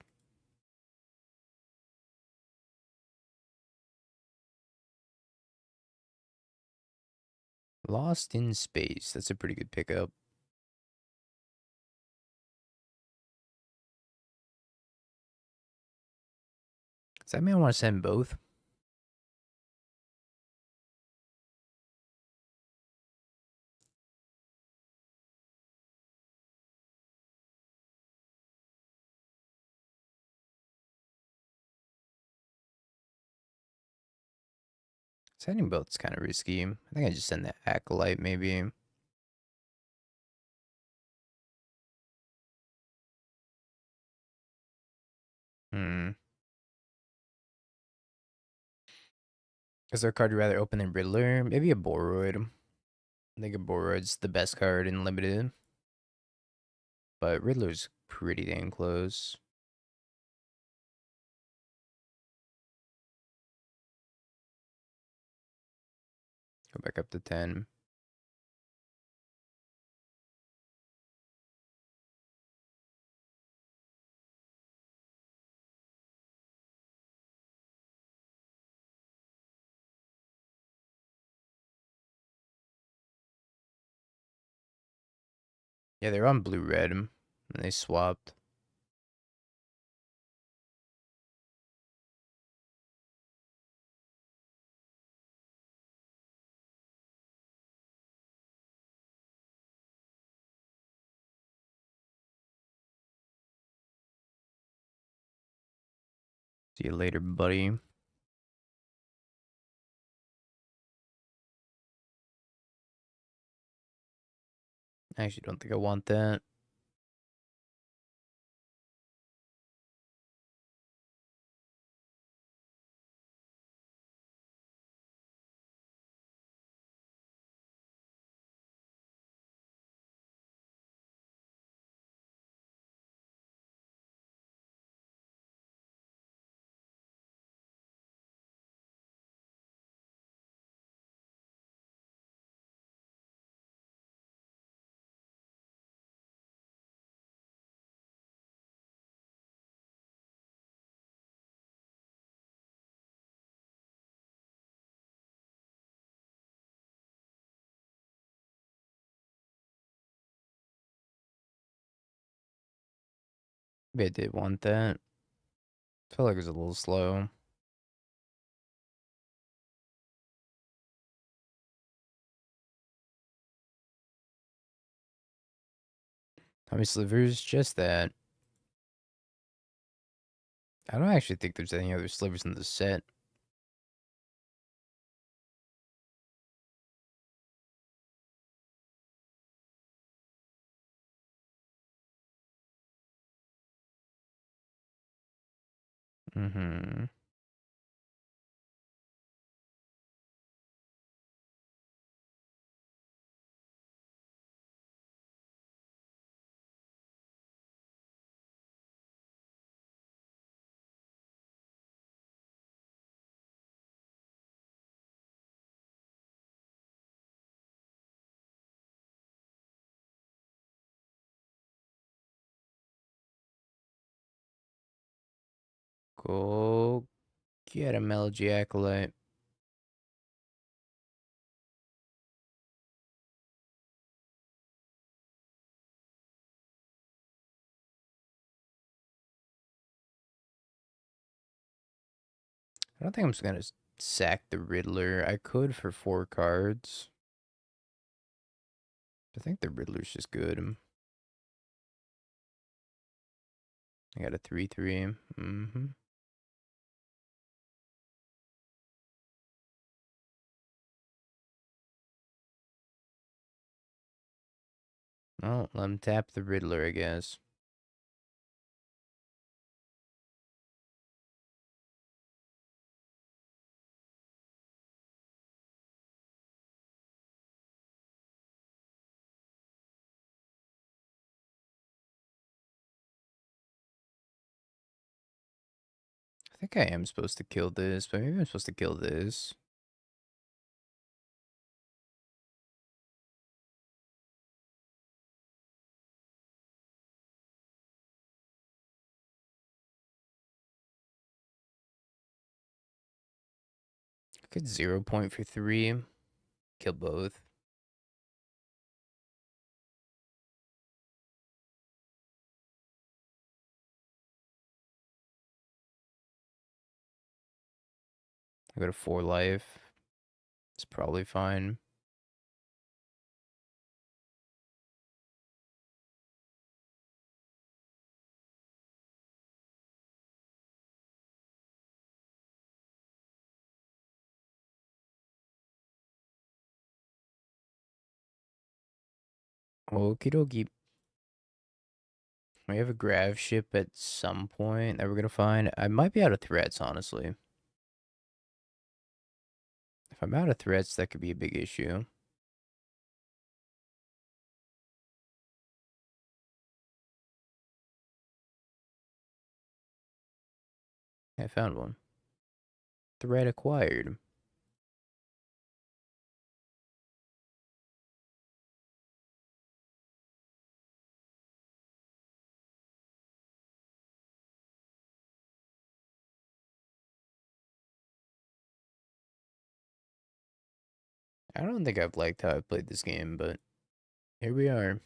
Lost in Space. That's a pretty good pickup. Does that mean I want to send both? Sending both's kind of risky. I think I just send that Acolyte maybe. Is there a card you'd rather open than Riddler? Maybe a Boroid. I think a Boroid's the best card in Limited. But Riddler's pretty dang close. Go back up to 10. Yeah, they're on blue-red, and they swapped. See you later, buddy. I actually don't think I want that. Maybe I did want that. Felt like it was a little slow. How many slivers? Just that. I don't actually think there's any other slivers in the set. Mm-hmm. Go get a Melody Acolyte. I don't think I'm just gonna sack the Riddler. I could for 4 cards. I think the Riddler's just good. I got a 3/3. Mm-hmm. Well, let him tap the Riddler, I guess. think I am supposed to kill this, but maybe I'm supposed to kill this. I could 0 point for 3. Kill both. I go to 4 life. It's probably fine. Okie dokie. We have a grav ship at some point that we're gonna find. I might be out of threats, honestly. If I'm out of threats, that could be a big issue. I found one. Threat acquired. I don't think I've liked how I played this game, but here we are.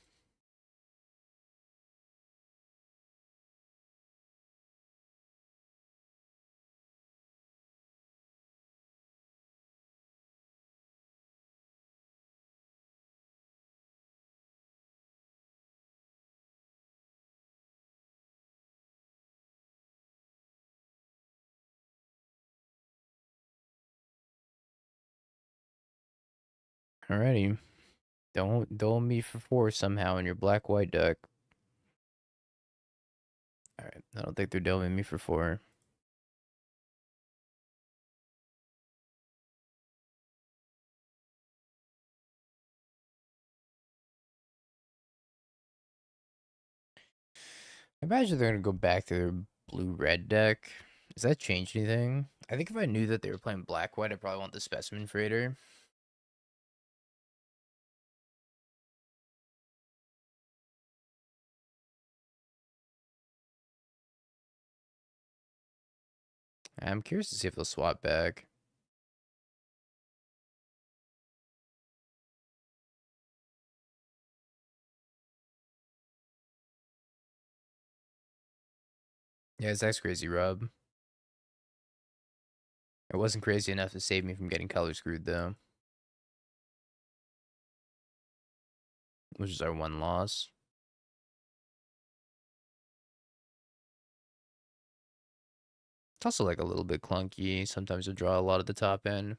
Alrighty. Don't dole me for 4 somehow in your black-white deck. Alright, I don't think they're doling me for 4. I imagine they're gonna go back to their blue-red deck. Does that change anything? I think if I knew that they were playing black-white, I'd probably want the Specimen Freighter. I'm curious to see if they'll swap back. Yeah, that's crazy, Rob. It wasn't crazy enough to save me from getting color screwed, though. Which is our 1 loss. It's also like a little bit clunky. Sometimes you'll draw a lot at the top end.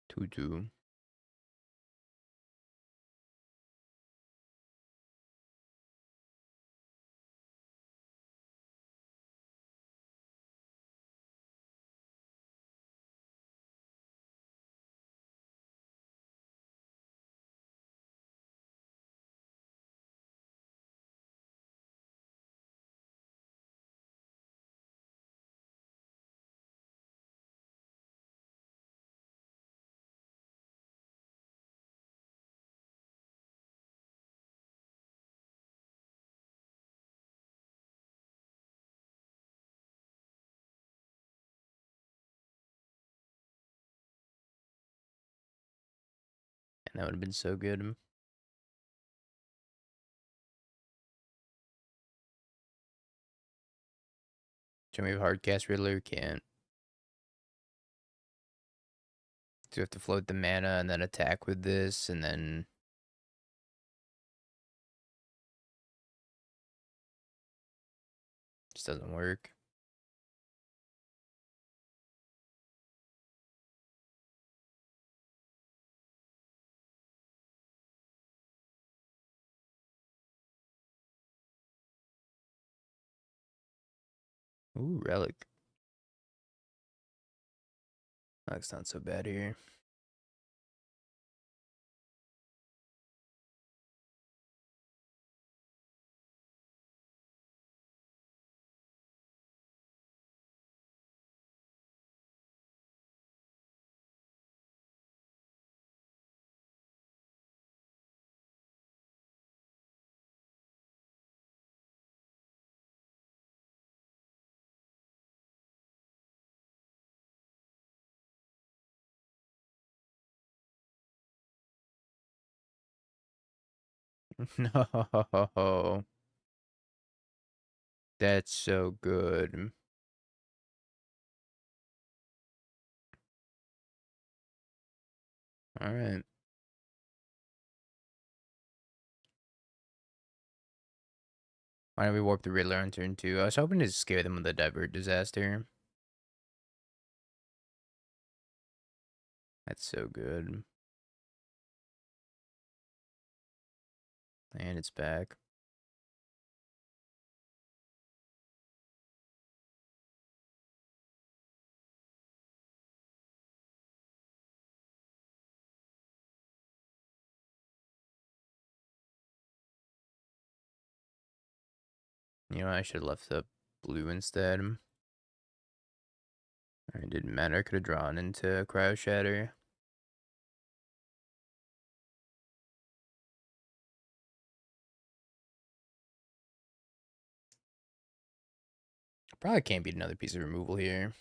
Tutu. And that would have been so good. Show me a hardcast Riddler. Can't. Do you have to float the mana and then attack with this and then. Just doesn't work. Ooh, relic. That's not so bad here. No. That's so good. Alright. Why don't we warp the Riddler on turn 2? I was hoping to scare them with the Divert Disaster. That's so good. And it's back. You know, I should have left the blue instead. It didn't matter. I could have drawn into Cryo Shatter. Probably can't beat another piece of removal here.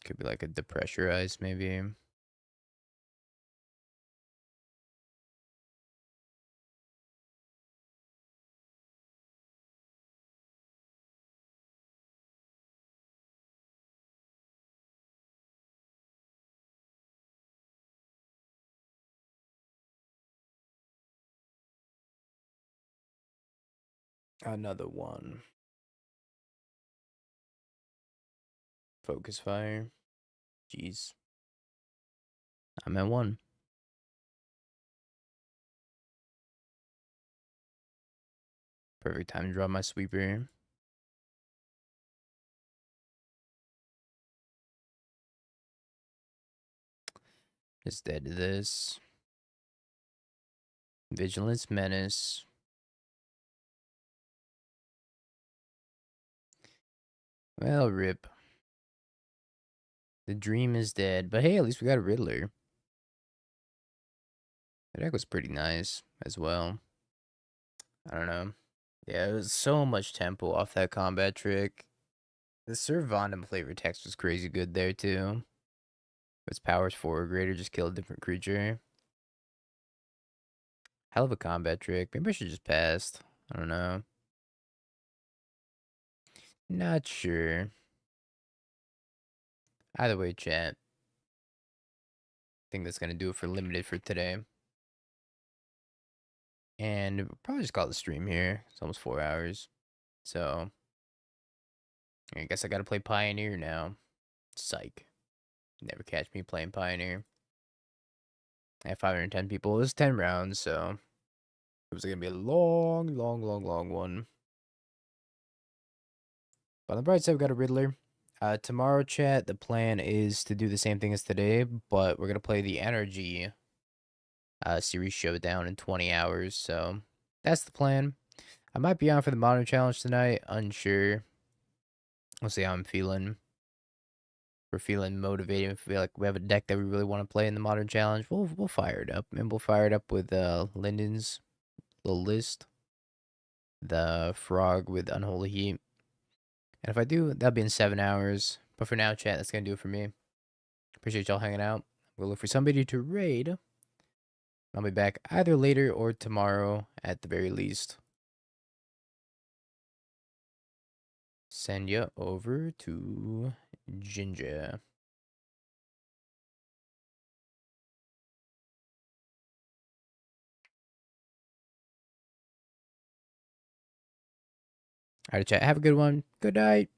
Could be like a Depressurize, maybe. Another one. Focus Fire. Jeez. I'm at 1. Perfect time to draw my sweeper. Just dead to this. Vigilance Menace. Well, rip. The dream is dead. But hey, at least we got a Riddler. The deck was pretty nice as well. I don't know. Yeah, it was so much tempo off that combat trick. The Servandum flavor text was crazy good there too. Its powers 4 or greater, just kill a different creature. Hell of a combat trick. Maybe I should just passed. I don't know. Not sure. Either way, chat. I think that's gonna do it for limited for today. And we'll probably just call it the stream here. It's almost 4 hours. So I guess I gotta play Pioneer now. Psych. Never catch me playing Pioneer. I have 510 people. It was 10 rounds, so it was gonna be a long, long, long, long one. But on the bright side, we got a Riddler. Tomorrow, chat, the plan is to do the same thing as today, but we're gonna play the Energy series showdown in 20 hours. So that's the plan. I might be on for the Modern Challenge tonight. Unsure. We'll see how I'm feeling. We're feeling motivated. If we feel like we have a deck that we really want to play in the Modern Challenge, we'll fire it up, and we'll fire it up with Linden's little list, the Frog with Unholy Heat, and if I do, that'll be in 7 hours. But for now, chat, that's gonna do it for me. Appreciate y'all hanging out. We'll look for somebody to raid. I'll be back either later or tomorrow at the very least. Send you over to Ginger. All right, chat. Have a good one. Good night.